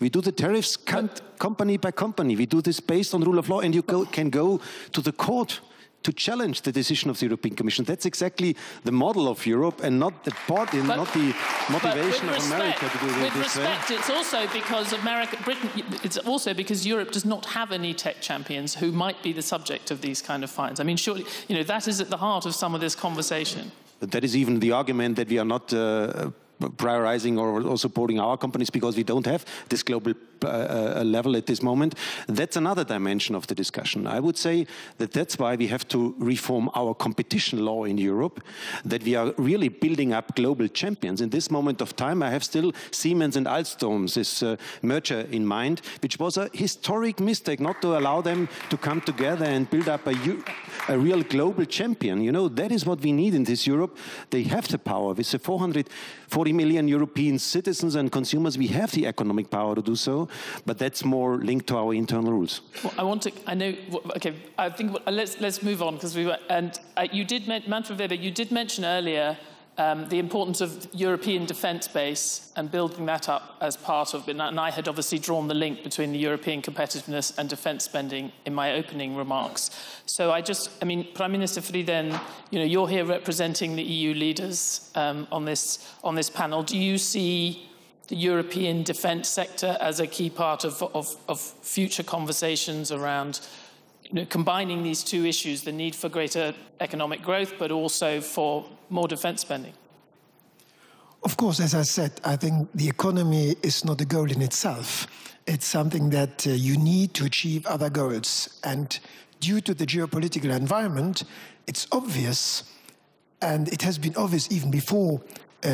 We do the tariffs company by company. We do this based on the rule of law, and you can go to the court to challenge the decision of the European Commission. That's exactly the model of Europe, and not the motivation of America to do it this way. With respect, it's also because it's also because Europe does not have any tech champions who might be the subject of these kind of fines. I mean, surely, that is at the heart of some of this conversation. But that is even the argument that we are not prioritizing or supporting our companies because we don't have this global level at this moment. That's another dimension of the discussion. I would say that that's why we have to reform our competition law in Europe, that we are really building up global champions. In this moment of time, I have still Siemens and Alstom, this merger in mind, which was a historic mistake not to allow them to come together and build up a real global champion. That is what we need in this Europe. They have the power. With the 440 million European citizens and consumers, we have the economic power to do so. But that's more linked to our internal rules. Well, I think let's move on because you did, Manfred Weber, you did mention earlier the importance of European defence base and building that up as part of it. And I had obviously drawn the link between the European competitiveness and defence spending in my opening remarks. So Prime Minister Frieden, you're here representing the EU leaders on this panel. Do you see the European defence sector as a key part of future conversations around combining these two issues, the need for greater economic growth, but also for more defence spending? Of course, as I said, I think the economy is not a goal in itself. It's something that you need to achieve other goals. And due to the geopolitical environment, it's obvious and it has been obvious even before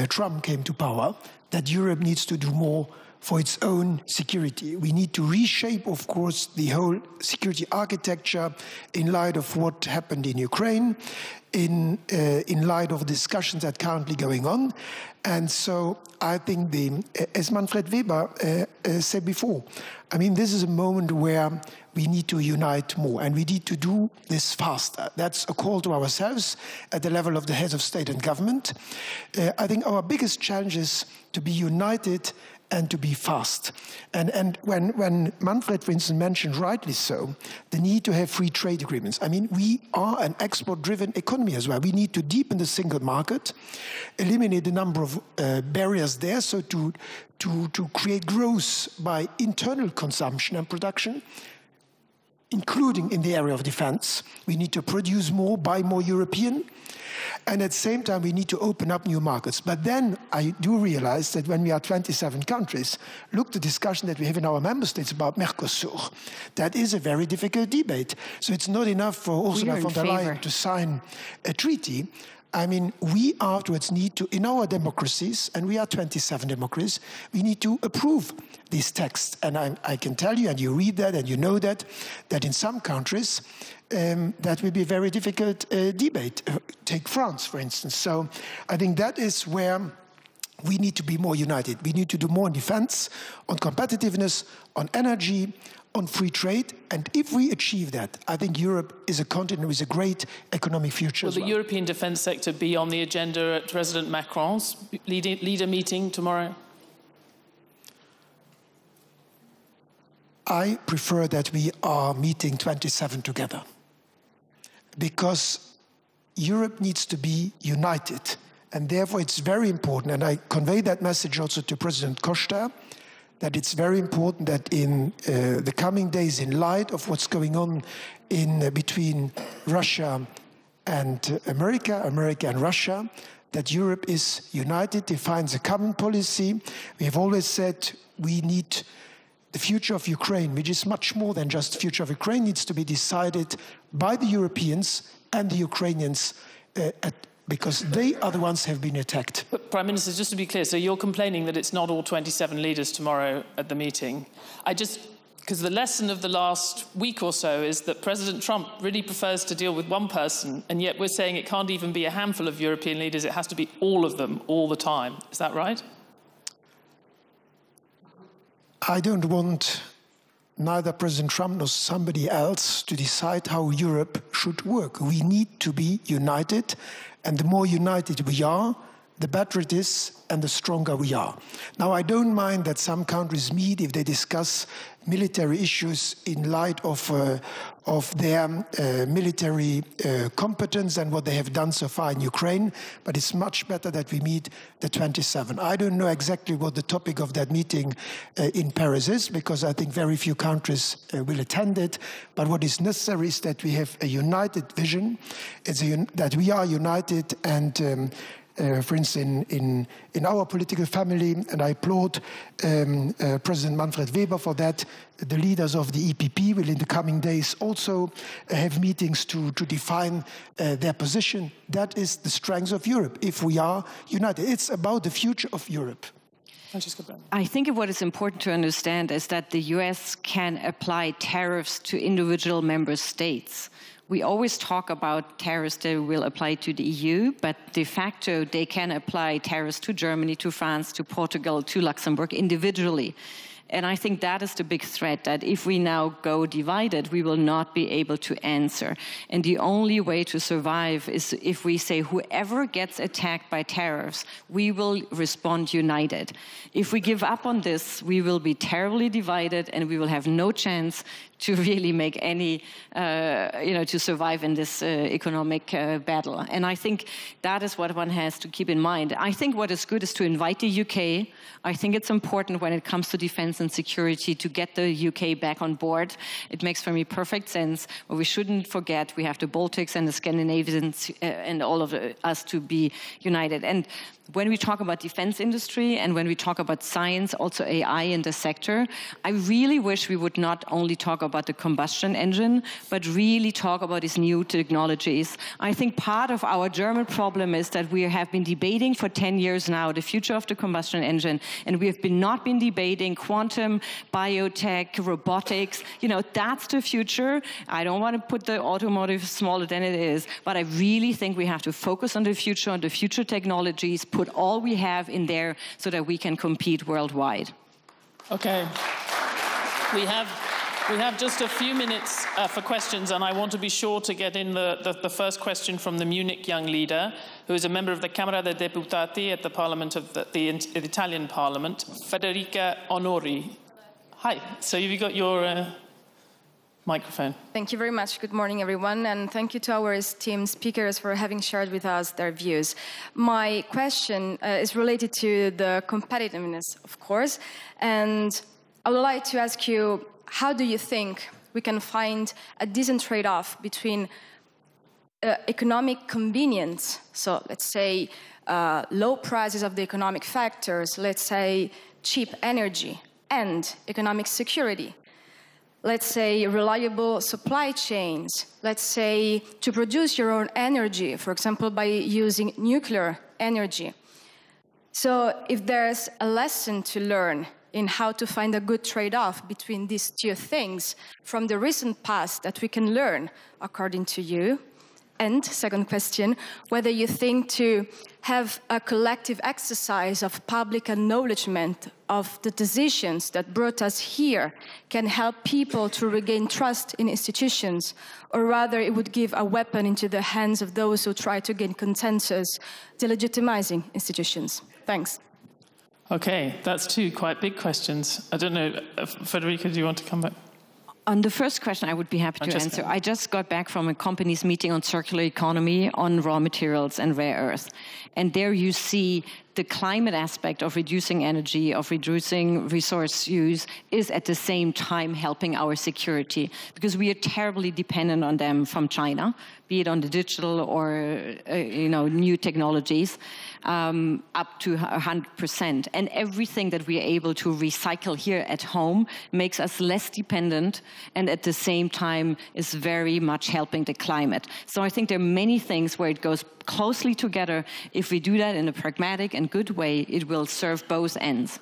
Trump came to power, that Europe needs to do more for its own security. We need to reshape, of course, the whole security architecture in light of what happened in Ukraine, in light of discussions that are currently going on. And so I think, as Manfred Weber said before, I mean, this is a moment where we need to unite more, and we need to do this faster. That's a call to ourselves at the level of the heads of state and government. I think our biggest challenge is to be united and to be fast. And when Manfred, for instance, mentioned rightly so, the need to have free trade agreements. I mean, we are an export-driven economy as well. We need to deepen the single market, eliminate the number of barriers there, so to create growth by internal consumption and production, including in the area of defense. We need to produce more, buy more European, and at the same time, we need to open up new markets. But then I do realize that when we are 27 countries, look the discussion that we have in our member states about Mercosur. That is a very difficult debate. So it's not enough for Ursula von der Leyen to sign a treaty. I mean, we afterwards need to, in our democracies, and we are 27 democracies, we need to approve these texts. And I can tell you, and you read that, and you know that in some countries, that will be a very difficult debate. Take France, for instance. So I think that is where we need to be more united. We need to do more on defense, on competitiveness, on energy, on free trade. And if we achieve that, I think Europe is a continent with a great economic future. Will the European defense sector be on the agenda at President Macron's leader meeting tomorrow? I prefer that we are meeting 27 together, because Europe needs to be united. And therefore, it's very important, and I convey that message also to President Costa, that it's very important that in the coming days, in light of what's going on between Russia and America and Russia, that Europe is united, defines a common policy. We have always said we need the future of Ukraine, which is much more than just the future of Ukraine, needs to be decided by the Europeans and the Ukrainians because they are the ones who have been attacked. But Prime Minister, just to be clear, so you're complaining that it's not all 27 leaders tomorrow at the meeting. Because the lesson of the last week or so is that President Trump really prefers to deal with one person, and yet we're saying it can't even be a handful of European leaders, it has to be all of them, all the time. Is that right? I don't want neither President Trump nor somebody else to decide how Europe should work. We need to be united, and the more united we are, the better it is and the stronger we are. Now, I don't mind that some countries meet if they discuss military issues in light of their military competence and what they have done so far in Ukraine, but it's much better that we meet the 27. I don't know exactly what the topic of that meeting in Paris is, because I think very few countries will attend it, but what is necessary is that we have a united vision, that we are united, and for instance, in our political family, and I applaud President Manfred Weber for that, the leaders of the EPP will in the coming days also have meetings to define their position. That is the strength of Europe, if we are united. It's about the future of Europe. I think what is important to understand is that the US can apply tariffs to individual member states. We always talk about tariffs that will apply to the EU, but de facto they can apply tariffs to Germany, to France, to Portugal, to Luxembourg individually. And I think that is the big threat, that if we now go divided, we will not be able to answer. And the only way to survive is if we say whoever gets attacked by tariffs, we will respond united. If we give up on this, we will be terribly divided and we will have no chance to really make any, to survive in this economic battle. And I think that is what one has to keep in mind. I think what is good is to invite the UK. I think it's important when it comes to defense and security to get the UK back on board. It makes for me perfect sense. But we shouldn't forget we have the Baltics and the Scandinavians and all of us to be united. And when we talk about defense industry and when we talk about science, also AI in the sector, I really wish we would not only talk about the combustion engine, but really talk about these new technologies. I think part of our German problem is that we have been debating for 10 years now the future of the combustion engine, and we have not been debating quantum, biotech, robotics. You know, that's the future. I don't want to put the automotive smaller than it is, but I really think we have to focus on the future technologies, put all we have in there so that we can compete worldwide. Okay. We have just a few minutes for questions, and I want to be sure to get in the first question from the Munich young leader, who is a member of the Camera dei Deputati at the Parliament of the Italian Parliament, Federica Onori. Hi. So you've got your microphone. Thank you very much. Good morning, everyone, and thank you to our esteemed speakers for having shared with us their views. My question is related to the competitiveness, of course, and I would like to ask you, how do you think we can find a decent trade-off between economic convenience, so let's say low prices of the economic factors, let's say cheap energy, and economic security? Let's say reliable supply chains, let's say to produce your own energy, for example, by using nuclear energy. So if there's a lesson to learn in how to find a good trade-off between these two things from the recent past that we can learn, according to you? And second question, whether you think to have a collective exercise of public acknowledgement of the decisions that brought us here can help people to regain trust in institutions, or rather it would give a weapon into the hands of those who try to gain consensus, delegitimizing institutions. Thanks. Okay, that's two quite big questions. I don't know, Federica, do you want to come back? On the first question, I would be happy to answer. I just got back from a company's meeting on circular economy on raw materials and rare earth. And there you see the climate aspect of reducing energy, of reducing resource use, is at the same time helping our security, because we are terribly dependent on them from China, be it on the digital or new technologies, up to 100%. And everything that we are able to recycle here at home makes us less dependent, and at the same time is very much helping the climate. So I think there are many things where it goes closely together. If we do that in a pragmatic and good way, it will serve both ends.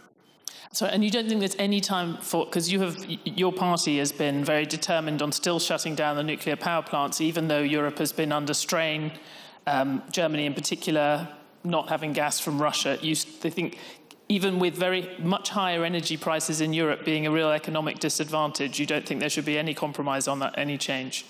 So, and you don't think there's any time for, because your party has been very determined on still shutting down the nuclear power plants, even though Europe has been under strain, Germany in particular, not having gas from Russia. They think even with very much higher energy prices in Europe being a real economic disadvantage, you don't think there should be any compromise on that, any change?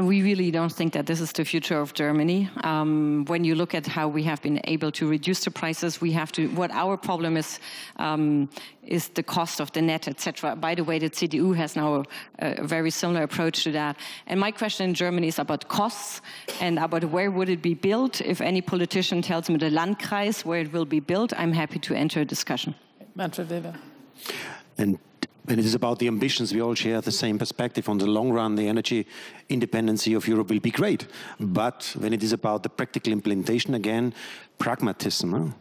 We really don't think that this is the future of Germany. When you look at how we have been able to reduce the prices, we have to. What our problem is the cost of the net, etc. By the way, the CDU has now a very similar approach to that. And my question in Germany is about costs and about where would it be built. If any politician tells me the Landkreis where it will be built, I'm happy to enter a discussion. Manfred Weber. And when it is about the ambitions, we all share the same perspective. On the long run, the energy independency of Europe will be great. But when it is about the practical implementation, again, pragmatism.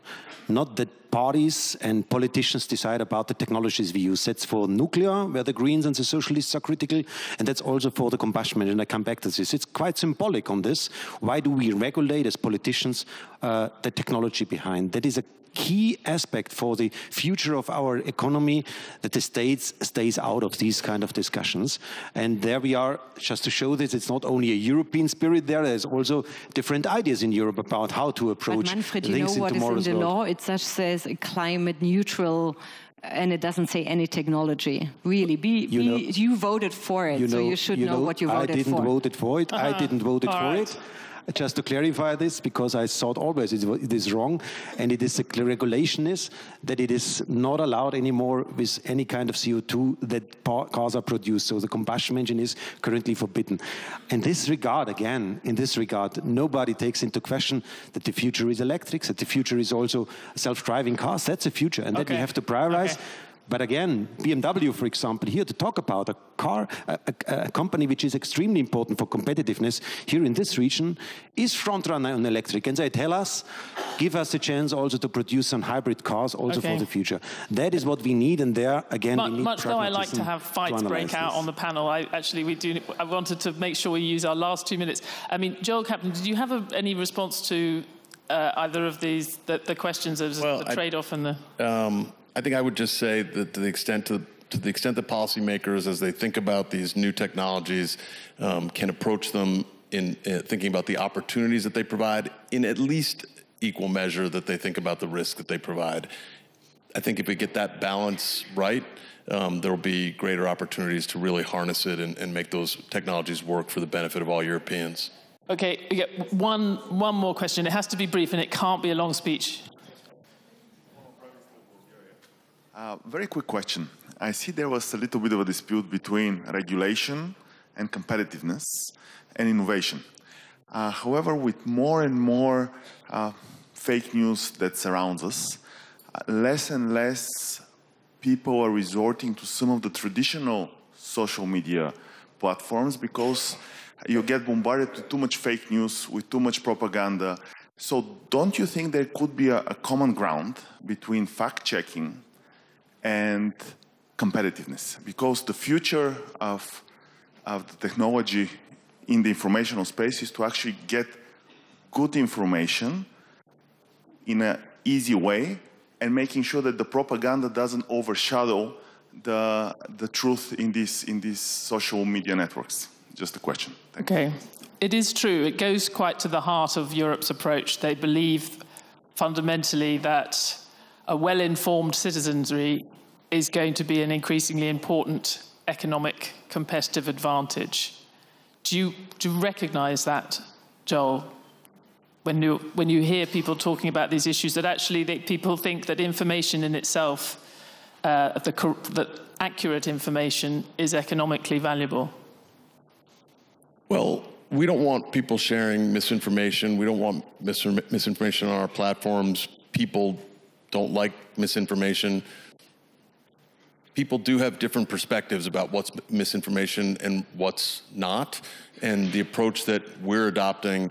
Not that parties and politicians decide about the technologies we use. That's for nuclear, where the Greens and the Socialists are critical, and that's also for the combustion engine. I come back to this. It's quite symbolic on this. Why do we regulate, as politicians, the technology behind? That is a key aspect for the future of our economy, that the states stays out of these kind of discussions. And there we are, just to show this, it's not only a European spirit there's also different ideas in Europe about how to approach but Manfred, things you know in tomorrow's what is in the world. law? It just says a climate neutral, and it doesn't say any technology. Really, you voted for it, so you should know what you voted for. I didn't vote for it. I didn't vote for it. Just to clarify this, because I thought always it is wrong, and it is the regulation is that it is not allowed anymore with any kind of CO2 that cars are produced. So the combustion engine is currently forbidden. In this regard, again, nobody takes into question that the future is electric, that the future is also self-driving cars. That's the future, and that we have to prioritize. But again, BMW, for example, here to talk about a car, a company which is extremely important for competitiveness here in this region, is front runner on electric. And they tell us, give us a chance also to produce some hybrid cars also for the future. That is what we need, and there, again, we need much though I like to have fights break out on the panel, I wanted to make sure we use our last 2 minutes. I mean, Joel Kaplan, did you have any response to either of these, the questions of the trade-off and the... I think I would just say that to the extent that policymakers, as they think about these new technologies, can approach them in thinking about the opportunities that they provide in at least equal measure that they think about the risk that they provide. I think if we get that balance right, there will be greater opportunities to really harness it and make those technologies work for the benefit of all Europeans. Okay, we get one more question. It has to be brief and it can't be a long speech. Very quick question. I see there was a little bit of a dispute between regulation and competitiveness and innovation. However, with more and more fake news that surrounds us, less and less people are resorting to some of the traditional social media platforms because you get bombarded with too much fake news, with too much propaganda. So don't you think there could be a common ground between fact-checking and competitiveness? Because the future of the technology in the informational space is to actually get good information in an easy way and making sure that the propaganda doesn't overshadow the truth in these social media networks. Just a question. Okay. It is true. It goes quite to the heart of Europe's approach. They believe fundamentally that a well-informed citizenry is going to be an increasingly important economic competitive advantage. Do you recognise that, Joel, when you hear people talking about these issues, that actually people think that information in itself, that accurate information, is economically valuable? Well, we don't want people sharing misinformation. We don't want misinformation on our platforms. People don't like misinformation. People do have different perspectives about what's misinformation and what's not. And the approach that we're adopting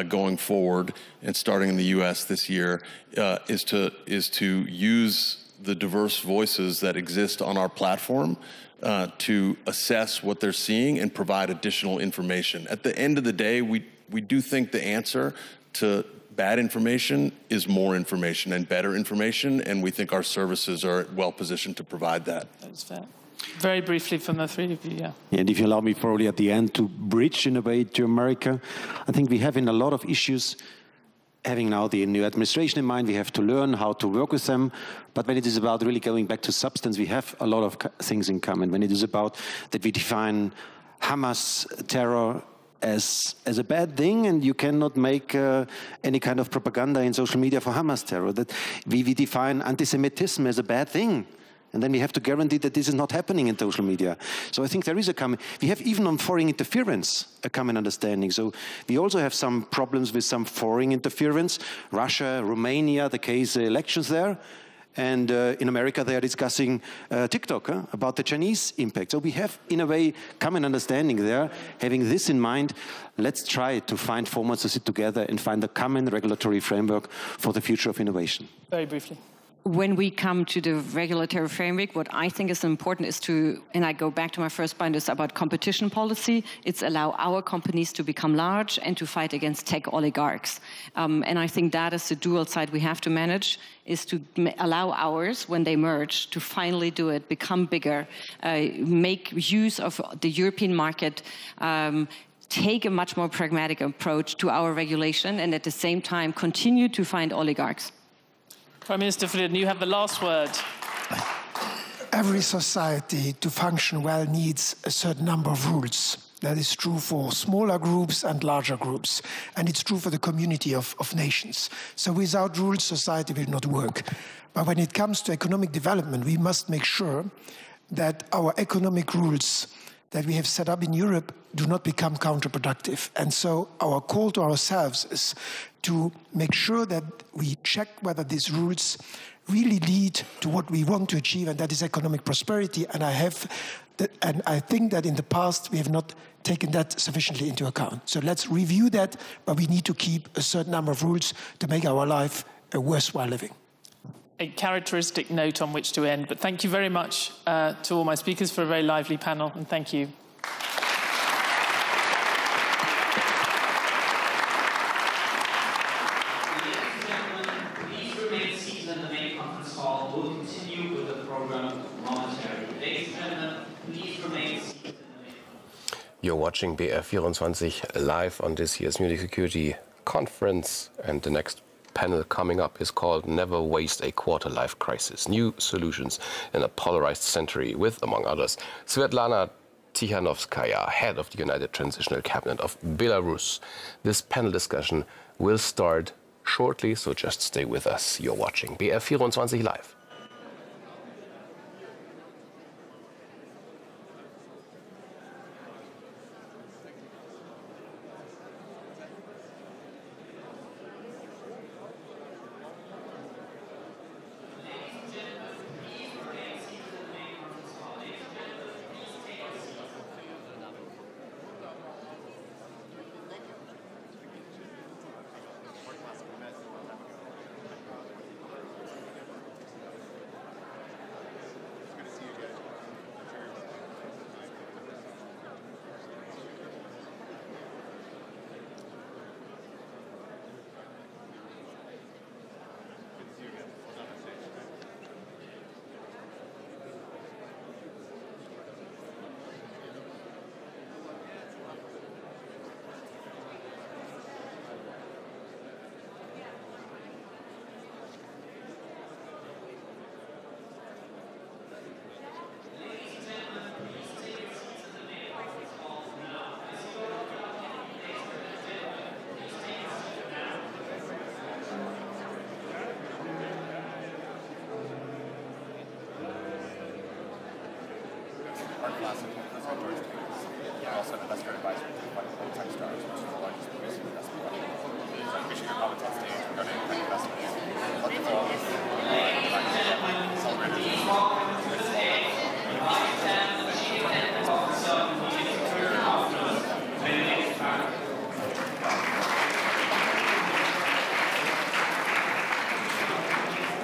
going forward and starting in the US this year is to use the diverse voices that exist on our platform to assess what they're seeing and provide additional information. At the end of the day, we do think the answer to bad information is more information and better information, and we think our services are well positioned to provide that. That's fair. Very briefly from the three of you, yeah. And if you allow me probably at the end to bridge in a way to America, I think we have in a lot of issues, having now the new administration in mind, we have to learn how to work with them. But when it is about really going back to substance, we have a lot of things in common. When it is about that we define Hamas terror as a bad thing, and you cannot make any kind of propaganda in social media for Hamas terror. That we define anti-Semitism as a bad thing. And then we have to guarantee that this is not happening in social media. So I think there is a common, we have even on foreign interference a common understanding. So we also have some problems with some foreign interference. Russia, Romania, the case elections there. And in America, they are discussing TikTok about the Chinese impact. So we have, in a way, common understanding there. Having this in mind, let's try to find formats to sit together and find a common regulatory framework for the future of innovation. Very briefly. When we come to the regulatory framework, what I think is important is to, and I go back to my first point, is about competition policy. It's allow our companies to become large and to fight against tech oligarchs. And I think that is the dual side we have to manage, is to allow ours, when they merge, to finally do it, become bigger, make use of the European market, take a much more pragmatic approach to our regulation, and at the same time continue to find oligarchs. Prime Minister Flynn, you have the last word. Every society to function well needs a certain number of rules. That is true for smaller groups and larger groups. And it's true for the community of nations. So without rules, society will not work. But when it comes to economic development, we must make sure that our economic rules, that we have set up in Europe do not become counterproductive. And so our call to ourselves is to make sure that we check whether these rules really lead to what we want to achieve, and that is economic prosperity. And I think that in the past we have not taken that sufficiently into account. So let's review that, but we need to keep a certain number of rules to make our life a worthwhile living. A characteristic note on which to end, but thank you very much to all my speakers for a very lively panel, and thank you. Please remain seated in the main conference hall. We'll continue with the program momentarily. Ladies and gentlemen, please remain seated in the main conference. You're watching BR24 live on this year's Munich Security Conference, and the next panel coming up is called Never Waste a Quarter-Life Crisis, New Solutions in a Polarized Century, with, among others, Svetlana Tikhanovskaya, head of the United Transitional Cabinet of Belarus. This panel discussion will start shortly, so just stay with us. You're watching BR24 live.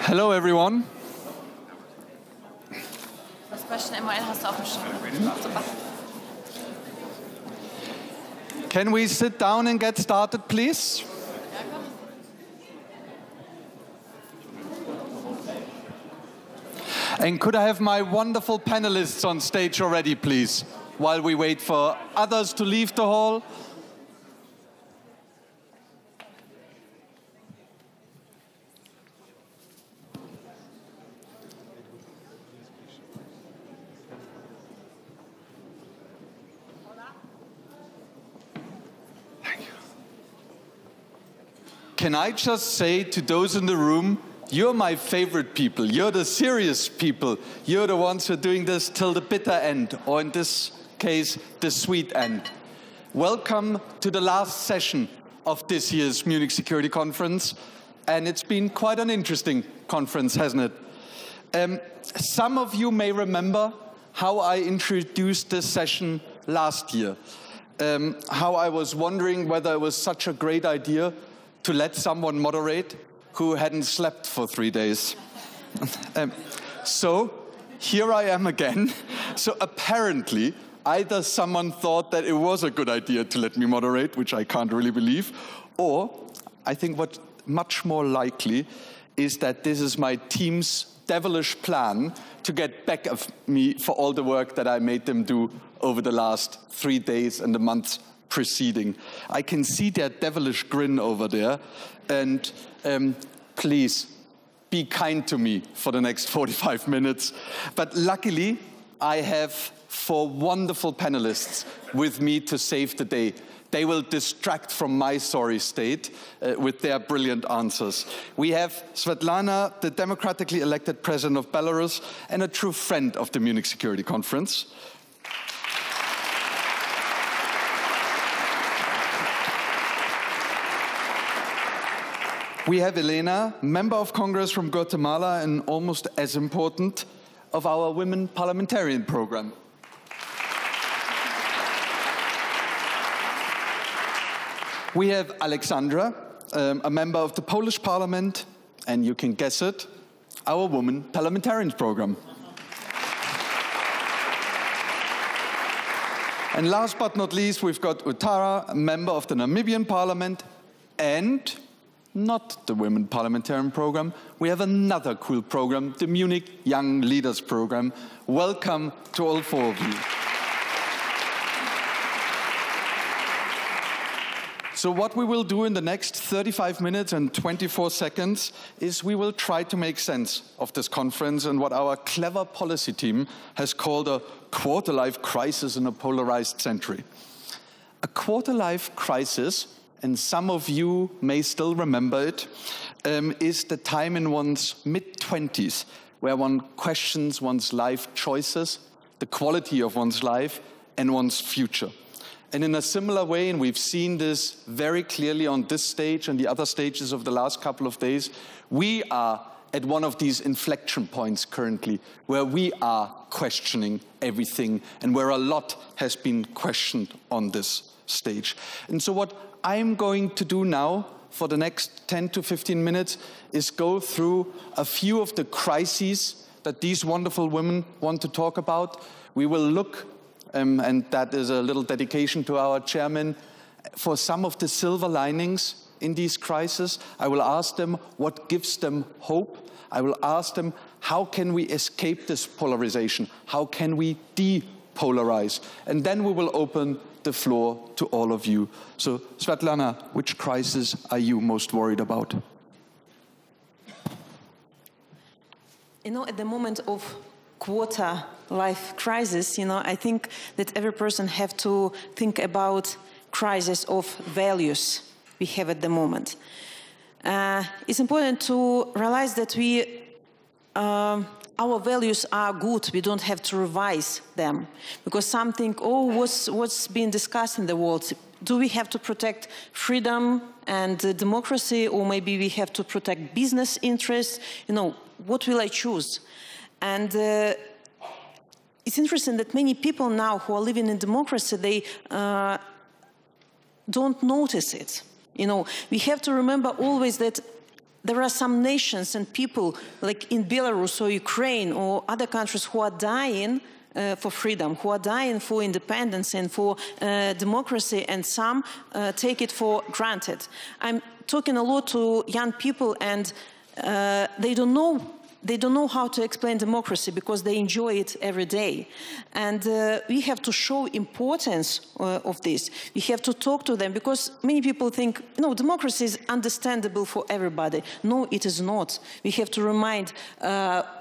Hello, everyone. Das Question MOL hast du auf dem Schirm. Super. Can we sit down and get started, please? And could I have my wonderful panelists on stage already, please, while we wait for others to leave the hall? Can I just say to those in the room, you're my favorite people. You're the serious people. You're the ones who are doing this till the bitter end, or in this case, the sweet end. Welcome to the last session of this year's Munich Security Conference. And it's been quite an interesting conference, hasn't it? Some of you may remember how I introduced this session last year. How I was wondering whether it was such a great idea to let someone moderate who hadn't slept for 3 days. So here I am again. So apparently, either someone thought that it was a good idea to let me moderate, which I can't really believe, or I think what's much more likely is that this is my team's devilish plan to get back at me for all the work that I made them do over the last 3 days and the months preceding. I can see their devilish grin over there, and please be kind to me for the next 45 minutes. But luckily, I have 4 wonderful panelists with me to save the day. They will distract from my sorry state with their brilliant answers. We have Svetlana, the democratically elected president of Belarus and a true friend of the Munich Security Conference. We have Elena, Member of Congress from Guatemala, and almost as important, of our Women Parliamentarian Program. We have Alexandra, a member of the Polish Parliament, and you can guess it, our Women Parliamentarians Program. And last but not least, we've got Utara, a member of the Namibian Parliament, and not the Women Parliamentarian Program. We have another cool program, the Munich Young Leaders Program. Welcome to all four of you. So what we will do in the next 35 minutes and 24 seconds is we will try to make sense of this conference and what our clever policy team has called a quarter-life crisis in a polarized century. A quarter-life crisis, and some of you may still remember it, is the time in one's mid-20s where one questions one's life choices, the quality of one's life, and one's future. And in a similar way, and we've seen this very clearly on this stage and the other stages of the last couple of days, we are at one of these inflection points currently where we are questioning everything and where a lot has been questioned on this stage. And so what I'm going to do now for the next 10 to 15 minutes is go through a few of the crises that these wonderful women want to talk about. We will look and that is a little dedication to our chairman, for some of the silver linings in these crises. I will ask them what gives them hope. I will ask them, how can we escape this polarization? How can we depolarize? And then we will open the floor to all of you. So, Svetlana, which crisis are you most worried about? You know, at the moment of quarter-life crisis, I think that every person have to think about crisis of values we have at the moment. It's important to realize that our values are good. We don't have to revise them because some think, oh, what's being discussed in the world? Do we have to protect freedom and democracy, or maybe we have to protect business interests? What will I choose? And it's interesting that many people now who are living in democracy, they don't notice it. We have to remember always that there are some nations and people, like in Belarus or Ukraine or other countries, who are dying for freedom, who are dying for independence and for democracy, and some take it for granted. I'm talking a lot to young people, and they don't know how to explain democracy because they enjoy it every day. And we have to show importance of this. We have to talk to them because many people think, democracy is understandable for everybody. No, it is not. We have to remind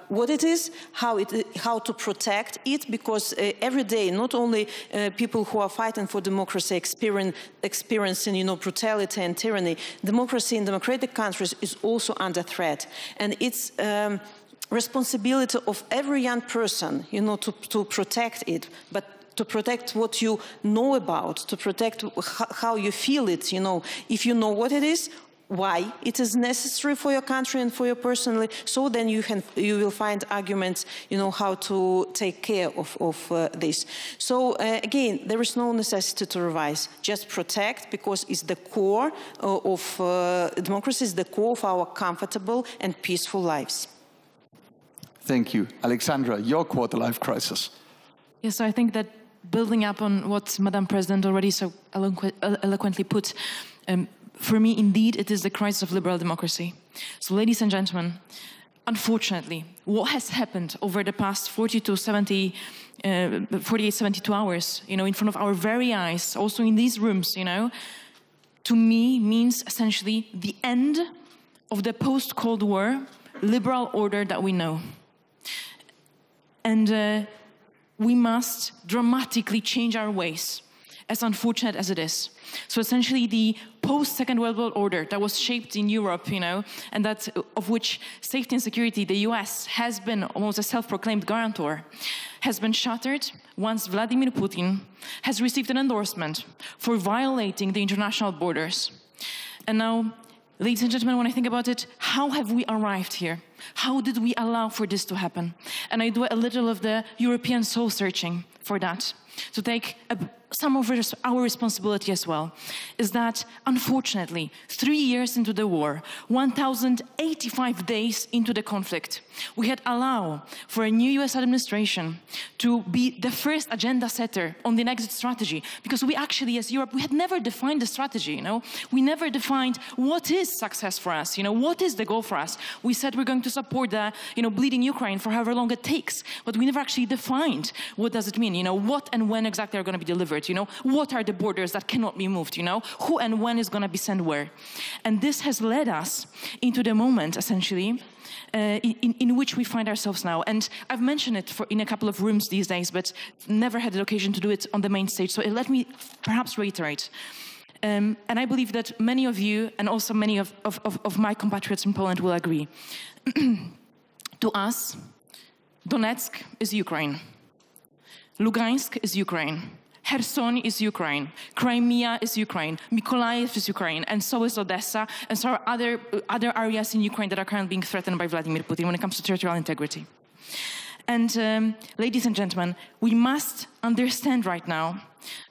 what it is, how to protect it, because every day, not only people who are fighting for democracy experiencing, brutality and tyranny, democracy in democratic countries is also under threat. And it's responsibility of every young person, to protect it, but to protect what you know about, to protect how you feel it, If you know what it is, why it is necessary for your country and for you personally, so then you will find arguments, how to take care of this. So again, there is no necessity to revise. Just protect, because it's the core of democracy, is the core of our comfortable and peaceful lives. Thank you. Alexandra, your quarter-life crisis. Yes, so I think that building up on what Madam President already so eloquently put, for me, indeed, it is the crisis of liberal democracy. So, ladies and gentlemen, unfortunately, what has happened over the past 48, 72 hours, in front of our very eyes, also in these rooms, to me means essentially the end of the post-Cold War liberal order that we know. And we must dramatically change our ways, as unfortunate as it is. So essentially the post-Second World War order that was shaped in Europe, and that of which safety and security, the US, has been almost a self-proclaimed guarantor, has been shattered once Vladimir Putin has received an endorsement for violating the international borders. And now ladies and gentlemen, when I think about it, how have we arrived here? How did we allow for this to happen? And I do a little of the European soul searching for that, to take some of our responsibility as well, is that unfortunately, 3 years into the war, 1,085 days into the conflict, we had allowed for a new US administration to be the first agenda setter on the exit strategy, because we actually, as Europe, we had never defined the strategy, you know? We never defined what is success for us, you know, what is the goal for us. We said we're going to support the, you know, bleeding Ukraine for however long it takes, but we never actually defined what does it mean, you know, what and when exactly are going to be delivered. You know, what are the borders that cannot be moved, you know, who and when is going to be sent where. And this has led us into the moment, essentially, in which we find ourselves now. And I've mentioned it in a couple of rooms these days, but never had the occasion to do it on the main stage. So let me perhaps reiterate. And I believe that many of you, and also many of my compatriots in Poland, will agree. To us, Donetsk is Ukraine. Lugansk is Ukraine. Kherson is Ukraine. Crimea is Ukraine. Mykolaiv is Ukraine. And so is Odessa. And so are other areas in Ukraine that are currently being threatened by Vladimir Putin when it comes to territorial integrity. And ladies and gentlemen, we must understand right now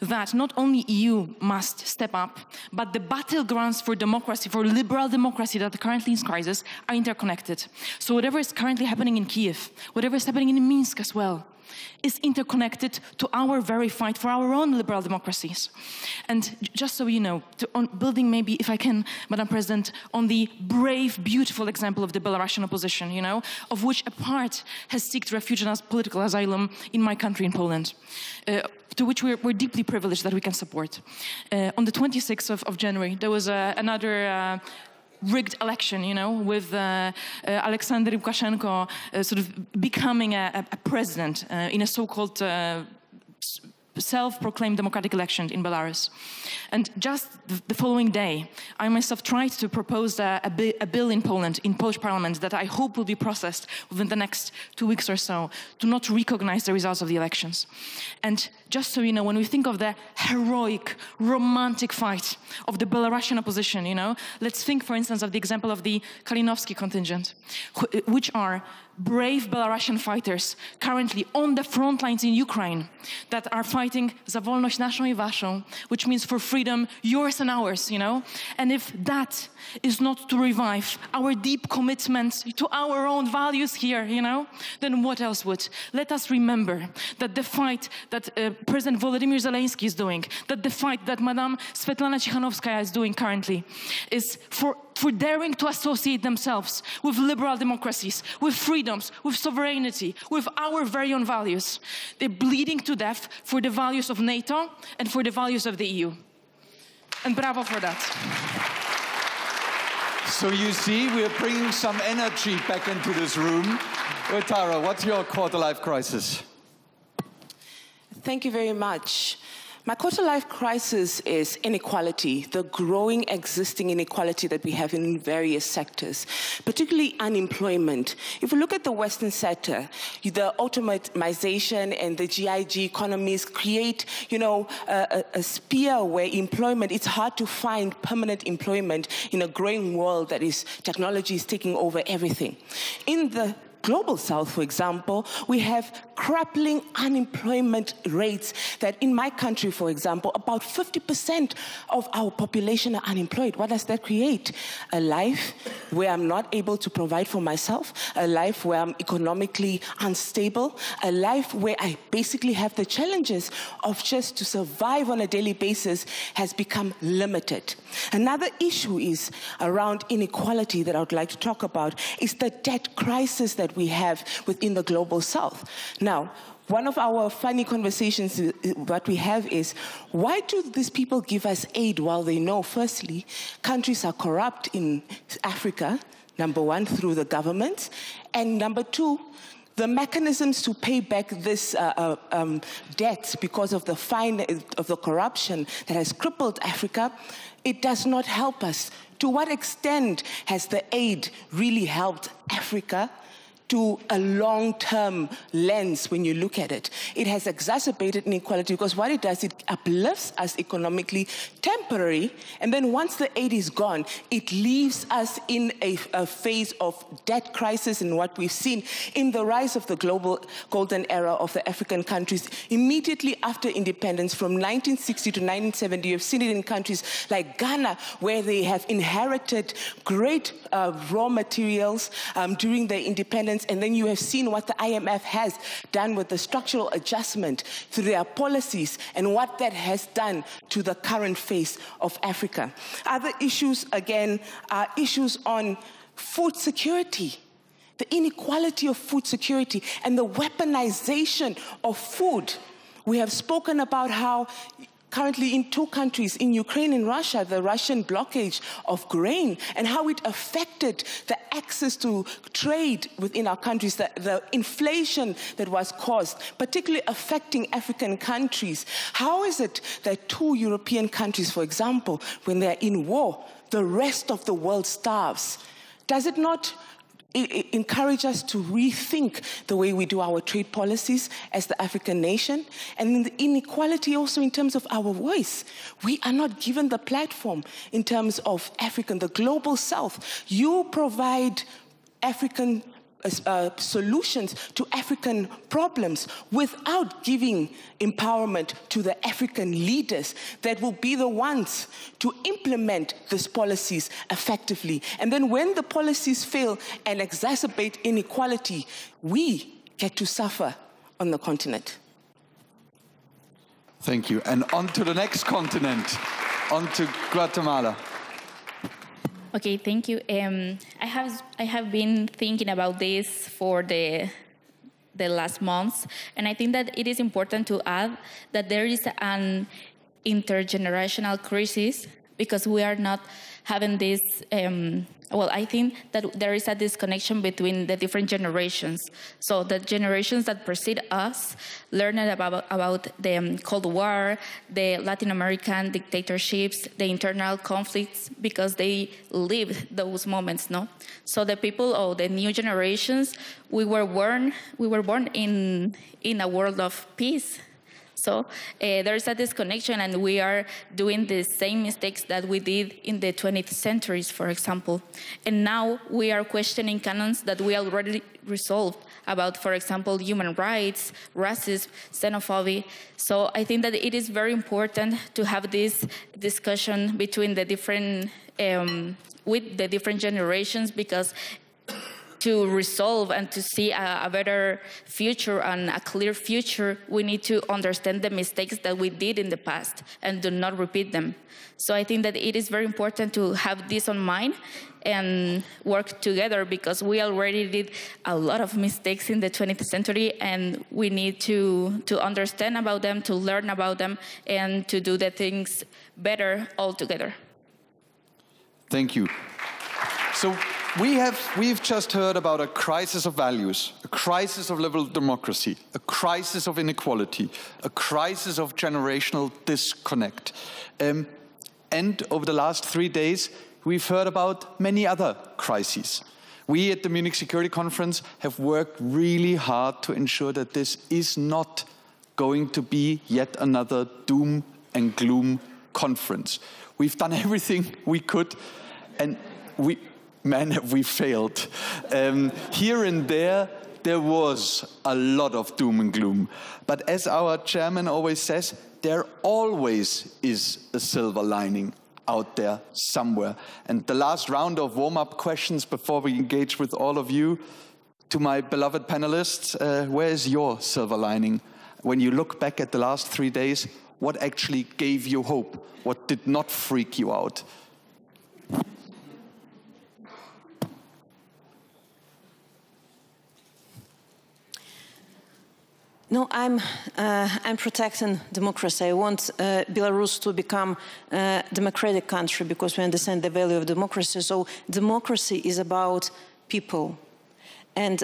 that not only EU must step up, but the battlegrounds for democracy, for liberal democracy that are currently in crisis, are interconnected. So whatever is currently happening in Kiev, whatever is happening in Minsk as well, is interconnected to our very fight for our own liberal democracies. And just so you know, on building maybe, if I can, Madam President, on the brave, beautiful example of the Belarusian opposition, you know, of which a part has sought refuge and political asylum in my country, in Poland, to which we're deeply privileged that we can support. On the 26th of January, there was another rigged election, you know, with Alexander Lukashenko sort of becoming a president in a so-called self-proclaimed democratic election in Belarus. And just the following day, I myself tried to propose a bill in Poland, in Polish parliament, that I hope will be processed within the next 2 weeks or so, to not recognize the results of the elections. And just so you know, when we think of the heroic, romantic fight of the Belarusian opposition, you know, let's think, for instance, of the example of the Kalinowski contingent, which are brave Belarusian fighters currently on the front lines in Ukraine that are fighting za wolność naszą I waszą, which means for freedom, yours and ours, you know? And if that is not to revive our deep commitment to our own values here, you know, then what else would? Let us remember that the fight that President Volodymyr Zelenskyy is doing, that the fight that Madame Svetlana Tikhanovskaya is doing currently, is for daring to associate themselves with liberal democracies, with freedoms, with sovereignty, with our very own values. They're bleeding to death for the values of NATO and for the values of the EU. And bravo for that. So you see, we're bringing some energy back into this room. Tara, what's your quarter-life crisis? Thank you very much. My quarter-life crisis is inequality, the growing existing inequality that we have in various sectors, particularly unemployment. If we look at the Western sector, the automation and the GIG economies create, you know, a sphere where employment, it's hard to find permanent employment in a growing world that is, technology is taking over everything. In the Global South, for example, we have crippling unemployment rates that in my country, for example, about 50% of our population are unemployed. What does that create? A life where I'm not able to provide for myself, a life where I'm economically unstable, a life where I basically have the challenges of just to survive on a daily basis has become limited. Another issue is around inequality that I would like to talk about is the debt crisis that we have within the Global South. Now, one of our funny conversations that we have is, why do these people give us aid while they know, firstly, countries are corrupt in Africa, number one, through the government, and number two, the mechanisms to pay back this debt because of the corruption that has crippled Africa, it does not help us. To what extent has the aid really helped Africa to a long-term lens when you look at it. It has exacerbated inequality because what it does, it uplifts us economically temporary, and then once the aid is gone, it leaves us in a phase of debt crisis. And what we've seen in the rise of the global golden era of the African countries immediately after independence from 1960 to 1970, you've seen it in countries like Ghana, where they have inherited great raw materials during their independence, and then you have seen what the IMF has done with the structural adjustment through their policies and what that has done to the current face of Africa. Other issues, again, are issues on food security, the inequality of food security and the weaponization of food. We have spoken about how currently in two countries, in Ukraine and Russia, the Russian blockage of grain and how it affected the access to trade within our countries, the inflation that was caused, particularly affecting African countries. How is it that two European countries, for example, when they're in war, the rest of the world starves? Does it not encourage us to rethink the way we do our trade policies as the African nation? And the inequality also in terms of our voice. We are not given the platform in terms of African, the global South. You provide African solutions to African problems without giving empowerment to the African leaders that will be the ones to implement these policies effectively. And then when the policies fail and exacerbate inequality, we get to suffer on the continent. Thank you. And on to the next continent, on to Guatemala. Okay, thank you. I have been thinking about this for the last months, and I think that it is important to add that there is an intergenerational crisis because we are not having this. Well, I think that there is a disconnection between the different generations. So the generations that precede us learned about the Cold War, the Latin American dictatorships, the internal conflicts, because they lived those moments, no? So the people of the new generations, we were born in a world of peace. So there is a disconnection, and we are doing the same mistakes that we did in the 20th centuries, for example. And now we are questioning canons that we already resolved about, for example, human rights, racism, xenophobia. So I think that it is very important to have this discussion between the different, with the different generations, because to resolve and to see a better future and a clear future, we need to understand the mistakes that we did in the past and do not repeat them. So I think that it is very important to have this on mind and work together, because we already did a lot of mistakes in the 20th century, and we need to understand about them, to learn about them, and to do the things better all together. Thank you. So we've just heard about a crisis of values, a crisis of liberal democracy, a crisis of inequality, a crisis of generational disconnect. And over the last 3 days, we've heard about many other crises. We at the Munich Security Conference have worked really hard to ensure that this is not going to be yet another doom and gloom conference. We've done everything we could, and man, have we failed. Here and there was a lot of doom and gloom. But as our chairman always says, there always is a silver lining out there somewhere. And the last round of warm-up questions before we engage with all of you, to my beloved panelists, where is your silver lining? When you look back at the last 3 days, what actually gave you hope? What did not freak you out? No, I'm protecting democracy. I want Belarus to become a democratic country because we understand the value of democracy. So democracy is about people. And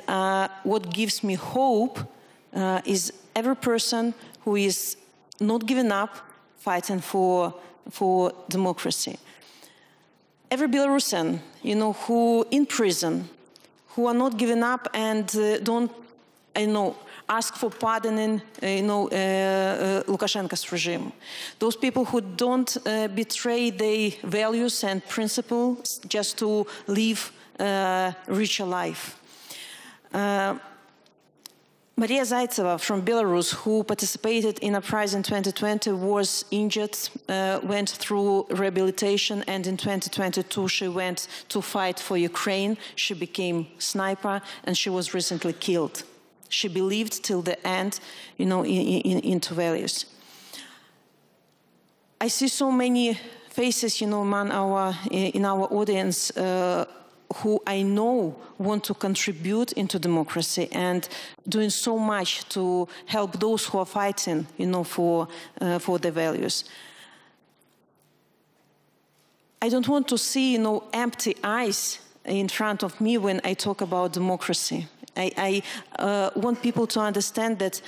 what gives me hope is every person who is not giving up fighting for democracy. Every Belarusian, who in prison, who are not giving up and don't, ask for pardoning, Lukashenko's regime. Those people who don't betray their values and principles just to live a richer life. Maria Zaitseva from Belarus, who participated in uprising in 2020, was injured, went through rehabilitation, and in 2022 she went to fight for Ukraine. She became sniper, and she was recently killed. She believed till the end, into values. I see so many faces, in our audience who I know want to contribute into democracy and doing so much to help those who are fighting, for their values. I don't want to see, empty eyes in front of me when I talk about democracy. I want people to understand that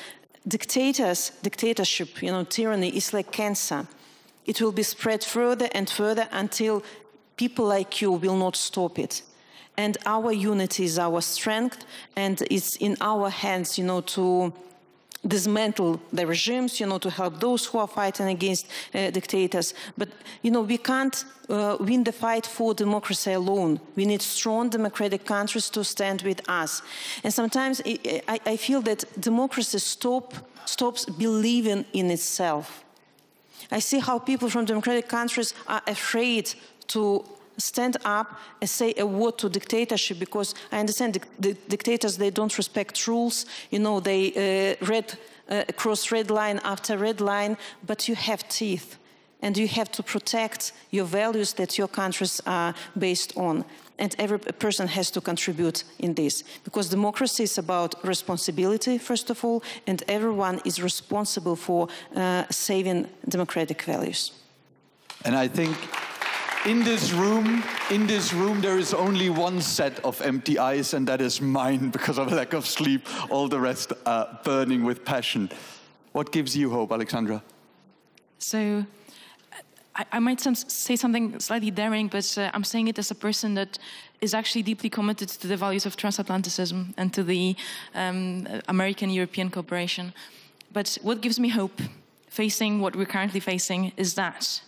dictatorship, tyranny is like cancer. It will be spread further and further until people like you will not stop it. And our unity is our strength, and it's in our hands, to dismantle the regimes, to help those who are fighting against dictators. But, we can't win the fight for democracy alone. We need strong democratic countries to stand with us. And sometimes I feel that democracy stops believing in itself. I see how people from democratic countries are afraid to stand up and say a word to dictatorship, because I understand the dictators, they don't respect rules, they cross red line after red line, but you have teeth and you have to protect your values that your countries are based on. And every person has to contribute in this, because democracy is about responsibility, first of all, and everyone is responsible for saving democratic values. And I think in this room, there is only one set of empty eyes, and that is mine, because of a lack of sleep. All the rest are burning with passion. What gives you hope, Alexandra? So, I might say something slightly daring, but I'm saying it as a person that is actually deeply committed to the values of transatlanticism and to the American-European cooperation. But what gives me hope, facing what we're currently facing, is that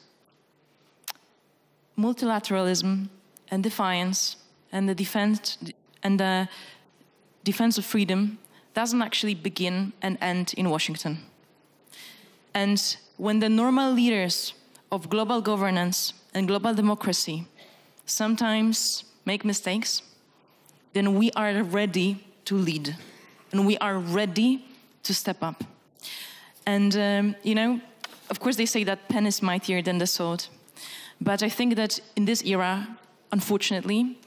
multilateralism and defiance and the defense of freedom doesn't actually begin and end in Washington. And when the normal leaders of global governance and global democracy sometimes make mistakes, then we are ready to lead, and we are ready to step up. And, of course they say that pen is mightier than the sword. But I think that in this era, unfortunately,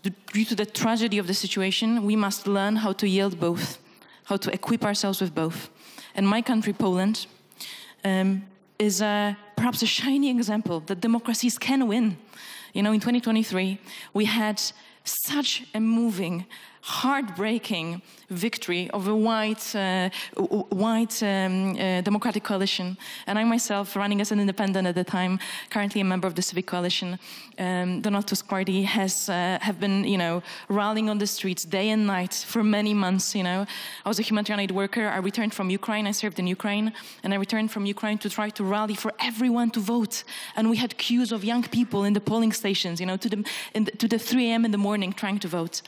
due to the tragedy of the situation, we must learn how to yield both, how to equip ourselves with both. And my country, Poland, is perhaps a shining example that democracies can win. In 2023, we had such a moving, heartbreaking victory of a white democratic coalition. And I myself, running as an independent at the time, currently a member of the Civic Coalition, Donald Tusk party, have been, rallying on the streets day and night for many months. I was a humanitarian aid worker. I returned from Ukraine. I served in Ukraine, and I returned from Ukraine to try to rally for everyone to vote. And we had queues of young people in the polling stations, to the 3 a.m. in the morning trying to vote.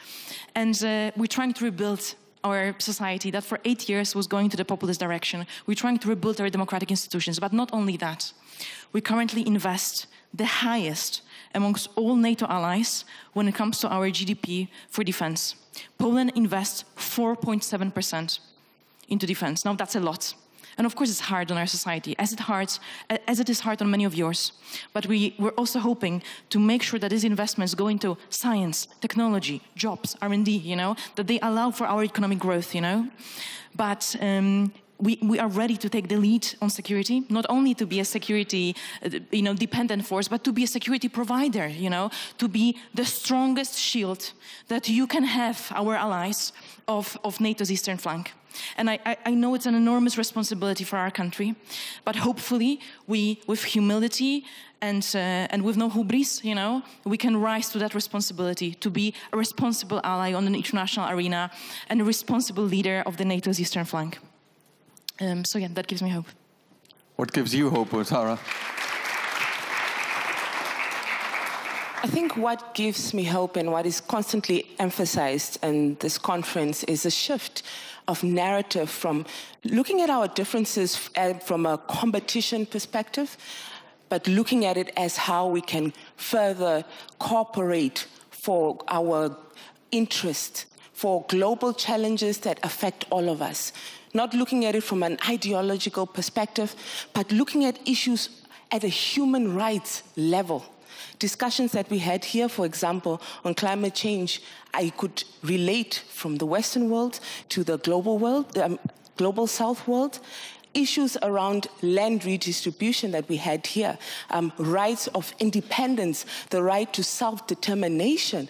And we're trying to rebuild our society that for 8 years was going to the populist direction. We're trying to rebuild our democratic institutions, but not only that. We currently invest the highest amongst all NATO allies when it comes to our GDP for defense. Poland invests 4.7% into defense. Now that's a lot. And of course it's hard on our society, as it is hard on many of yours. But we're also hoping to make sure that these investments go into science, technology, jobs, R&D, that they allow for our economic growth, But we are ready to take the lead on security, not only to be a security, dependent force, but to be a security provider, to be the strongest shield that you can have, our allies, of NATO's eastern flank. And I know it's an enormous responsibility for our country, but hopefully we, with humility and with no hubris, you know, we can rise to that responsibility to be a responsible ally on an international arena and a responsible leader of the NATO's eastern flank. So yeah, that gives me hope. What gives you hope, Tara? I think what gives me hope and what is constantly emphasized in this conference is a shift of narrative from looking at our differences from a competition perspective, but looking at it as how we can further cooperate for our interest, for global challenges that affect all of us. Not looking at it from an ideological perspective, but looking at issues at a human rights level. Discussions that we had here, for example, on climate change, I could relate from the Western world to the global world, global South world. Issues around land redistribution that we had here, rights of independence, the right to self-determination,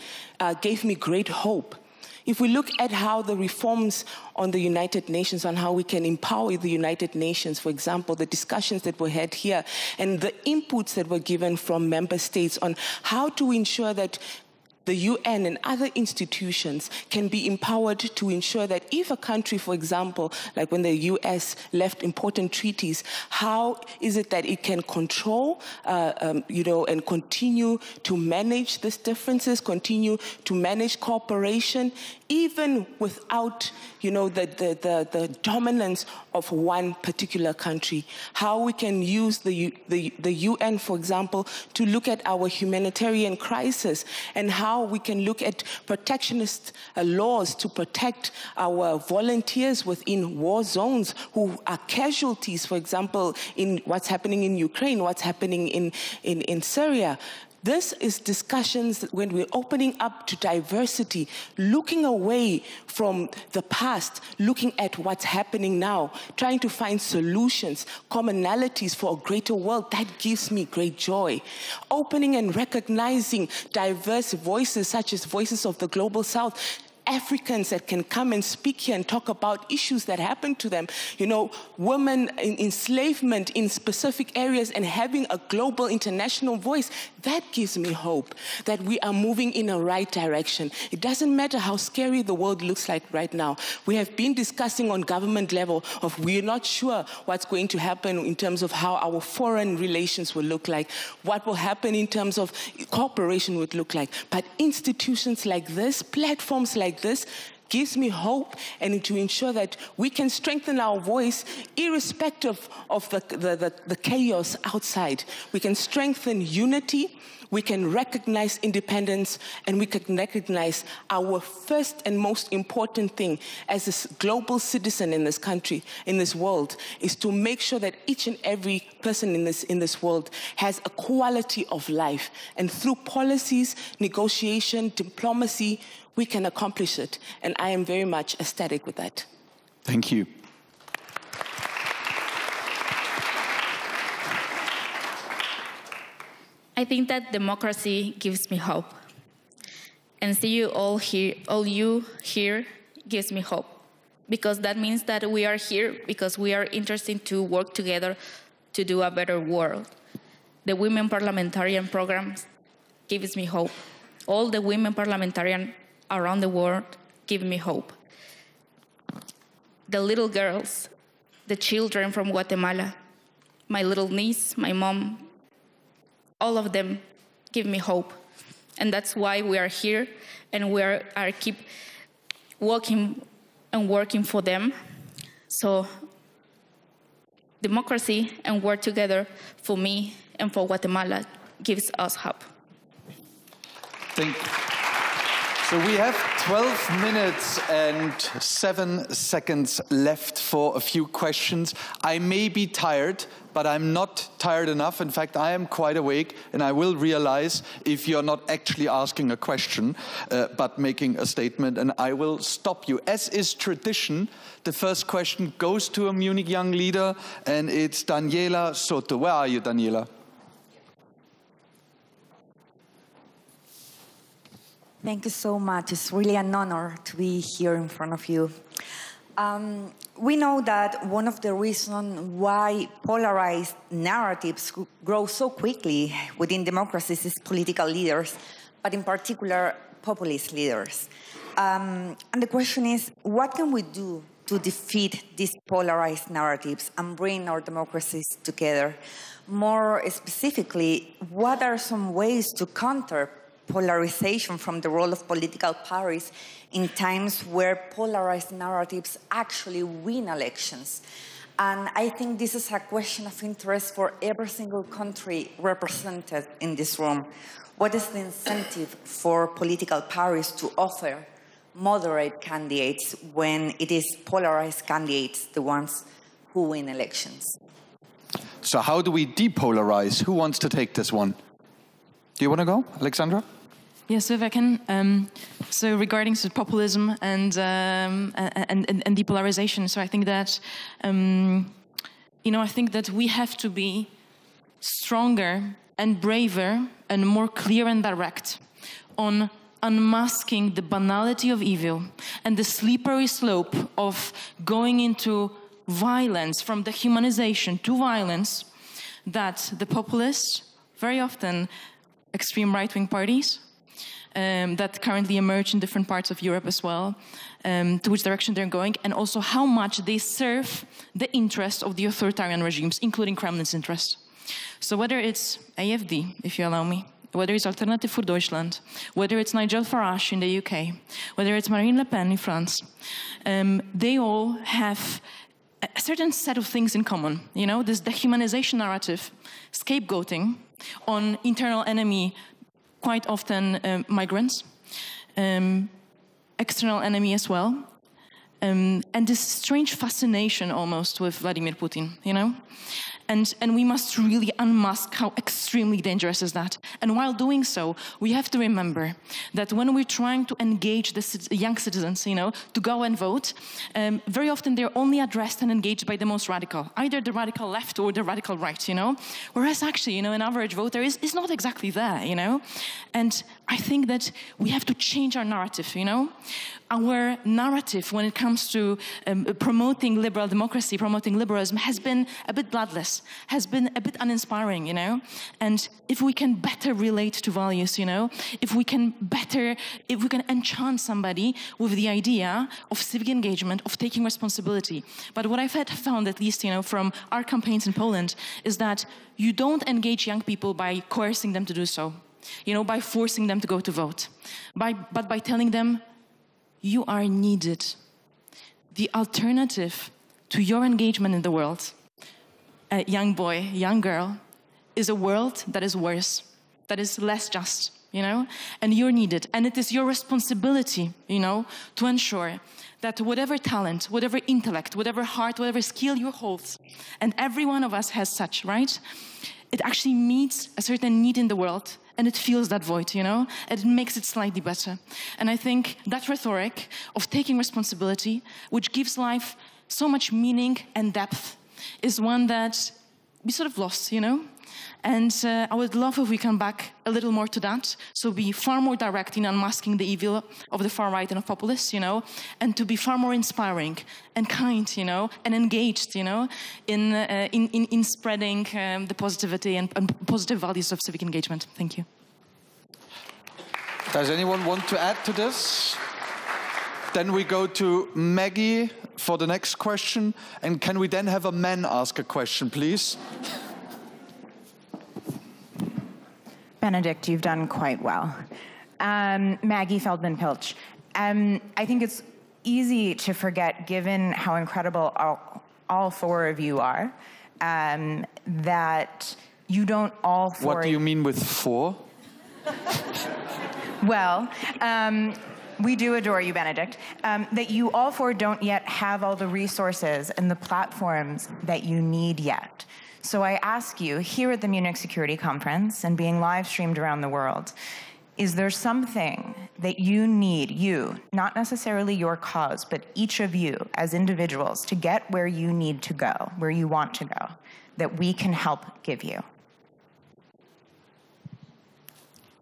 gave me great hope. If we look at how the reforms on the United Nations, on how we can empower the United Nations, for example, the discussions that were had here, and the inputs that were given from member states on how to ensure that the UN and other institutions can be empowered to ensure that if a country, for example, like when the US left important treaties, how is it that it can control, and continue to manage these differences, continue to manage cooperation, even without, the dominance of one particular country. How we can use the UN, for example, to look at our humanitarian crisis and how we can look at protectionist laws to protect our volunteers within war zones who are casualties, for example, in what's happening in Ukraine, what's happening in Syria. This is discussions when we're opening up to diversity, looking away from the past, looking at what's happening now, trying to find solutions, commonalities for a greater world. That gives me great joy. Opening and recognizing diverse voices, such as voices of the Global South, Africans that can come and speak here and talk about issues that happen to them. Women in enslavement in specific areas and having a global international voice, that gives me hope that we are moving in a right direction. It doesn't matter how scary the world looks like right now. We have been discussing on government level of we're not sure what's going to happen in terms of how our foreign relations will look like, what will happen in terms of cooperation would look like. But institutions like this, platforms like this, gives me hope, and to ensure that we can strengthen our voice irrespective of the chaos outside. We can strengthen unity, we can recognize independence, and we can recognize our first and most important thing as a global citizen in this country, in this world, is to make sure that each and every person in this world has a quality of life. And through policies, negotiation, diplomacy, we can accomplish it. And I am very much ecstatic with that. Thank you. I think that democracy gives me hope. And see you all here gives me hope. Because that means that we are here because we are interested to work together to do a better world. The Women Parliamentarian Program gives me hope. All the women parliamentarians around the world give me hope. The little girls, the children from Guatemala, my little niece, my mom, all of them give me hope. And that's why we are here, and we are keep walking and working for them. So democracy and work together for me and for Guatemala gives us hope. Thank you. So we have 12 minutes and 7 seconds left for a few questions. I may be tired, but I'm not tired enough. In fact, I am quite awake, and I will realize if you're not actually asking a question, but making a statement, and I will stop you. As is tradition, the first question goes to a Munich young leader, and it's Daniela Soto. Where are you, Daniela? Thank you so much. It's really an honor to be here in front of you. we know that one of the reasons why polarized narratives grow so quickly within democracies is political leaders, but in particular, populist leaders. And the question is, what can we do to defeat these polarized narratives and bring our democracies together? More specifically, what are some ways to counter polarization from the role of political parties in times where polarized narratives actually win elections? And I think this is a question of interest for every single country represented in this room. What is the incentive for political parties to offer moderate candidates when it is polarized candidates, the ones who win elections? So how do we depolarize? Who wants to take this one? Do you want to go, Alexandra? Yes, so if I can. So regarding populism and depolarization, so I think that I think that we have to be stronger and braver and more clear and direct on unmasking the banality of evil and the slippery slope of going into violence, from dehumanization to violence, that the populists, very often extreme right-wing parties, that currently emerge in different parts of Europe as well, to which direction they're going, and also how much they serve the interests of the authoritarian regimes, including Kremlin's interest. So whether it's AfD, if you allow me, whether it's Alternative for Deutschland, whether it's Nigel Farage in the UK, whether it's Marine Le Pen in France, they all have a certain set of things in common. This dehumanization narrative, scapegoating on internal enemy, quite often migrants, external enemy as well, and this strange fascination almost with Vladimir Putin, And we must really unmask how extremely dangerous is that. And while doing so, we have to remember that when we're trying to engage the young citizens, to go and vote, very often they're only addressed and engaged by the most radical, either the radical left or the radical right, Whereas actually, an average voter is not exactly there, And I think that we have to change our narrative, Our narrative when it comes to promoting liberal democracy, promoting liberalism, has been a bit bloodless, has been a bit uninspiring, And if we can better relate to values, if we can enchant somebody with the idea of civic engagement, of taking responsibility. But what I've found, at least, from our campaigns in Poland, is that you don't engage young people by coercing them to do so, by forcing them to go to vote, but by telling them, you are needed. The alternative to your engagement in the world, a young boy, young girl, is a world that is worse, that is less just, and you're needed. And it is your responsibility, to ensure that whatever talent, whatever intellect, whatever heart, whatever skill you hold, and every one of us has such, right? It actually meets a certain need in the world, and it fills that void, and it makes it slightly better. And I think that rhetoric of taking responsibility, which gives life so much meaning and depth, is one that we sort of lost, And I would love if we come back a little more to that, so be far more direct in unmasking the evil of the far right and of populists, and to be far more inspiring and kind, and engaged, in spreading the positivity and positive values of civic engagement. Thank you. Does anyone want to add to this? Then we go to Maggie for the next question. And can we then have a man ask a question, please? Benedict, you've done quite well. Maggie Feldman-Pilch. I think it's easy to forget, given how incredible all four of you are, that you don't all four... What do you mean with four? Well, we do adore you, Benedict. That you all four don't yet have all the resources and the platforms that you need yet. So I ask you, here at the Munich Security Conference and being live streamed around the world, is there something that you need, not necessarily your cause, but each of you as individuals, to get where you need to go, where you want to go, that we can help give you?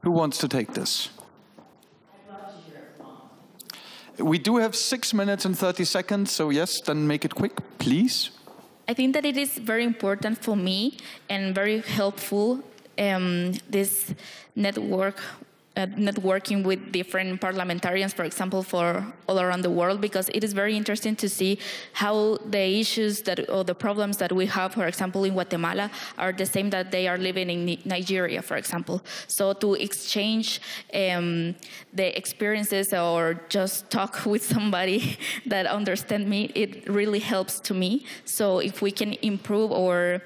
Who wants to take this? We do have 6 minutes and 30 seconds, so yes, then make it quick, please. I think that it is very important for me and very helpful, this networking with different parliamentarians, for example, for all around the world, because it is very interesting to see how the issues or the problems that we have, for example, in Guatemala, are the same that they are living in Nigeria, for example. So to exchange the experiences or just talk with somebody that understands me, it really helps to me. So if we can improve or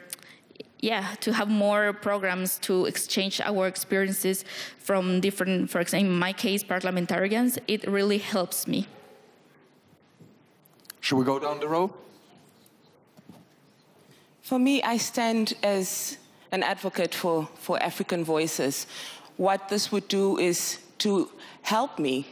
to have more programs to exchange our experiences from different, for example, in my case, parliamentarians, it really helps me. Should we go down the row? For me, I stand as an advocate for African voices. What this would do is to help me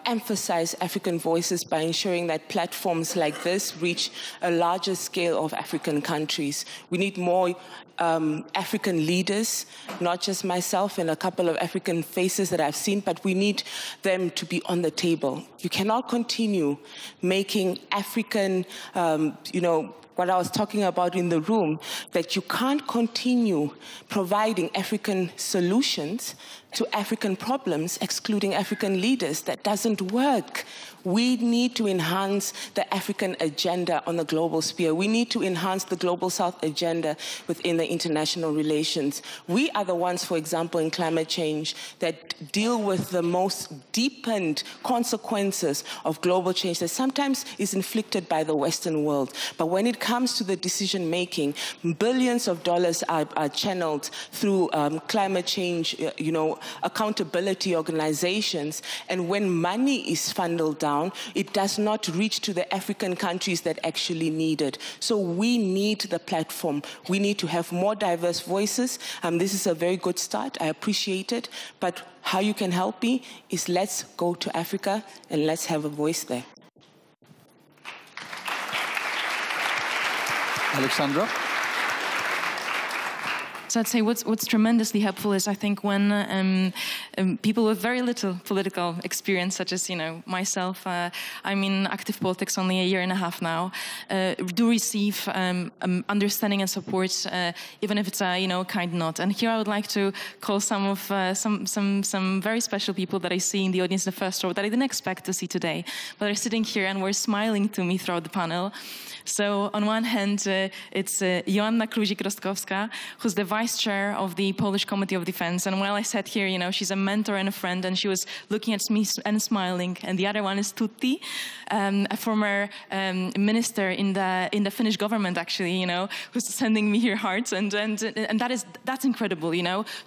emphasize African voices by ensuring that platforms like this reach a larger scale of African countries. We need more African leaders, not just myself and a couple of African faces that I've seen, but we need them to be on the table. You cannot continue making African, what I was talking about in the room, that you can't continue providing African solutions to African problems, excluding African leaders. That doesn't work. We need to enhance the African agenda on the global sphere. We need to enhance the Global South agenda within the international relations. We are the ones, for example, in climate change that deal with the most deepened consequences of global change that sometimes is inflicted by the Western world. But when it comes to the decision making, billions of dollars are channeled through climate change, accountability organizations. And when money is funneled down, it does not reach to the African countries that actually need it. So we need the platform. We need to have more diverse voices. This is a very good start. I appreciate it. But how you can help me is let's go to Africa and let's have a voice there. Alexandra? So I'd say what's tremendously helpful is, I think, when people with very little political experience, such as myself, I'm in active politics only 1.5 years now, do receive understanding and support, even if it's a kind nod. And here I would like to call some of some very special people that I see in the audience in the first row that I didn't expect to see today, but are sitting here and were smiling to me throughout the panel. So on one hand, it's Joanna Kluzik-Rostkowska, who's the vice chair of the Polish Committee of Defense. And while I sat here, she's a mentor and a friend, and she was looking at me and smiling. And the other one is Tutti, a former minister in the Finnish government, actually, who's sending me her hearts. And that's incredible,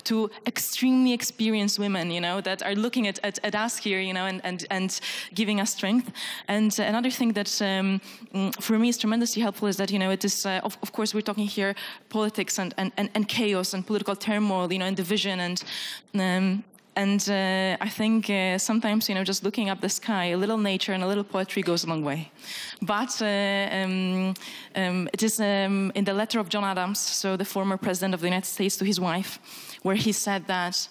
to extremely experienced women, that are looking at us here, and giving us strength. And another thing that for me is tremendously helpful is that, it is, of course, we're talking here politics and chaos and political turmoil, and division. And I think sometimes, just looking up the sky, a little nature and a little poetry goes a long way. But it is in the letter of John Adams, so the former president of the United States, to his wife, where he said that,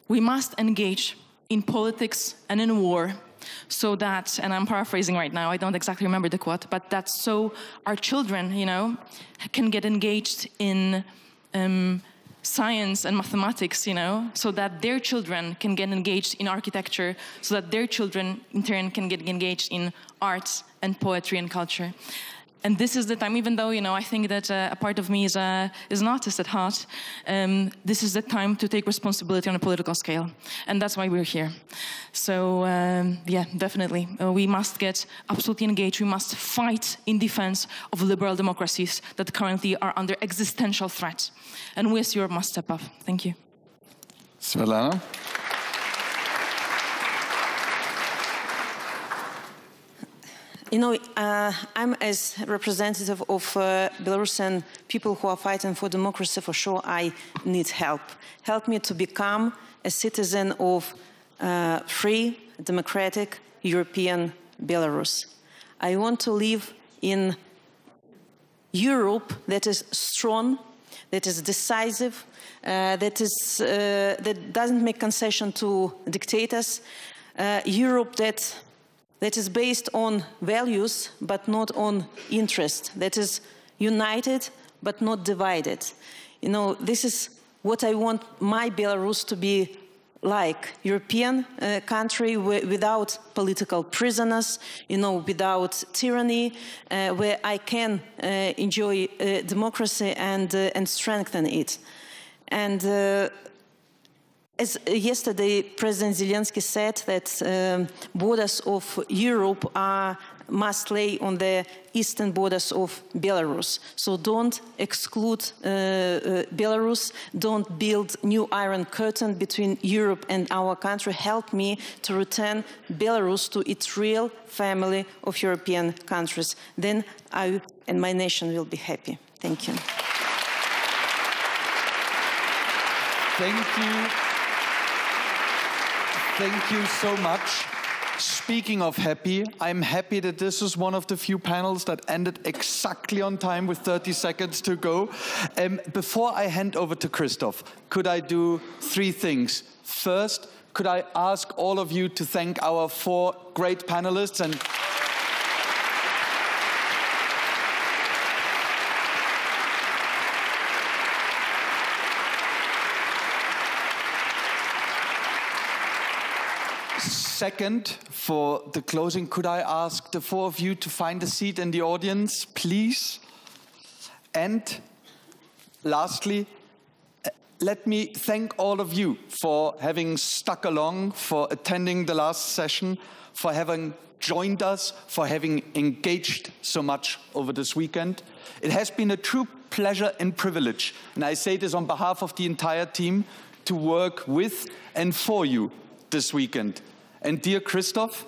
we must engage in politics and in war, so that, and I'm paraphrasing right now, I don't exactly remember the quote, but that so our children, can get engaged in science and mathematics, so that their children can get engaged in architecture, so that their children in turn can get engaged in arts and poetry and culture. And this is the time, even though, I think that a part of me is an artist at heart, this is the time to take responsibility on a political scale. And that's why we're here. So, yeah, definitely. We must get absolutely engaged. We must fight in defense of liberal democracies that currently are under existential threat. And we as Europe must step up. Thank you. Svetlana? I'm as representative of Belarusian people who are fighting for democracy, for sure, I need help. Help me to become a citizen of free, democratic, European Belarus. I want to live in Europe that is strong, that is decisive, that doesn't make concession to dictators, Europe that is based on values but not on interest, that is united but not divided. You know, this is what I want my Belarus to be like, European country without political prisoners, you know, without tyranny, where I can enjoy democracy and strengthen it. And as yesterday President Zelenskyy said that borders of Europe must lay on the eastern borders of Belarus. So don't exclude Belarus, don't build new iron curtain between Europe and our country. Help me to return Belarus to its real family of European countries. Then I and my nation will be happy. Thank you. Thank you. Thank you so much. Speaking of happy, I'm happy that this is one of the few panels that ended exactly on time with 30 seconds to go. Before I hand over to Christoph, could I do 3 things? First, could I ask all of you to thank our 4 great panelists and second, for the closing, could I ask the 4 of you to find a seat in the audience, please? And lastly, let me thank all of you for having stuck along, for attending the last session, for having joined us, for having engaged so much over this weekend. It has been a true pleasure and privilege, and I say this on behalf of the entire team, to work with and for you this weekend. And dear Christoph,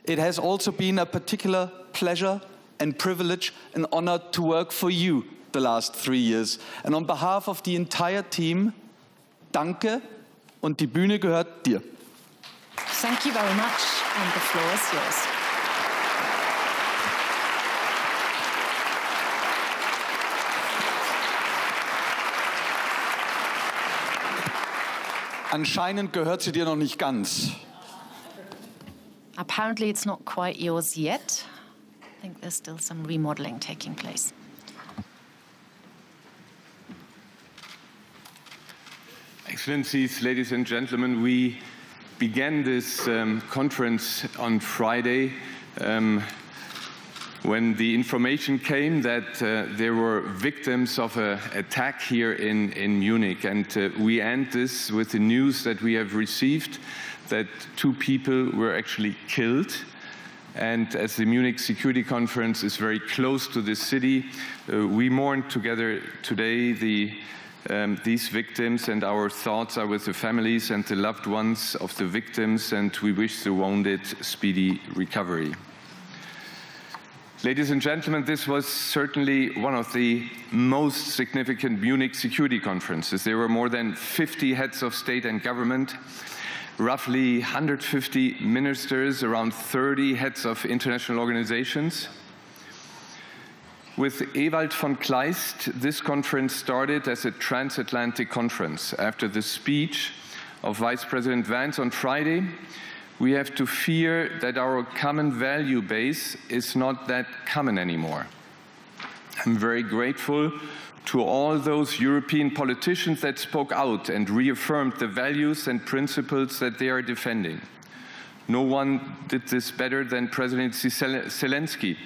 it has also been a particular pleasure and privilege and honor to work for you the last 3 years. And on behalf of the entire team, danke, und die Bühne gehört dir. Thank you very much, and the floor is yours. Anscheinend gehört sie dir noch nicht ganz. Apparently it's not quite yours yet. I think there's still some remodeling taking place. Excellencies, ladies and gentlemen, we began this conference on Friday when the information came that there were victims of an attack here in Munich. And we end this with the news that we have received that 2 people were actually killed. And as the Munich Security Conference is very close to this city, we mourn together today these victims, and our thoughts are with the families and the loved ones of the victims, and we wish the wounded speedy recovery. Ladies and gentlemen, this was certainly one of the most significant Munich Security Conferences. There were more than 50 heads of state and government, roughly 150 ministers, around 30 heads of international organizations. With Ewald von Kleist, this conference started as a transatlantic conference. After the speech of Vice President Vance on Friday, we have to fear that our common value base is not that common anymore. I'm very grateful to all those European politicians that spoke out and reaffirmed the values and principles that they are defending. No one did this better than President Zelenskyy,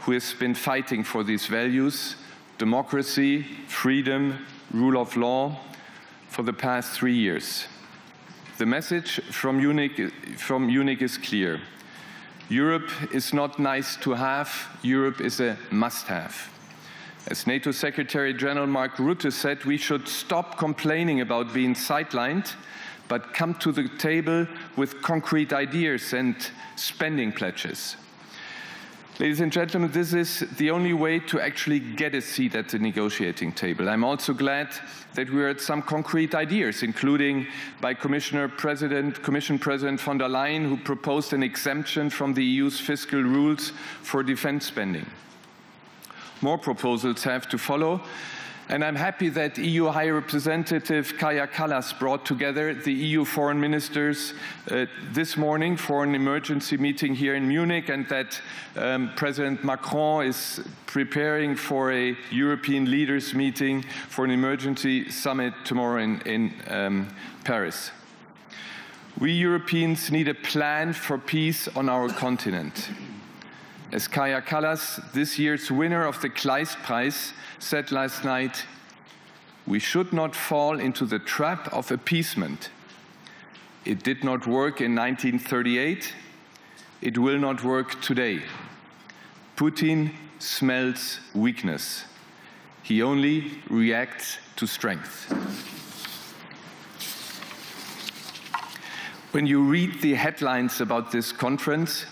who has been fighting for these values, democracy, freedom, rule of law, for the past 3 years. The message from Munich is clear. Europe is not nice to have, Europe is a must-have. As NATO Secretary General Mark Rutte said, we should stop complaining about being sidelined, but come to the table with concrete ideas and spending pledges. Ladies and gentlemen, this is the only way to actually get a seat at the negotiating table. I'm also glad that we heard some concrete ideas, including by Commission President von der Leyen, who proposed an exemption from the EU's fiscal rules for defense spending. More proposals have to follow, And I'm happy that EU High Representative Kaja Kallas brought together the EU foreign ministers this morning for an emergency meeting here in Munich, and that President Macron is preparing for a European leaders meeting for an emergency summit tomorrow in Paris. We Europeans need a plan for peace on our continent. As Kaja Kallas, this year's winner of the Kleist Prize, said last night, we should not fall into the trap of appeasement. It did not work in 1938. It will not work today. Putin smells weakness. He only reacts to strength. When you read the headlines about this conference,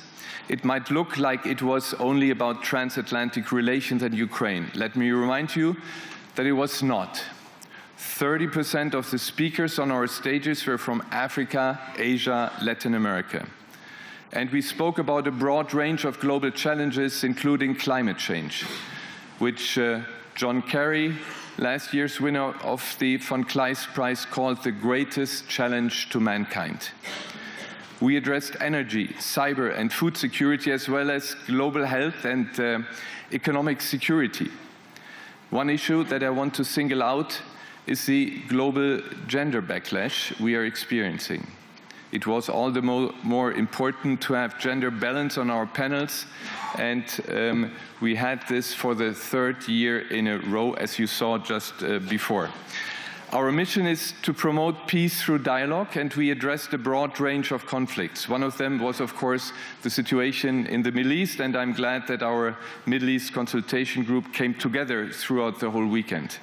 it might look like it was only about transatlantic relations and Ukraine. Let me remind you that it was not. 30% of the speakers on our stages were from Africa, Asia, Latin America. And we spoke about a broad range of global challenges, including climate change, which John Kerry, last year's winner of the von Kleist Prize, called the greatest challenge to mankind. We addressed energy, cyber and food security, as well as global health and economic security. One issue that I want to single out is the global gender backlash we are experiencing. It was all the more important to have gender balance on our panels, and we had this for the third year in a row, as you saw just before. Our mission is to promote peace through dialogue, and we addressed a broad range of conflicts. One of them was, of course, the situation in the Middle East, and I'm glad that our Middle East consultation group came together throughout the whole weekend.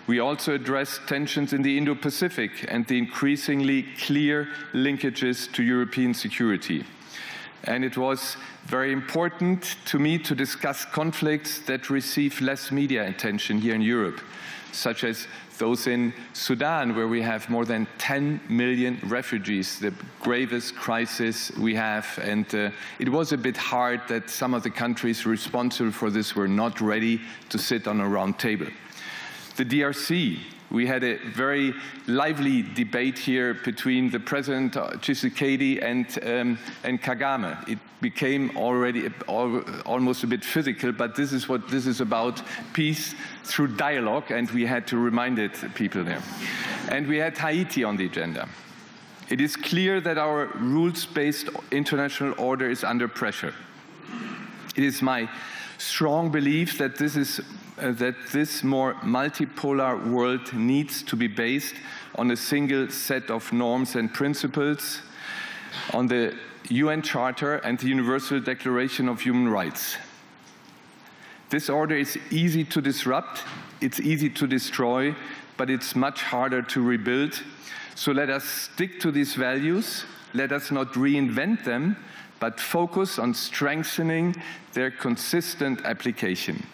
We also addressed tensions in the Indo-Pacific and the increasingly clear linkages to European security. And it was very important to me to discuss conflicts that receive less media attention here in Europe, such as those in Sudan, where we have more than 10 million refugees, the gravest crisis we have. And it was a bit hard that some of the countries responsible for this were not ready to sit on a round table. The DRC, we had a very lively debate here between the President Tshisekedi and Kagame. It became already almost a bit physical, but this is what this is about: peace through dialogue, and we had to remind people there. And we had Haiti on the agenda. It is clear that our rules-based international order is under pressure. It is my strong belief that this more multipolar world needs to be based on a single set of norms and principles, on the UN Charter and the Universal Declaration of Human Rights. This order is easy to disrupt, it's easy to destroy, but it's much harder to rebuild. So let us stick to these values, let us not reinvent them, but focus on strengthening their consistent application.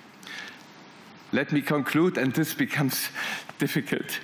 Let me conclude, and this becomes difficult.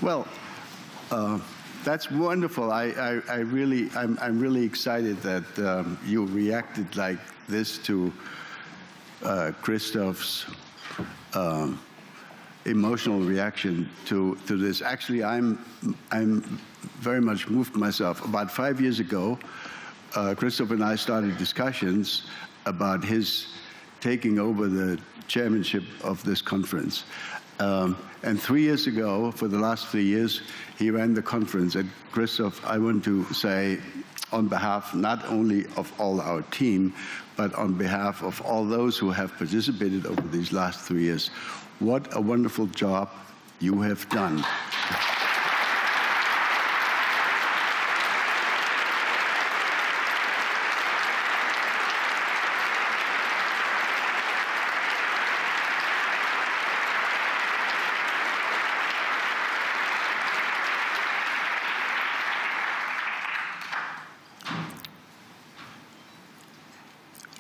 Well, That's wonderful. I'm really excited that you reacted like this to Christoph's emotional reaction to this. Actually, I'm very much moved myself. About 5 years ago, Christoph and I started discussions about his taking over the chairmanship of this conference. And 3 years ago, for the last 3 years, he ran the conference. And Christoph, I want to say, on behalf not only of all our team, but on behalf of all those who have participated over these last 3 years, what a wonderful job you have done.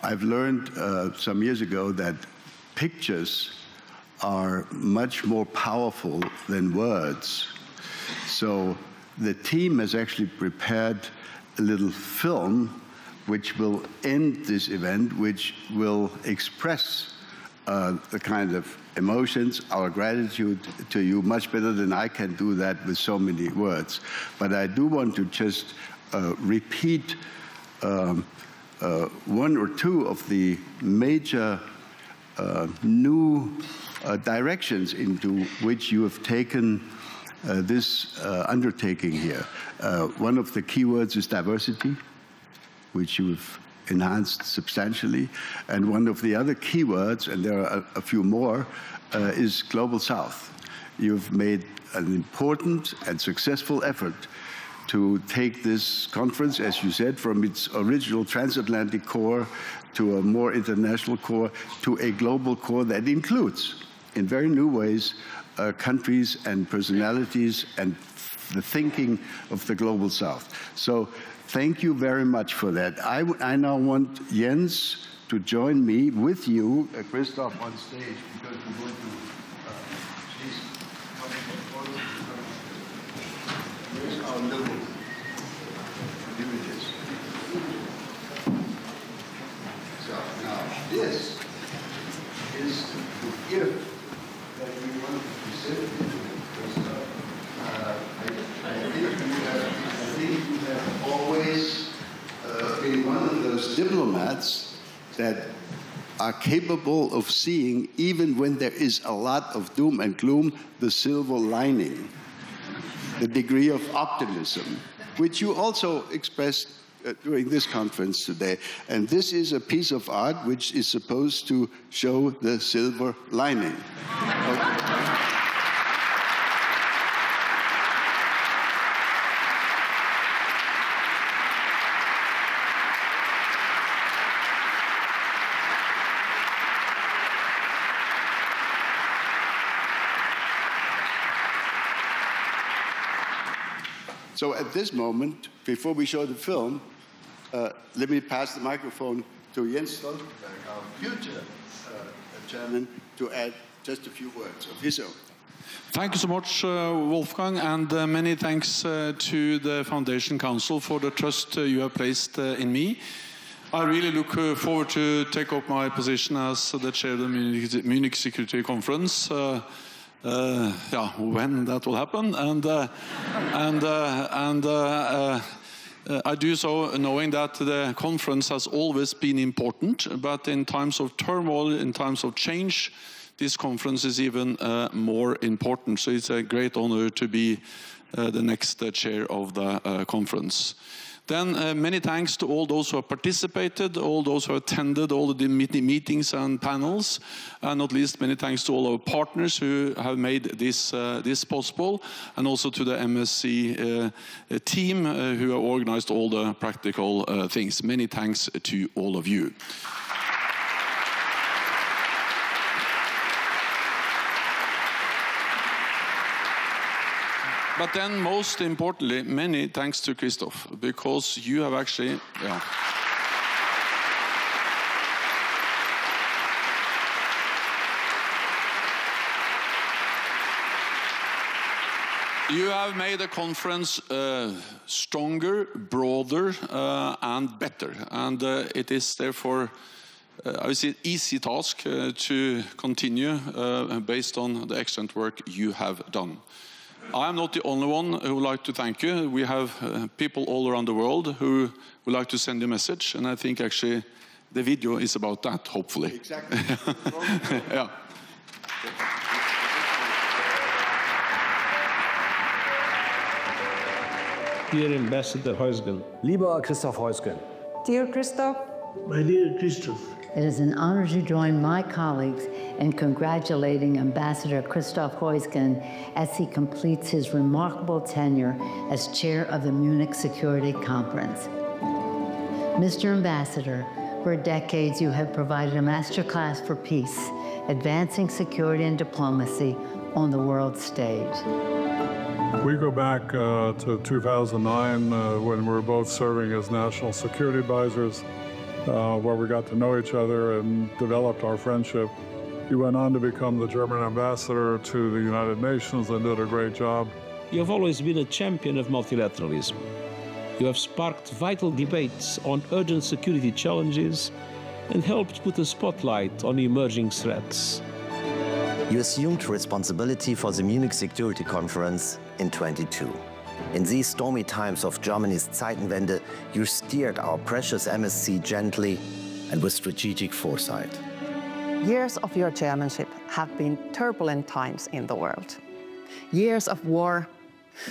I've learned some years ago that pictures are much more powerful than words. So the team has actually prepared a little film which will end this event, which will express the kind of emotions, our gratitude to you, much better than I can do that with so many words. But I do want to just repeat one or two of the major new directions into which you have taken this undertaking here. One of the keywords is diversity, which you've enhanced substantially. And one of the other keywords, and there are a few more, is Global South. You've made an important and successful effort to take this conference, as you said, from its original transatlantic core to a more international core to a global core that includes, in very new ways, countries and personalities and the thinking of the Global South. So thank you very much for that. I now want Jens to join me with you, Christoph, on stage, because we're going to, please, come here's our little images. So now this is the gift that we want to present to you. I think you have always been one of those diplomats that are capable of seeing, even when there is a lot of doom and gloom, the silver lining, the degree of optimism, which you also expressed during this conference today. And this is a piece of art which is supposed to show the silver lining. Okay. So at this moment, before we show the film, let me pass the microphone to Jens Stoltenberg, our future chairman, to add just a few words of his own. Thank you so much, Wolfgang, and many thanks to the Foundation Council for the trust you have placed in me. I really look forward to take up my position as the chair of the Munich Security Conference. Yeah, when that will happen, I do so knowing that the conference has always been important, but in times of turmoil, in times of change, this conference is even more important. So it's a great honor to be the next chair of the conference. Then many thanks to all those who have participated, all those who have attended all the meetings and panels, and not least many thanks to all our partners who have made this possible, and also to the MSC team who have organized all the practical things. Many thanks to all of you. But then, most importantly, many thanks to Christoph, because you have actually, yeah. You have made the conference stronger, broader, and better. And it is therefore, I would say, an easy task to continue based on the excellent work you have done. I am not the only one who would like to thank you. We have people all around the world who would like to send you a message. And I think actually the video is about that, hopefully. Exactly. Yeah. Dear Ambassador Heusgen. Lieber Christoph Heusgen. Dear Christoph. My dear Christoph. It is an honor to join my colleagues in congratulating Ambassador Christoph Heusgen as he completes his remarkable tenure as chair of the Munich Security Conference. Mr. Ambassador, for decades you have provided a masterclass for peace, advancing security and diplomacy on the world stage. We go back to 2009 when we were both serving as national security advisors, where we got to know each other and developed our friendship. You went on to become the German ambassador to the United Nations and did a great job. You have always been a champion of multilateralism. You have sparked vital debates on urgent security challenges and helped put a spotlight on emerging threats. You assumed responsibility for the Munich Security Conference in 2022. In these stormy times of Germany's Zeitenwende, you steered our precious MSC gently and with strategic foresight. Years of your chairmanship have been turbulent times in the world. Years of war,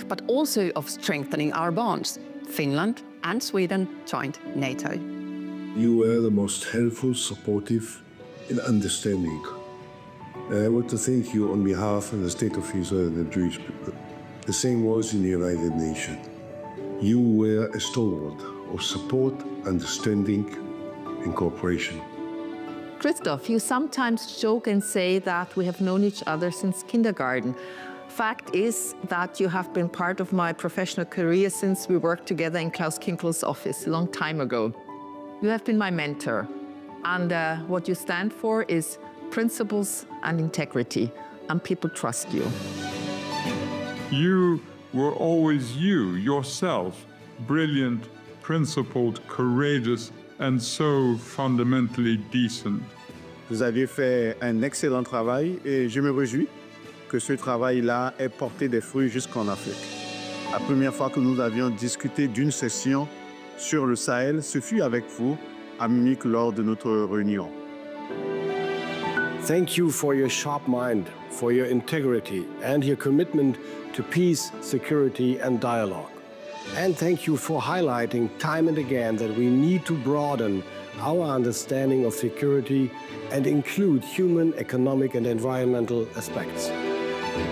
but also of strengthening our bonds. Finland and Sweden joined NATO. You were the most helpful, supportive, and understanding. I want to thank you on behalf of the State of Israel and the Jewish people. The same was in the United Nations. You were a stalwart of support, understanding, and cooperation. Christoph, you sometimes joke and say that we have known each other since kindergarten. Fact is that you have been part of my professional career since we worked together in Klaus Kinkel's office a long time ago. You have been my mentor, and what you stand for is principles and integrity, and people trust you. You were always you, yourself, brilliant, principled, courageous, and so fundamentally decent. Vous avez fait un excellent travail et je me réjouis que ce travail-là ait porté des fruits jusqu'en Afrique. La première fois que nous avions discuté d'une session sur le Sahel, ce fut avec vous à Munich lors de notre réunion. Thank you for your sharp mind, for your integrity, and your commitment to peace, security, and dialogue. And thank you for highlighting time and again that we need to broaden our understanding of security and include human, economic, and environmental aspects.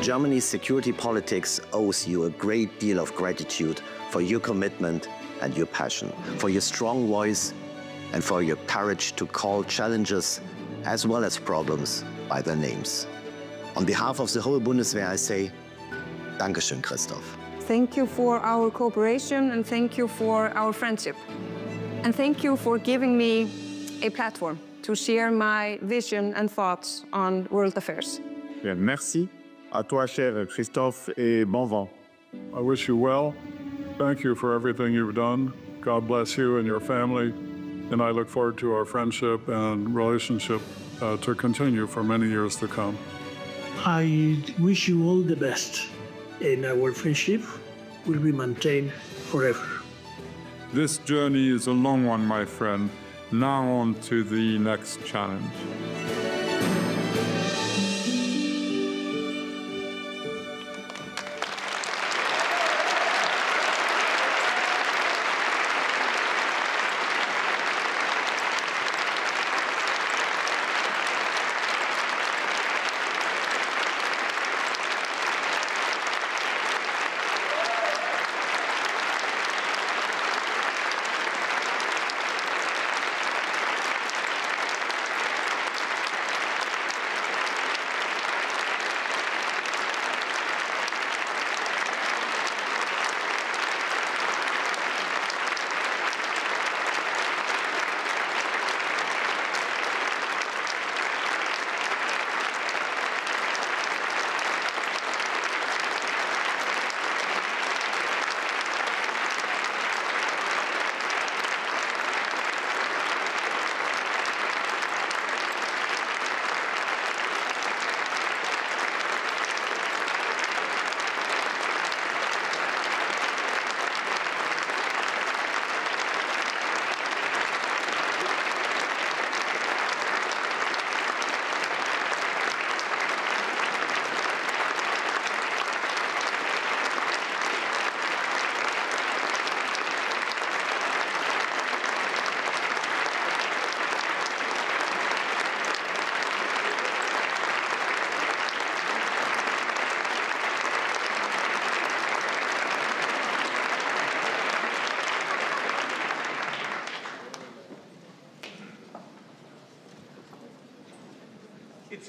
Germany's security politics owes you a great deal of gratitude for your commitment and your passion, for your strong voice, and for your courage to call challenges as well as problems by their names. On behalf of the whole Bundeswehr, I say, Dankeschön, Christoph. Thank you for our cooperation and thank you for our friendship. And thank you for giving me a platform to share my vision and thoughts on world affairs. Bien, merci à toi, cher Christophe, et bon vent. I wish you well. Thank you for everything you've done. God bless you and your family. And I look forward to our friendship and relationship to continue for many years to come. I wish you all the best, and our friendship will be maintained forever. This journey is a long one, my friend. Now on to the next challenge.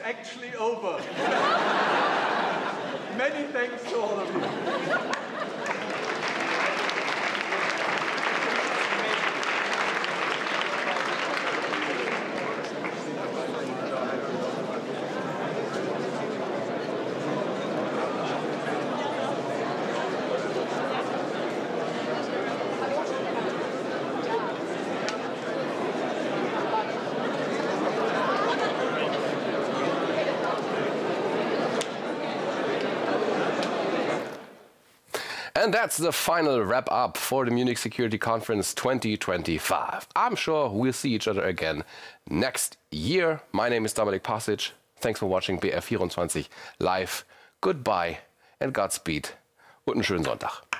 actually over. Many thanks to all of you. And that's the final wrap-up for the Munich Security Conference 2025. I'm sure we'll see each other again next year. My name is Dominik Pasic. Thanks for watching BR24 live. Goodbye and Godspeed und einen schönen Sonntag.